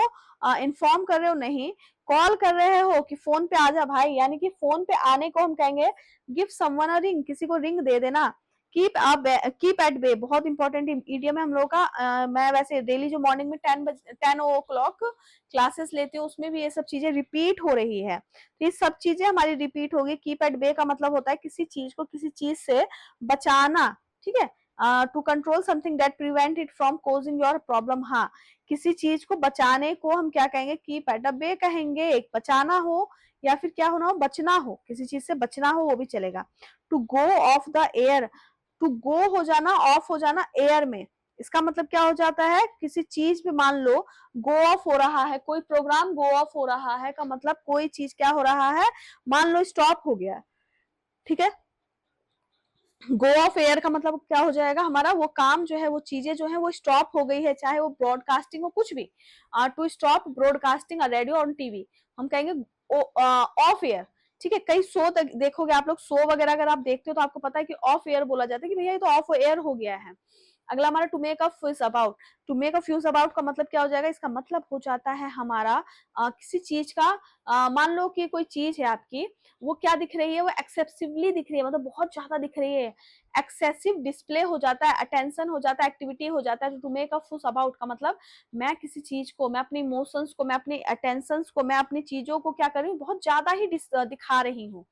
इन्फॉर्म कर रहे हो, नहीं कॉल कर रहे हो कि फोन पे आ जा भाई, यानी कि फोन पे आने को हम कहेंगे गिव समवन अ रिंग, किसी को रिंग दे देना। कीप एट बे, बहुत इंपॉर्टेंट इडियम है हम लोग का। मैं वैसे डेली जो मॉर्निंग में 10 o'clock क्लासेस लेती हूँ उसमें भी ये सब चीजें रिपीट हो रही है, तो ये सब चीजें हमारी रिपीट होगी। कीप एट बे का मतलब होता है किसी चीज को किसी चीज से बचाना, ठीक है। To control something that prevent it from causing your problem, हाँ किसी चीज को बचाने को हम क्या कहेंगे, कीप एट बे कहेंगे। बचाना हो या फिर क्या होना हो, बचना हो, किसी चीज से बचना हो वो भी चलेगा। To go off the air, to go हो जाना, ऑफ हो जाना एयर में, इसका मतलब क्या हो जाता है, किसी चीज पे मान लो गो ऑफ हो रहा है, कोई प्रोग्राम गो ऑफ हो रहा है का मतलब कोई चीज क्या हो रहा है, मान लो स्टॉप हो गया, ठीक है। गो ऑफ एयर का मतलब क्या हो जाएगा, हमारा वो काम जो है, वो चीजें जो है वो स्टॉप हो गई है, चाहे वो ब्रॉडकास्टिंग हो कुछ भी। To stop broadcasting radio on TV, हम कहेंगे ऑफ एयर, ठीक है। कई शो देखोगे आप लोग, शो वगैरह अगर आप देखते हो तो आपको पता है कि ऑफ एयर बोला जाता है कि भैया ये तो ऑफ एयर हो गया है। अगला हमारा to make a fuss about, to make a fuss about का मतलब क्या हो जाएगा, इसका मतलब हो जाता है हमारा किसी चीज का मान लो कि कोई चीज है आपकी, वो क्या दिख रही है, वो एक्सेसिवली दिख रही है, मतलब बहुत ज्यादा दिख रही है, एक्सेसिव डिस्प्ले हो जाता है, अटेंशन हो जाता है, एक्टिविटी हो जाता है। टू मेक अ फुस अबाउट का मतलब मैं किसी चीज को, मैं अपने इमोशंस को, मैं अपनी अटेंशन को, मैं अपनी चीजों को क्या कर रही हूँ, बहुत ज्यादा ही दिखा रही हूँ।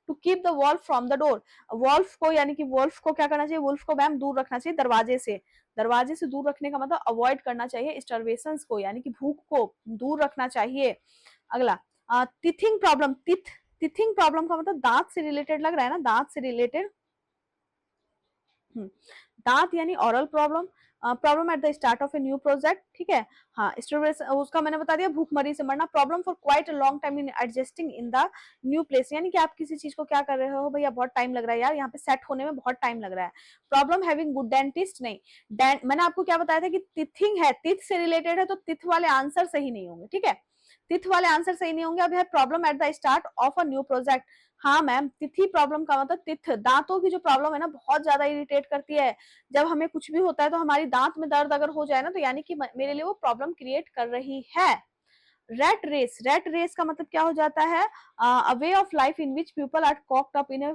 To keep the wolf from the door, wolf को यानी कि वॉल्फ को क्या करना चाहिए, वुल्फ को मैम दूर रखना चाहिए दरवाजे से। दरवाजे से दूर रखने का मतलब अवॉइड करना चाहिए स्टार्वेशंस को, यानी कि भूख को दूर रखना चाहिए। अगला टीथिंग प्रॉब्लम, टीथिंग प्रॉब्लम का मतलब दांत से रिलेटेड लग रहा है ना, दांत से रिलेटेड, दांत यानी oral problem, problem at the start of a new project, ठीक है। हाँ स्टूडेंट्स उसका मैंने बता दिया, भूखमरी से मरना। Problem for quite a long time in adjusting in the new place, यानी कि आप किसी चीज को क्या कर रहे हो, भैया बहुत टाइम लग रहा है यार, यहाँ पे सेट होने में बहुत टाइम लग रहा है। प्रॉब्लम हैविंग गुड डेंटिस्ट, नहीं मैंने आपको क्या बताया था कि टिथिंग है, टिथ से रिलेटेड है, तो टिथ वाले आंसर सही नहीं होंगे, ठीक है। तिथ वाले आंसर सही नहीं होंगे। अब है problem at the start of a new project, हाँ मैम तिथि प्रॉब्लम का मतलब तिथ, दांतों की जो प्रॉब्लम है ना बहुत ज्यादा इरिटेट करती है। जब हमें कुछ भी होता है तो हमारी दांत में दर्द अगर हो जाए ना, तो यानी कि मेरे लिए वो प्रॉब्लम क्रिएट कर रही है। रेट रेस, रेट रेस का मतलब क्या हो जाता है, a way of life in which people are cocked up in a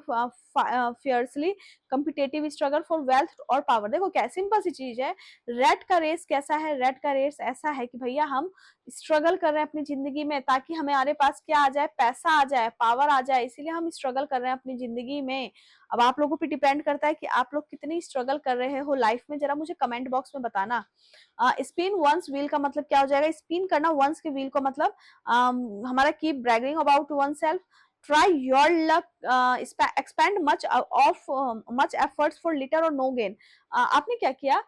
fiercely competitive struggle for wealth और पावर। देखो क्या सिंपल सी चीज है, रेट का रेस कैसा है, रेट का रेस ऐसा है कि भैया हम स्ट्रगल कर रहे हैं अपनी जिंदगी में, ताकि हमारे पास क्या आ जाए, पैसा आ जाए, पावर आ जाए, इसीलिए हम स्ट्रगल कर रहे हैं अपनी जिंदगी में। अब आप लोगों पे डिपेंड करता है कि आप लोग कितनी स्ट्रगल कर रहे हो लाइफ में, जरा मुझे कमेंट बॉक्स में बताना। स्पिन वंस व्हील का मतलब क्या हो जाएगा, स्पिन करना वंस के व्हील का मतलब हमारा keep bragging about one self, try your luck, expand much efforts for little or no gain. आपने क्या किया,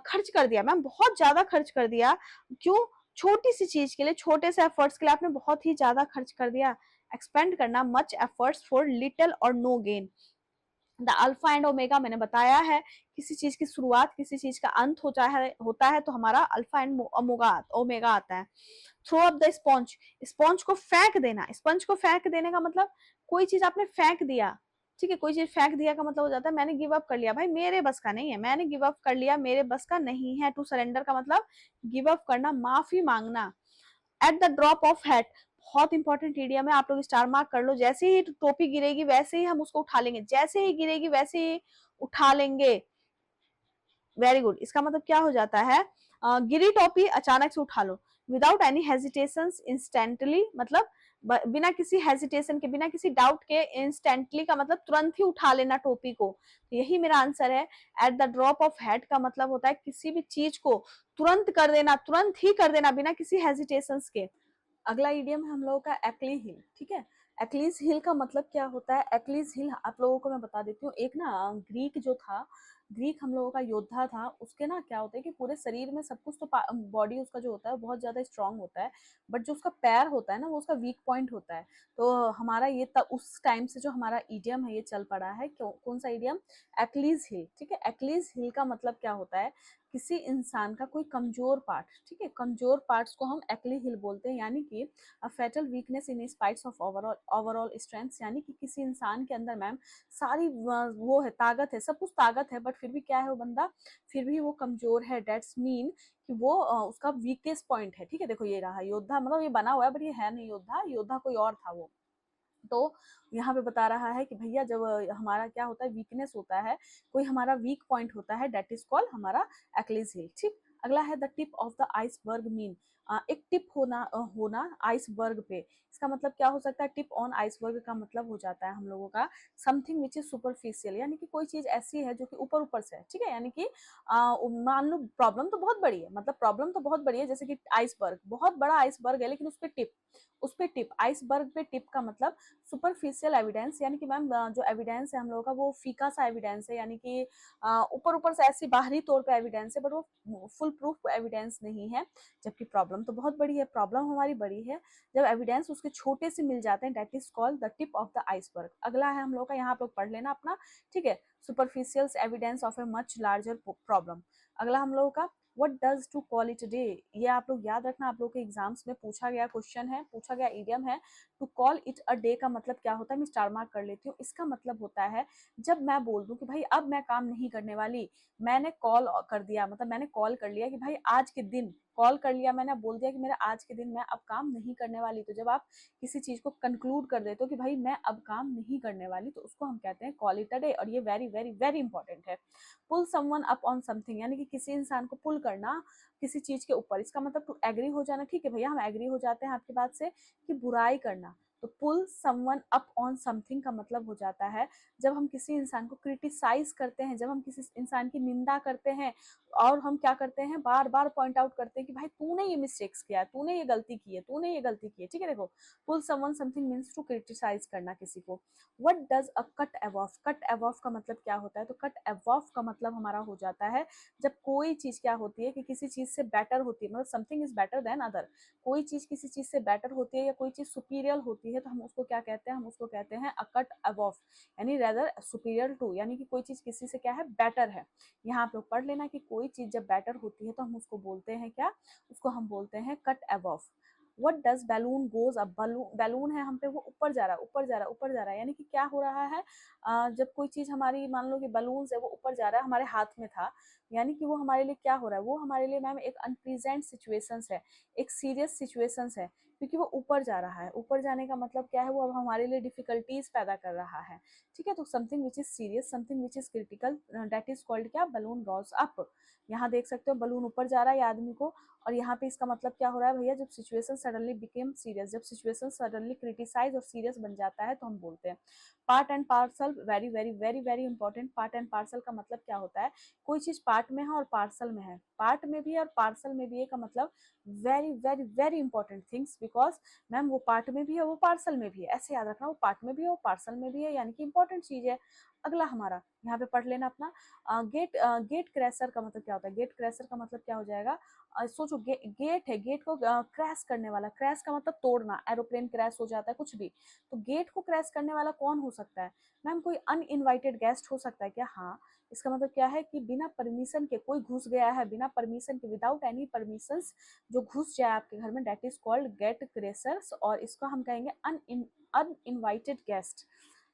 खर्च कर दिया मैम, बहुत ज्यादा खर्च कर दिया, क्यों, छोटी सी चीज के लिए, छोटे से एफर्ट्स के लिए आपने बहुत ही ज्यादा खर्च कर दिया। एक्सपेंड करना much efforts for little or no gain. The alpha and omega मैंने बताया है, किसी चीज की शुरुआत किसी चीज का अंत होता है तो हमारा अल्फा एंड ओमेगा आता है। Throw up the sponge, sponge को फेंक देना, स्पंज को फेंक देने का मतलब कोई चीज आपने फेंक दिया, ठीक है, कोई चीज फेंक दिया का मतलब हो जाता है मैंने गिव अप कर लिया, भाई मेरे बस का नहीं है, मैंने गिव अप कर लिया, मेरे बस का नहीं है। टू सरेंडर का मतलब गिव अप करना, माफी मांगना। At the drop of hat, बहुत इंपॉर्टेंट इडियम है, आप लोग स्टार मार्क कर लो, जैसे ही टोपी गिरेगी वैसे ही हम उसको उठा लेंगे, जैसे ही गिरेगी वैसे ही उठा लेंगे। वेरी गुड, इसका मतलब क्या हो जाता है, गिरी टोपी अचानक से उठा लो। विदाउट एनी हेजिटेशन इंस्टेंटली, मतलब बिना किसी हेजिटेशन के, बिना किसी डाउट के, इंस्टेंटली का मतलब तुरंत ही उठा लेना टोपी को, तो यही मेरा आंसर है। At the drop of head का मतलब होता है किसी भी चीज को तुरंत कर देना, तुरंत ही कर देना बिना किसी हेजिटेशन के। अगला इडियम है हम लोगों का एक्ली हिल, ठीक है। एक्लीज हिल का मतलब क्या होता है, एक्लीज हिल आप लोगों को मैं बता देती हूँ, एक ना ग्रीक जो था, ग्रीक हम लोगों का योद्धा था, उसके ना क्या होता है कि पूरे शरीर में सब कुछ, तो बॉडी उसका जो होता है बहुत ज्यादा स्ट्रांग होता है, बट जो उसका पैर होता है ना वो उसका वीक पॉइंट होता है। तो हमारा ये उस टाइम से जो हमारा इडियम है ये चल पड़ा है, कौन सा इडियम, एक्लीज हिल, ठीक है। एक्लीज हिल का मतलब क्या होता है किसी इंसान का कोई कमजोर पार्ट, ठीक है, कमजोर पार्ट्स को हम एक्ली हिल बोलते हैं, यानी कि a fatal weakness in spites of overall strength, यानी कि किसी इंसान के अंदर मैम सारी वो है, ताकत है, सब कुछ ताकत है, बट फिर भी क्या है वो बंदा, फिर भी वो कमजोर है। डेट्स मीन कि वो उसका वीकेस्ट पॉइंट है, ठीक है। देखो ये रहा योद्धा, मतलब ये बना हुआ है बट ये है नहीं योद्धा, योद्धा कोई और था वो। तो यहाँ पे बता रहा है कि भैया जब हमारा क्या होता है, वीकनेस होता है, कोई हमारा वीक पॉइंट होता है, डेट इज कॉल्ड हमारा एक्लीज हील, ठीक। अगला है the tip of the iceberg mean, एक टिप होना आइसबर्ग पे, इसका मतलब क्या हो सकता है, टिप ऑन आइसबर्ग का मतलब हो जाता है हम लोगों का समथिंग विच इज सुपरफिशियल, यानी कि कोई चीज ऐसी है जो कि ऊपर ऊपर से है, ठीक है। यानी कि मान लो प्रॉब्लम तो बहुत बड़ी है, मतलब प्रॉब्लम तो बहुत बड़ी है, जैसे कि आइसबर्ग, बहुत बड़ा आइसबर्ग है, लेकिन उस पे टिप, आइसबर्ग पे टिप का मतलब सुपरफिशियल एविडेंस, यानी कि मैम जो एविडेंस है हम लोगों का वो फीका सा एविडेंस है, यानी कि ऊपर ऊपर से ऐसी बाहरी तौर पे एविडेंस है, बट वो फुल प्रूफ एविडेंस नहीं है। जबकि प्रॉब्लम तो बहुत बड़ी है, प्रॉब्लम हमारी बड़ी है, जब एविडेंस उसके छोटे से मिल जाते हैं, that is called the tip of the iceberg. अगला है हम लोग का, यहाँ पे पढ़ लेना अपना, ठीक है, superficial evidence of a much larger problem. अगला हम लोगों का what does to call it day, ये आप लोग याद रखना, आप लोग के एग्जाम्स में पूछा गया क्वेश्चन है, पूछा गया इडियम है। To call it a day का मतलब क्या होता है, मैं स्टार मार्क कर लेती हूँ, इसका मतलब होता है जब मैं बोल दूं कि भाई अब मैं काम नहीं करने वाली, मैंने कॉल कर दिया, मतलब मैंने कॉल कर लिया कि भाई आज के दिन, कॉल कर लिया मैंने, बोल दिया कि मेरा आज के दिन मैं अब काम नहीं करने वाली। तो जब आप किसी चीज को कंक्लूड कर देते हो कि भाई मैं अब काम नहीं करने वाली, तो उसको हम कहते हैं कॉल इट अ डे। और ये वेरी वेरी वेरी इंपॉर्टेंट है। पुल समवन अप ऑन समथिंग, यानी कि किसी इंसान को पुल करना किसी चीज के ऊपर, इसका मतलब टू एग्री हो जाना, ठीक है भैया हम एग्री हो जाते हैं आपकी बात से, कि बुराई करना। तो पुल समवन अप ऑन समथिंग का मतलब हो जाता है जब हम किसी इंसान को क्रिटिसाइज करते हैं, जब हम किसी इंसान की निंदा करते हैं, और हम क्या करते हैं, बार बार पॉइंट आउट करते हैं कि भाई तूने ये मिस्टेक्स किया, तूने ये गलती की है, तूने ये गलती की है, ठीक है। देखो pull someone something means to criticize करना किसी को। What does a cut above, cut above का मतलब क्या होता है, तो कट अबव का मतलब हमारा हो जाता है जब कोई चीज क्या होती है कि किसी चीज से बेटर होती है, मतलब something is better than other, कोई चीज किसी चीज से बेटर होती है या कोई चीज सुपीरियर होती है, तो हम उसको क्या कहते हैं, हम उसको कहते हैं अ कट अबव, यानी रेदर सुपीरियर टू, यानी कि कोई चीज किसी से क्या है, बेटर है। यहाँ आप लोग पढ़ लेना कि कोई चीज जब बेटर होती है तो हम उसको बोलते हैं क्या, उसको हम बोलते हैं cut above. What does balloon goes up, balloon है हम पे, वो ऊपर जा रहा है, ऊपर जा रहा है, ऊपर जा रहा है, यानी कि क्या हो रहा है, जब कोई चीज हमारी, मान लो कि बलून है वो ऊपर जा रहा है, हमारे हाथ में था, यानी कि वो हमारे लिए क्या हो रहा है, वो हमारे लिए मैम एक अनप्रेजेंट सिचुएशंस है, एक सीरियस सिचुएशंस है, क्योंकि वो ऊपर जा रहा है। ऊपर जाने का मतलब क्या है, वो अब हमारे लिए डिफिकल्टीज पैदा कर रहा है, ठीक है। तो something which is serious, something which is critical, that is called क्या, बलून गोज अप। यहाँ देख सकते हो बलून ऊपर जा रहा है आदमी को, और यहाँ पे इसका मतलब क्या हो रहा है भैया, जब सिचुएशन सडनली बिकेम सीरियस, जब सिचुएशन सडनली क्रिटिसाइज और सीरियस बन जाता है तो हम बोलते हैं part and parcel. Very very very very important, part and parcel का मतलब क्या होता है, कोई चीज पार्ट में है और पार्सल में है, पार्ट में भी है और पार्सल में भी है का मतलब very very very important things, because ma'am वो पार्ट में भी है, वो पार्सल में भी है, ऐसे याद रखना, वो पार्ट में भी है, वो पार्सल में भी है, यानी कि इंपॉर्टेंट चीज है। अगला हमारा यहाँ पे पढ़ लेना अपना, गेट क्रैशर का मतलब क्या होता है, गेट क्रैशर का मतलब क्या हो जाएगा, सोचो गेट है, गेट को क्रैश करने वाला, क्रैश का मतलब तोड़ना, एरोप्लेन क्रैश हो जाता है कुछ भी, तो गेट को क्रैश करने वाला कौन हो सकता है, मैम कोई अनइनवाइटेड गेस्ट हो सकता है क्या, हाँ। इसका मतलब क्या है कि बिना परमिशन के कोई घुस गया है, बिना परमिशन के, विदाउट एनी परमिशंस जो घुस जाए आपके घर में, दैट इज कॉल्ड गेट क्रैशर्स, और इसको हम कहेंगे अनइनवाइटेड गेस्ट,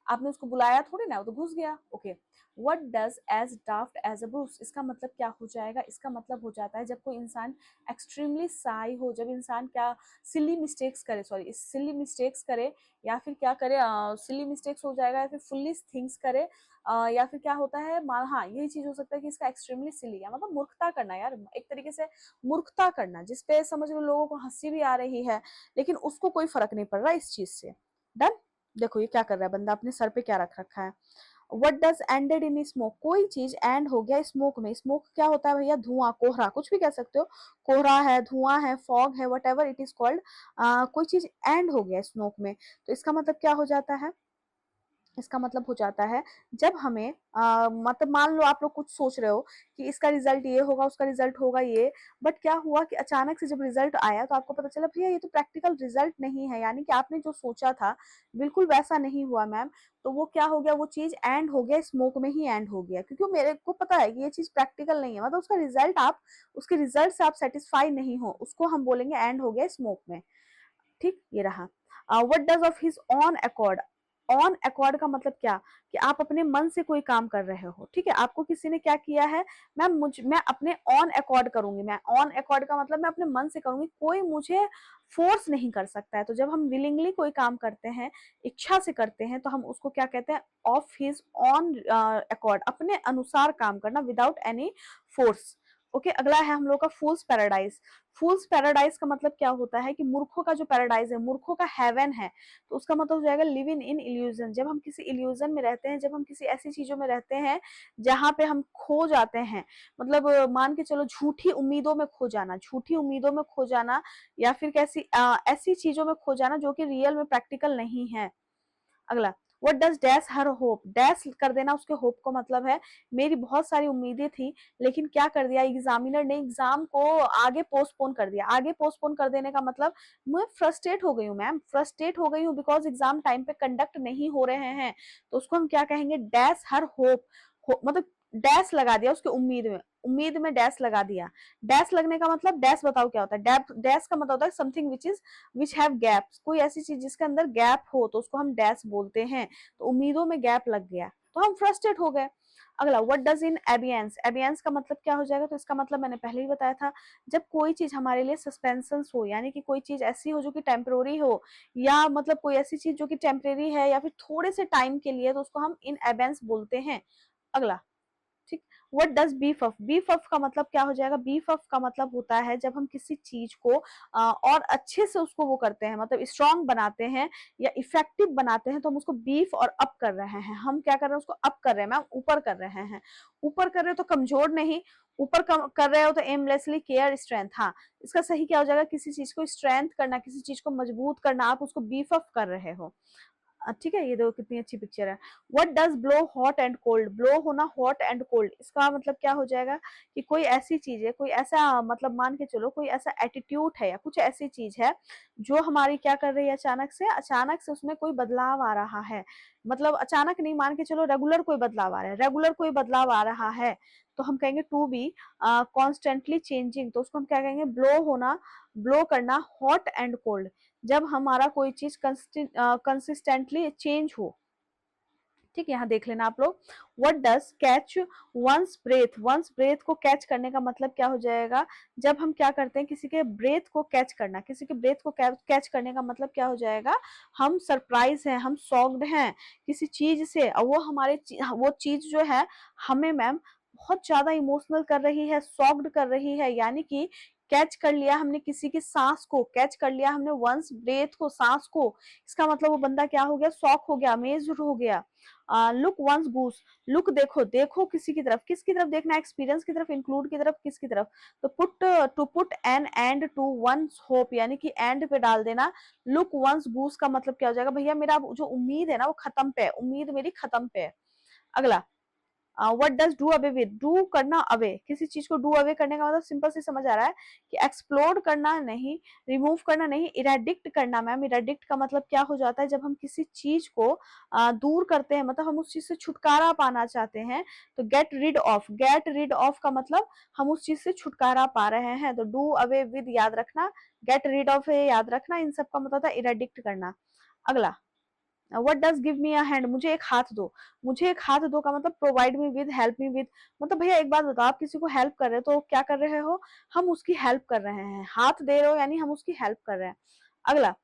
आपने उसको बुलाया थोड़ी ना, वो तो घुस गया, okay. What does as daft as a brush, इसका मतलब क्या हो जाएगा, इसका मतलब हो जाता है जब कोई इंसान एक्सट्रीमली साई हो, जब इंसान क्या सिली मिस्टेक्स करे, सॉरी सिली मिस्टेक्स करे, या फिर क्या करे, सिली मिस्टेक्स हो जाएगा, या फिर फुलिश थिंग्स करे, या फिर क्या होता है, हाँ यही चीज हो सकता है कि इसका एक्सट्रीमली सिली, या मतलब मूर्खता करना, यार एक तरीके से मूर्खता करना, जिसपे समझ लो लोगों को हंसी भी आ रही है, लेकिन उसको कोई फर्क नहीं पड़ रहा इस चीज से। डन। देखो ये क्या कर रहा है बंदा, अपने सर पे क्या रख रखा है। What does ended in smoke, कोई चीज एंड हो गया स्मोक में, स्मोक क्या होता है भैया, धुआं, कोहरा, कुछ भी कह सकते हो, कोहरा है, धुआं है, फॉग है, what ever it is called, कोई चीज एंड हो गया स्मोक में, तो इसका मतलब क्या हो जाता है, इसका मतलब हो जाता है जब हमें मतलब मान लो आप लोग कुछ सोच रहे हो कि इसका रिजल्ट ये होगा, उसका रिजल्ट होगा ये, बट क्या हुआ कि अचानक से जब रिजल्ट आया तो आपको पता चला भैया ये तो प्रैक्टिकल रिजल्ट नहीं है, यानी कि आपने जो सोचा था बिल्कुल वैसा नहीं हुआ मैम। तो वो क्या हो गया, वो चीज एंड हो गया, स्मोक में ही एंड हो गया, क्योंकि मेरे को पता है कि ये चीज प्रैक्टिकल नहीं है, मतलब उसका रिजल्ट आप उसके रिजल्ट से आप सेटिस्फाई नहीं हो, उसको हम बोलेंगे एंड हो गया स्मोक में। ठीक, ये रहा। What does of his on accord, on accord का मतलब क्या, कि आप अपने मन से कोई काम कर रहे हो, ठीक है, आपको किसी ने क्या किया है, मैं अपने ऑन अकॉर्ड करूंगी, मैं ऑन अकॉर्ड का मतलब मैं अपने मन से करूंगी, कोई मुझे फोर्स नहीं कर सकता है। तो जब हम विलिंगली कोई काम करते हैं, इच्छा से करते हैं, तो हम उसको क्या कहते हैं, ऑफ हिज ऑन अकॉर्ड, अपने अनुसार काम करना, विदाउट एनी फोर्स। ओके, अगला है हम लोग का फूल्स पैराडाइज। फूल्स पैराडाइज का मतलब क्या होता है कि मूर्खों का जो पैराडाइज है, मूर्खों का हेवन है, तो उसका मतलब हो जाएगा लिविंग इन इल्यूजन। जब हम किसी इल्यूजन में रहते हैं, जब हम किसी ऐसी चीजों में रहते हैं जहां पे हम खो जाते हैं, मतलब मान के चलो झूठी उम्मीदों में खो जाना, झूठी उम्मीदों में खो जाना, या फिर कैसी ऐसी चीजों में खो जाना जो कि रियल में प्रैक्टिकल नहीं है। अगला, what does dash her hope, dash कर देना उसके होप को मतलब है मेरी बहुत सारी उम्मीदें थी, लेकिन क्या कर दिया एग्जामिनर ने, एग्जाम को आगे पोस्टपोन कर दिया। आगे पोस्टपोन कर देने का मतलब मैं फ्रस्ट्रेट हो गई हूँ मैम, फ्रस्ट्रेट हो गई हूँ बिकॉज एग्जाम टाइम पे कंडक्ट नहीं हो रहे हैं, तो उसको हम क्या कहेंगे, डैश हर होप, मतलब डैश लगा दिया उसके उम्मीद में, उम्मीद में डैश लगा दिया। डैश लगने का मतलब, डैश बताओ क्या होता है, डैश का मतलब होता है समथिंग विच हैव गैप्स, कोई ऐसी चीज जिसके अंदर गैप हो तो उसको हम डैश बोलते हैं। तो उम्मीदों में गैप लग गया तो हम फ्रस्ट्रेट हो गए। अगला, व्हाट डज इन एबियंस, एबियंस का मतलब क्या हो जाएगा, तो इसका मतलब मैंने पहले ही बताया था, जब कोई चीज हमारे लिए सस्पेंशंस हो, यानी कि कोई चीज ऐसी हो जो कि टेम्पररी हो, या मतलब कोई ऐसी चीज जो कि टेम्पररी है या फिर थोड़े से टाइम के लिए, तो उसको हम इन एबियंस बोलते हैं। अगला, ठीक, what does beef up, beef up का मतलब क्या हो जाएगा, बीफ अप का मतलब होता है जब हम किसी चीज को और अच्छे से उसको वो करते हैं, मतलब स्ट्रांग बनाते हैं या इफेक्टिव बनाते हैं, तो हम उसको बीफ और अप कर रहे हैं। हम क्या कर रहे हैं, उसको अप कर रहे हैं मैम, ऊपर कर रहे हैं। ऊपर कर रहे हो तो कमजोर नहीं, ऊपर कर रहे हो तो एमलेसली केयर स्ट्रेंथ, हाँ, इसका सही क्या हो जाएगा, किसी चीज को स्ट्रेंथ करना, किसी चीज को मजबूत करना, आप उसको बीफ अप कर रहे हो। ठीक है, ये देखो कितनी अच्छी पिक्चर है। What does blow hot and cold, blow होना, हॉट एंड कोल्ड, इसका मतलब क्या हो जाएगा कि कोई ऐसी चीज है, कोई ऐसा मतलब मान के चलो कोई ऐसा एटीट्यूड है या कुछ ऐसी चीज है जो हमारी क्या कर रही है, अचानक से उसमें कोई बदलाव आ रहा है, मतलब अचानक नहीं, मान के चलो रेगुलर कोई बदलाव आ रहा है, रेगुलर कोई बदलाव आ रहा है, तो हम कहेंगे टू बी कॉन्स्टेंटली चेंजिंग, तो उसको हम क्या कहेंगे, ब्लो होना, ब्लो करना, हॉट एंड कोल्ड, जब हमारा कोई चीज कंसिस्टेंटली चेंज हो। ठीक है, यहाँ देख लेना आप लोग। What does catch one's breath, one's breath को कैच करने का मतलब क्या हो जाएगा, जब हम क्या करते हैं किसी के ब्रेथ को कैच करना, किसी के ब्रेथ को कैच करने का मतलब क्या हो जाएगा, हम सरप्राइज हैं, हम शॉक्ड हैं किसी चीज से, और वो चीज जो है हमें मैम बहुत ज्यादा इमोशनल कर रही है, शॉक्ड कर रही है, यानी कि कैच कर लिया हमने किसी की सांस को, कैच कर लिया हमने वंस ब्रेथ को, सांस को, इसका मतलब वो बंदा क्या हो गया, शॉक हो गया, अमेज्ड हो गया। लुक वंस गूस, लुक देखो, देखो किसी की तरफ, किसकी तरफ देखना, एक्सपीरियंस की तरफ, इंक्लूड की तरफ, किसकी तरफ, तो to put an end to one's hope, यानी कि एंड पे डाल देना। लुक वंस गूस का मतलब क्या हो जाएगा, भैया मेरा जो उम्मीद है ना वो खत्म पे है, उम्मीद मेरी खत्म पे है। अगला, what does do away with, do करना, अवे, किसी चीज को डू अवे करने का मतलब सिंपल से समझ आ रहा है कि एक्सप्लोर करना नहीं, रिमूव करना नहीं, इरेडिक्ट करना। मैम इरेडिक्ट का मतलब क्या हो जाता है, जब हम किसी चीज को दूर करते हैं, मतलब हम उस चीज से छुटकारा पाना चाहते हैं, तो get rid of, get rid of का मतलब हम उस चीज से छुटकारा पा रहे हैं, तो डू अवे विद याद रखना, गेट रिड ऑफ याद रखना, इन सब का मतलब होता है इरेडिक्ट करना। अगला, what does give me a hand, मुझे एक हाथ दो, मुझे एक हाथ दो का मतलब provide me with, help me with, मतलब भैया एक बात बताओ, आप किसी को हेल्प कर रहे हो तो क्या कर रहे हो, हम उसकी हेल्प कर रहे हैं, हाथ दे रहे हो यानी हम उसकी हेल्प कर रहे हैं। अगला,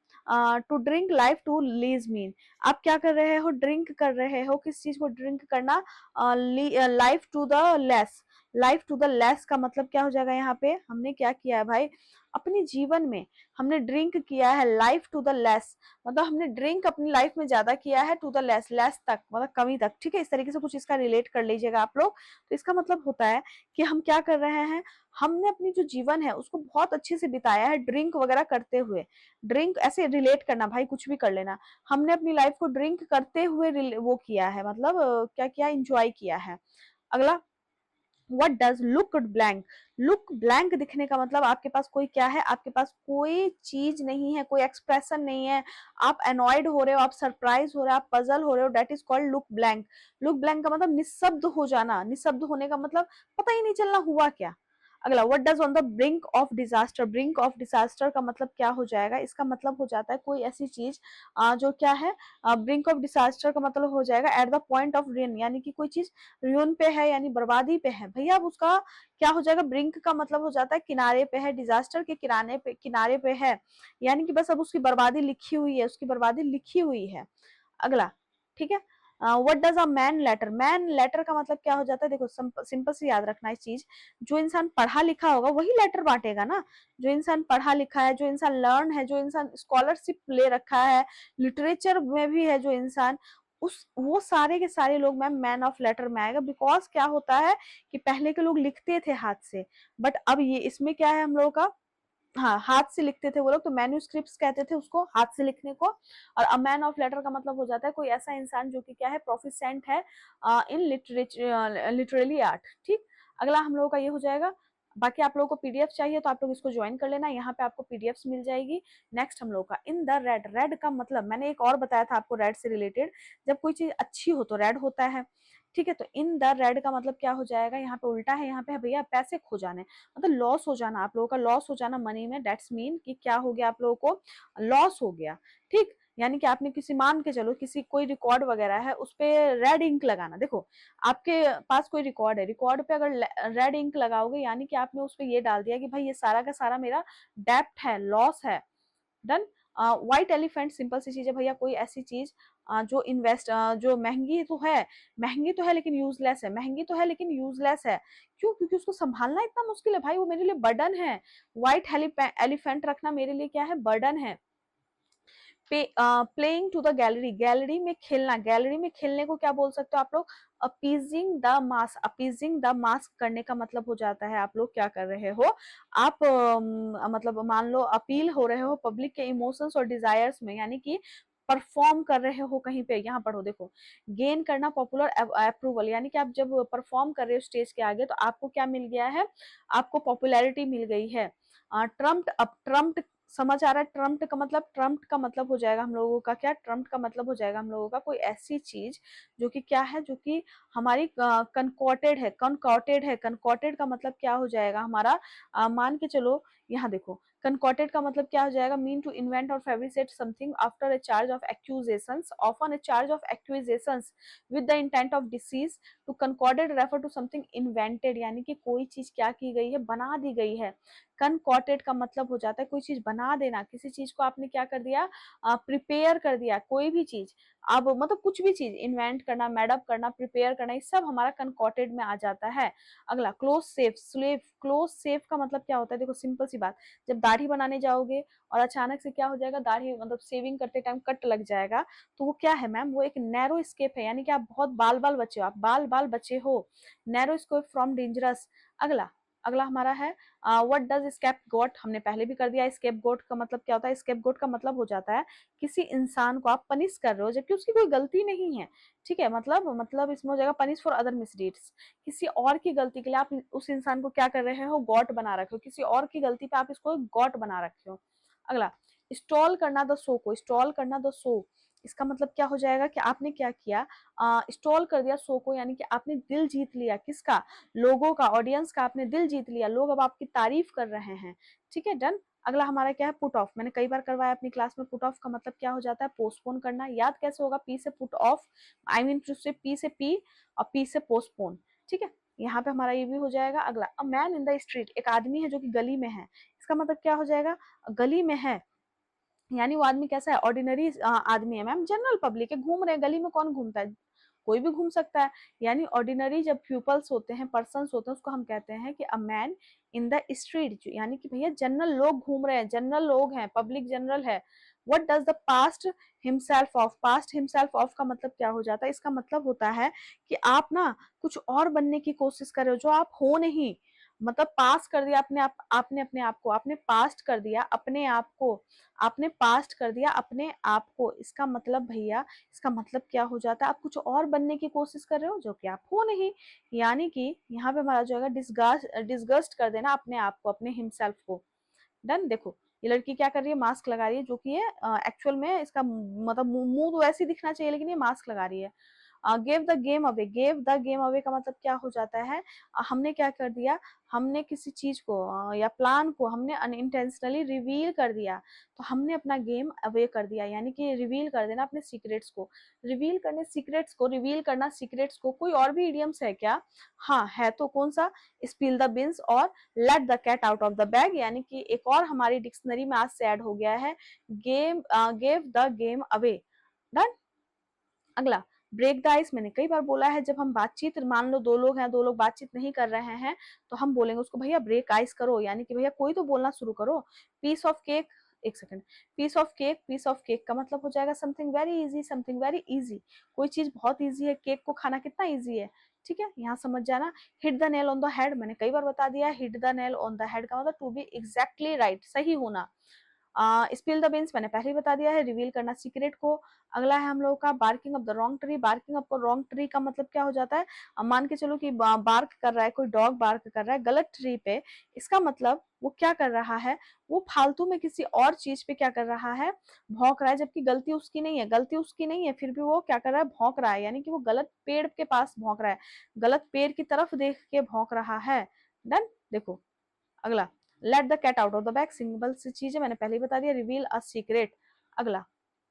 to drink life to lees mean, आप क्या कर रहे हो, ड्रिंक कर रहे हो, किस चीज को ड्रिंक करना, life to the lees, life to the lees का मतलब क्या हो जाएगा, यहाँ पे हमने क्या किया है भाई, अपने जीवन में हमने ड्रिंक किया है लाइफ टू द लेस, मतलब हमने ड्रिंक अपनी लाइफ में ज्यादा किया है टू द लेस, लेस तक मतलब कमी तक, ठीक है। इस तरीके से कुछ इसका रिलेट कर लीजिएगा आप लोग। तो इसका मतलब होता है कि हम क्या कर रहे हैं, हमने अपनी जो जीवन है उसको बहुत अच्छे से बिताया है ड्रिंक वगैरह करते हुए। ड्रिंक ऐसे रिलेट करना भाई, कुछ भी कर लेना। हमने अपनी लाइफ को ड्रिंक करते हुए वो किया है, मतलब क्या किया, एंजॉय किया है। अगला, what does look blank, look blank दिखने का मतलब आपके पास कोई क्या है, आपके पास कोई चीज नहीं है, कोई एक्सप्रेशन नहीं है, आप अनॉयड हो रहे हो, आप सरप्राइज हो रहे हो, आप पजल हो रहे हो, that is called look blank. Look blank का मतलब निशब्द हो जाना, निशब्द होने का मतलब पता ही नहीं चलना हुआ क्या। अगला, what does on the brink of disaster, brink of disaster का मतलब क्या हो जाएगा, इसका मतलब हो जाता है कोई ऐसी चीज जो क्या है, ब्रिंक ऑफ डिजास्टर का मतलब हो जाएगा at the point of rain, यानी कि कोई चीज रुइन पे है यानी बर्बादी पे है भैया। अब उसका क्या हो जाएगा, ब्रिंक का मतलब हो जाता है किनारे पे है, डिजास्टर के किनारे पे है, यानी कि बस अब उसकी बर्बादी लिखी हुई है, उसकी बर्बादी लिखी हुई है। अगला, ठीक है, what does a man letter, man letter का मतलब क्या हो जाता है, देखो सिंपल से याद रखना इस चीज, जो इंसान पढ़ा लिखा होगा वही लेटर बांटेगा ना। जो इंसान पढ़ा लिखा है, जो इंसान लर्न है, जो इंसान स्कॉलरशिप ले रखा है, लिटरेचर में भी है जो इंसान, उस वो सारे के सारे लोग मैम मैन ऑफ लेटर में आएगा। बिकॉज क्या होता है कि पहले के लोग लिखते थे हाथ से, बट अब ये इसमें क्या है हम लोगों का, हाँ हाथ से लिखते थे वो लोग, तो मैन्यूस्क्रिप्ट्स कहते थे उसको, हाथ से लिखने को। और अ मैन ऑफ लेटर का मतलब हो जाता है कोई ऐसा इंसान जो कि क्या है, प्रोफिशिएंट है इन लिटरेचर, लिटरेली आर्ट, ठीक। अगला हम लोगों का ये हो जाएगा। बाकी आप लोगों को पीडीएफ चाहिए तो आप लोग इसको ज्वाइन कर लेना, यहाँ पे आपको पीडीएफ मिल जाएगी। नेक्स्ट हम लोग का इन द रेड, रेड का मतलब मैंने एक और बताया था आपको रेड से रिलेटेड, जब कोई चीज अच्छी हो तो रेड होता है, ठीक है। तो इन द रेड का मतलब क्या हो जाएगा, यहाँ पे उल्टा है, यहाँ पे है भैया पैसे खो जाने, मतलब लॉस हो जाना, आप लोगों का लॉस हो जाना मनी में, दैट्स मीन कि क्या हो गया, आप लोगों को लॉस हो गया, ठीक। यानी कि आपने किसी, मान के चलो किसी कोई रिकॉर्ड वगैरह है उस पे रेड इंक लगाना, देखो आपके पास कोई रिकॉर्ड है, रिकॉर्ड पे अगर रेड इंक लगाओगे यानी कि आपने उस पे ये डाल दिया कि भाई ये सारा का सारा मेरा डेप्ट है, लॉस है, डन। व्हाइट एलिफेंट सिंपल सी चीज है भैया, कोई ऐसी चीज जो महंगी तो है लेकिन यूजलेस है, महंगी तो है लेकिन यूजलेस है, क्यों, क्योंकि उसको संभालना इतना मुश्किल है भाई, वो मेरे लिए बर्डन है। व्हाइट एलिफेंट रखना मेरे लिए क्या है, बर्डन है। Playing to the gallery, gallery में खेलना, गैलरी में खेलने को क्या बोल सकते हो आप लोग, appeasing the mass, appeasing the mass करने का मतलब हो जाता है आप लोग क्या कर रहे हो, आप मतलब मान लो अपील हो रहे हो पब्लिक के इमोशंस और डिजायर्स में, यानी कि परफॉर्म कर रहे हो कहीं पे, यहाँ पढ़ो देखो, गेन करना पॉपुलर अप्रूवल, यानी कि आप जब परफॉर्म कर रहे हो स्टेज के आगे तो आपको क्या मिल गया है, आपको पॉपुलैरिटी मिल गई है। ट्रम्प्ड, अब ट्रम्प्ड समझ आ रहा है, ट्रम्प्ड का मतलब, ट्रम्प्ड का मतलब हो जाएगा हम लोगों का क्या, ट्रम्प्ड का मतलब हो जाएगा हम लोगों का कोई ऐसी चीज जो कि क्या है, जो कि हमारी कनकॉटेड है, कनकॉटेड है, कनकॉटेड का मतलब क्या हो जाएगा हमारा, मान के चलो यहाँ देखो, कनकॉटेड का मतलब क्या हो जाएगा, मीन टू इन्वेंट और fabricate something after a charge of accusations, often a charge of accusations with the intent of deceit, to concocted refer to something invented, यानी कि कोई चीज क्या की गई है, बना दी गई है। कनकॉटेड का मतलब हो जाता है कोई चीज बना देना, किसी चीज को आपने क्या कर दिया, प्रिपेयर कर दिया, कोई भी चीज, अब मतलब कुछ भी चीज इन्वेंट करना, मेडअप करना, प्रिपेयर करना, ये सब हमारा कनकॉटेड में आ जाता है। अगला, close safe, slave, close safe का मतलब क्या होता है, देखो सिंपल सी बात, जब दाढ़ी बनाने जाओगे और अचानक से क्या हो जाएगा, दाढ़ी मतलब सेविंग करते टाइम कट लग जाएगा, तो वो क्या है मैम, वो एक नैरो स्केप है, यानी कि आप बहुत बाल बाल बचे हो, आप बाल बाल बचे हो, नैरो स्केप फ्रॉम डेंजरस। अगला, अगला हमारा है व्हाट डज स्केप गोट, हमने पहले भी कर दिया। स्केप गोट का मतलब क्या होता है, स्केप गोट का मतलब हो जाता है किसी इंसान को आप पनिश कर रहे हो जबकि उसकी कोई गलती नहीं है, ठीक है, मतलब इसमें हो जाएगा पनिश फॉर अदर मिसडीड्स, किसी और की गलती के लिए आप उस इंसान को क्या कर रहे हो, गॉट बना रखे हो, किसी और की गलती पे आप इसको गॉट बना रखे हो। अगला, स्टॉल करना द शो को, स्टॉल करना द शो, इसका मतलब क्या हो जाएगा कि आपने क्या किया, स्टॉल कर दिया शो को, यानी कि आपने दिल जीत लिया, किसका, लोगों का, ऑडियंस का आपने दिल जीत लिया, लोग अब आपकी तारीफ कर रहे हैं, ठीक है, डन। अगला हमारा क्या है, पुट ऑफ, मैंने कई बार करवाया अपनी क्लास में, पुट ऑफ का मतलब क्या हो जाता है, पोस्टपोन करना, याद कैसे होगा, पी से put off, I mean to say P से पी और पी से पोस्टपोन, ठीक है। यहाँ पे हमारा ये भी हो जाएगा। अगला, a man in the street, एक आदमी है जो कि गली में है, इसका मतलब क्या हो जाएगा, गली में है यानी वो आदमी कैसा है, ऑर्डिनरी आदमी है मैम, जनरल पब्लिक है, घूम रहे हैं, गली में कौन घूमता है, कोई भी घूम सकता है। यानी ऑर्डिनरी जब पीपल्स होते हैं, पर्सन्स होते हैं, उसको हम कहते हैं कि a man in the street, यानी कि भैया जनरल लोग घूम रहे हैं, जनरल लोग हैं, पब्लिक जनरल है। What does the past himself of, past himself of का मतलब क्या हो जाता है, इसका मतलब होता है कि आप ना कुछ और बनने की कोशिश कर रहे हो जो आप हो नहीं, मतलब पास कर दिया आपने अपने आप को, आपने पास्ट कर दिया अपने आप को, आपने पास्ट कर दिया अपने आप को। इसका मतलब भैया, इसका मतलब क्या हो जाता है, आप कुछ और बनने की कोशिश कर रहे हो जो कि आप हो नहीं। यानी कि यहाँ पे हमारा जो है डिस्गस्ट कर देना अपने आप को, अपने हिमसेल्फ को। डन। देखो ये लड़की क्या कर रही है, मास्क लगा रही है, जो कि ये एक्चुअल में इसका मतलब मुंह तो ऐसे ही दिखना चाहिए, लेकिन ये मास्क लगा रही है। Give the game away, give the game away का मतलब क्या हो जाता है, हमने क्या कर दिया, हमने किसी चीज को या प्लान को हमने अनइंटेंशनली रिवील कर दिया, तो हमने अपना गेम अवे कर दिया, यानी कि रिवील कर देना अपने सीक्रेट्स को। रिवील करने सीक्रेट्स को, रिवील करना सीक्रेट्स को, कोई और भी इडियम्स है क्या? हाँ है, तो कौन सा, स्पिल द बिन्स और let the cat out of the bag, यानी कि एक और हमारी डिक्शनरी में आज से ऐड हो गया है, game give the game away. Done. अगला, ब्रेक द आइस, मैंने कई बार बोला है, जब हम बातचीत, मान लो दो लोग हैं, दो लोग बातचीत नहीं कर रहे हैं, तो हम बोलेंगे उसको भैया ब्रेक आइस करो, यानी कि भैया कोई तो बोलना शुरू करो। पीस ऑफ केक, एक second, piece of cake, piece of cake का मतलब हो जाएगा something very easy, something very easy, कोई चीज बहुत इजी है, केक को खाना कितना इजी है, ठीक है, यहाँ समझ जाना। Hit the nail on the head, मैंने कई बार बता दिया है, hit the nail on the head का मतलब टू बी एग्जैक्टली राइट, सही होना। स्पिल द बीन्स मैंने पहले ही बता दिया है, रिवील करना सीक्रेट को। अगला है हम लोगों का barking up the wrong tree, barking up wrong tree का मतलब क्या हो जाता है, मान के चलो कि बार्क कर रहा है कोई, डॉग बार्क कर रहा है गलत ट्री पे, इसका मतलब वो क्या कर रहा है, वो फालतू में किसी और चीज पे क्या कर रहा है, भौंक रहा है, जबकि गलती उसकी नहीं है, गलती उसकी नहीं है, फिर भी वो क्या कर रहा है, भौंक रहा है, यानी कि वो गलत पेड़ के पास भौंक रहा है, गलत पेड़ की तरफ देख के भौंक रहा है। डन। देखो अगला, let the cat out of the bag, simple सी चीज है, मैंने पहले ही बता दिया, रिवील अ सीक्रेट। अगला,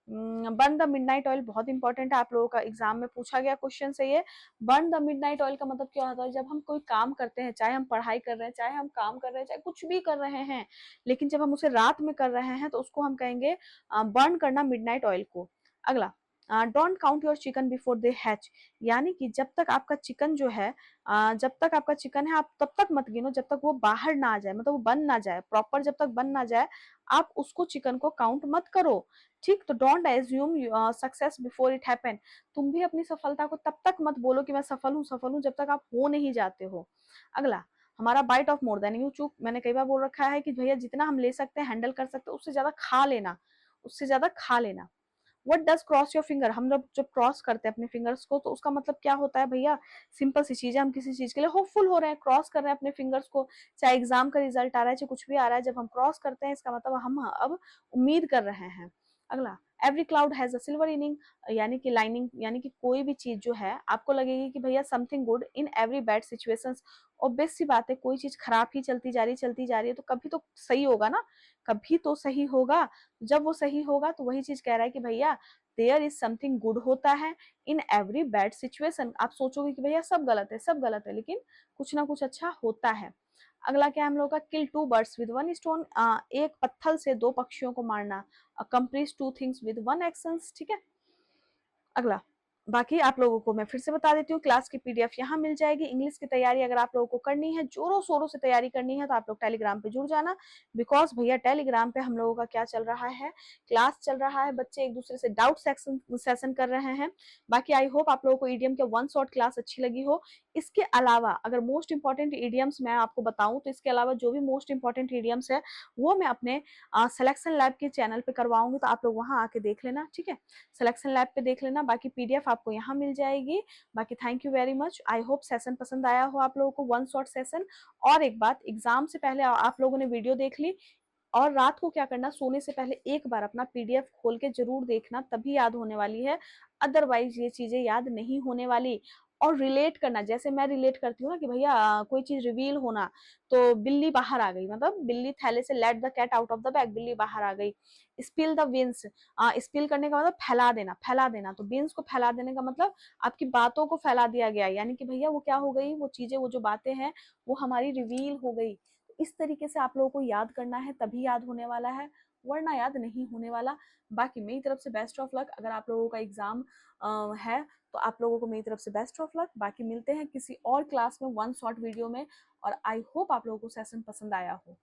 बर्न द मिडनाइट ऑयल, बहुत इंपॉर्टेंट है, आप लोगों का एग्जाम में पूछा गया क्वेश्चन है ये। बर्न द मिडनाइट ऑयल का मतलब क्या होता है, जब हम कोई काम करते हैं, चाहे हम पढ़ाई कर रहे हैं, चाहे हम काम कर रहे हैं, चाहे कुछ भी कर रहे हैं, लेकिन जब हम उसे रात में कर रहे हैं तो उसको हम कहेंगे बर्न करना मिडनाइट ऑयल को। अगला, don't count your chicken before they hatch, यानी कि जब तक आपका चिकन जो है, जब तक आपका चिकन है आप तब तक मत गिनो जब तक वो बाहर ना आ जाए, मतलब वो बन ना जाए प्रॉपर, जब तक बन ना जाए आप उसको चिकन को काउंट मत करो। ठीक, तो don't assume success before it happen, तुम भी अपनी सफलता को तब तक मत बोलो कि मैं सफल हूँ जब तक आप हो नहीं जाते हो। अगला, हमारा bite off more than you chew, मैंने कई बार बोल रखा है कि भैया जितना हम ले सकते हैं, हैंडल कर सकते हैं, उससे ज्यादा खा लेना, उससे ज्यादा खा लेना। What does cross your finger, हम लोग जब क्रॉस करते हैं अपने फिंगर्स को, तो उसका मतलब क्या होता है भैया, सिंपल सी चीज है, हम किसी चीज के लिए होपफुल हो रहे हैं, क्रॉस कर रहे हैं अपने फिंगर्स को, चाहे एग्जाम का रिजल्ट आ रहा है, चाहे कुछ भी आ रहा है, जब हम क्रॉस करते हैं इसका मतलब हम अब उम्मीद कर रहे हैं। अगला, every cloud has a silver inning, यानी कि लाइनिंग, यानी कि कोई भी चीज जो है आपको लगेगी कि भैया something good in every bad situations, obvious सी बात है, कोई चीज खराब ही चलती जा रही है तो कभी तो सही होगा ना, कभी तो सही होगा, जब वो सही होगा तो वही चीज कह रहा है कि भैया देयर इज समथिंग गुड होता है इन एवरी बैड सिचुएशन। आप सोचोगे कि भैया सब गलत है, सब गलत है, लेकिन कुछ ना कुछ अच्छा होता है। अगला क्या है हम लोग का, kill two birds with one stone, एक पत्थर से दो पक्षियों को मारना, accomplish two things with one actions, ठीक है। अगला, बाकी आप लोगों को मैं फिर से बता देती हूँ, क्लास की पीडीएफ यहाँ मिल जाएगी। इंग्लिश की तैयारी अगर आप लोगों को करनी है, जोरों शोरों से तैयारी करनी है, तो आप लोग टेलीग्राम पे जुड़ जाना, बिकॉज भैया टेलीग्राम पे हम लोगों का क्या चल रहा है, क्लास चल रहा है, बच्चे एक दूसरे से डाउट सेशन कर रहे हैं। बाकी आई होप आप लोगों को ईडीएम के वन शॉट क्लास अच्छी लगी हो। इसके अलावा अगर मोस्ट इंपॉर्टेंट ईडीएम्स मैं आपको बताऊं, तो इसके अलावा जो भी मोस्ट इंपॉर्टेंट ईडीएम्स है वो मैं अपने सिलेक्शन लैब के चैनल पे करवाऊंगी, तो आप लोग वहां आके देख लेना, ठीक है, सिलेक्शन लैब पे देख लेना। बाकी पीडीएफ आपको यहाँ मिल जाएगी। बाकी thank you very much, I hope session पसंद आया हो आप लोगों को, वन शॉट सेशन। और एक बात, एग्जाम से पहले आप लोगों ने वीडियो देख ली, और रात को क्या करना, सोने से पहले एक बार अपना पीडीएफ खोल के जरूर देखना, तभी याद होने वाली है, अदरवाइज ये चीजें याद नहीं होने वाली। और रिलेट करना, जैसे मैं रिलेट करती हूँ ना कि भैया कोई चीज रिवील होना, तो बिल्ली बाहर आ गई, मतलब बिल्ली थैले से, let the cat out of the bag, बिल्ली बाहर आ गई। स्पिल द विंस, स्पिल करने का मतलब फैला देना, फैला देना, तो बीन्स को फैला देने का मतलब आपकी बातों को फैला दिया गया, यानी कि भैया वो क्या हो गई, वो चीजें, वो जो बातें हैं वो हमारी रिवील हो गई। इस तरीके से आप लोगों को याद करना है, तभी याद होने वाला है। वरना याद नहीं होने वाला। बाकी मेरी तरफ से बेस्ट ऑफ लक। अगर आप लोगों का एग्जाम है तो आप लोगों को मेरी तरफ से बेस्ट ऑफ लक। बाकी मिलते हैं किसी और क्लास में वन शॉर्ट वीडियो में, और आई होप आप लोगों को सेशन पसंद आया हो।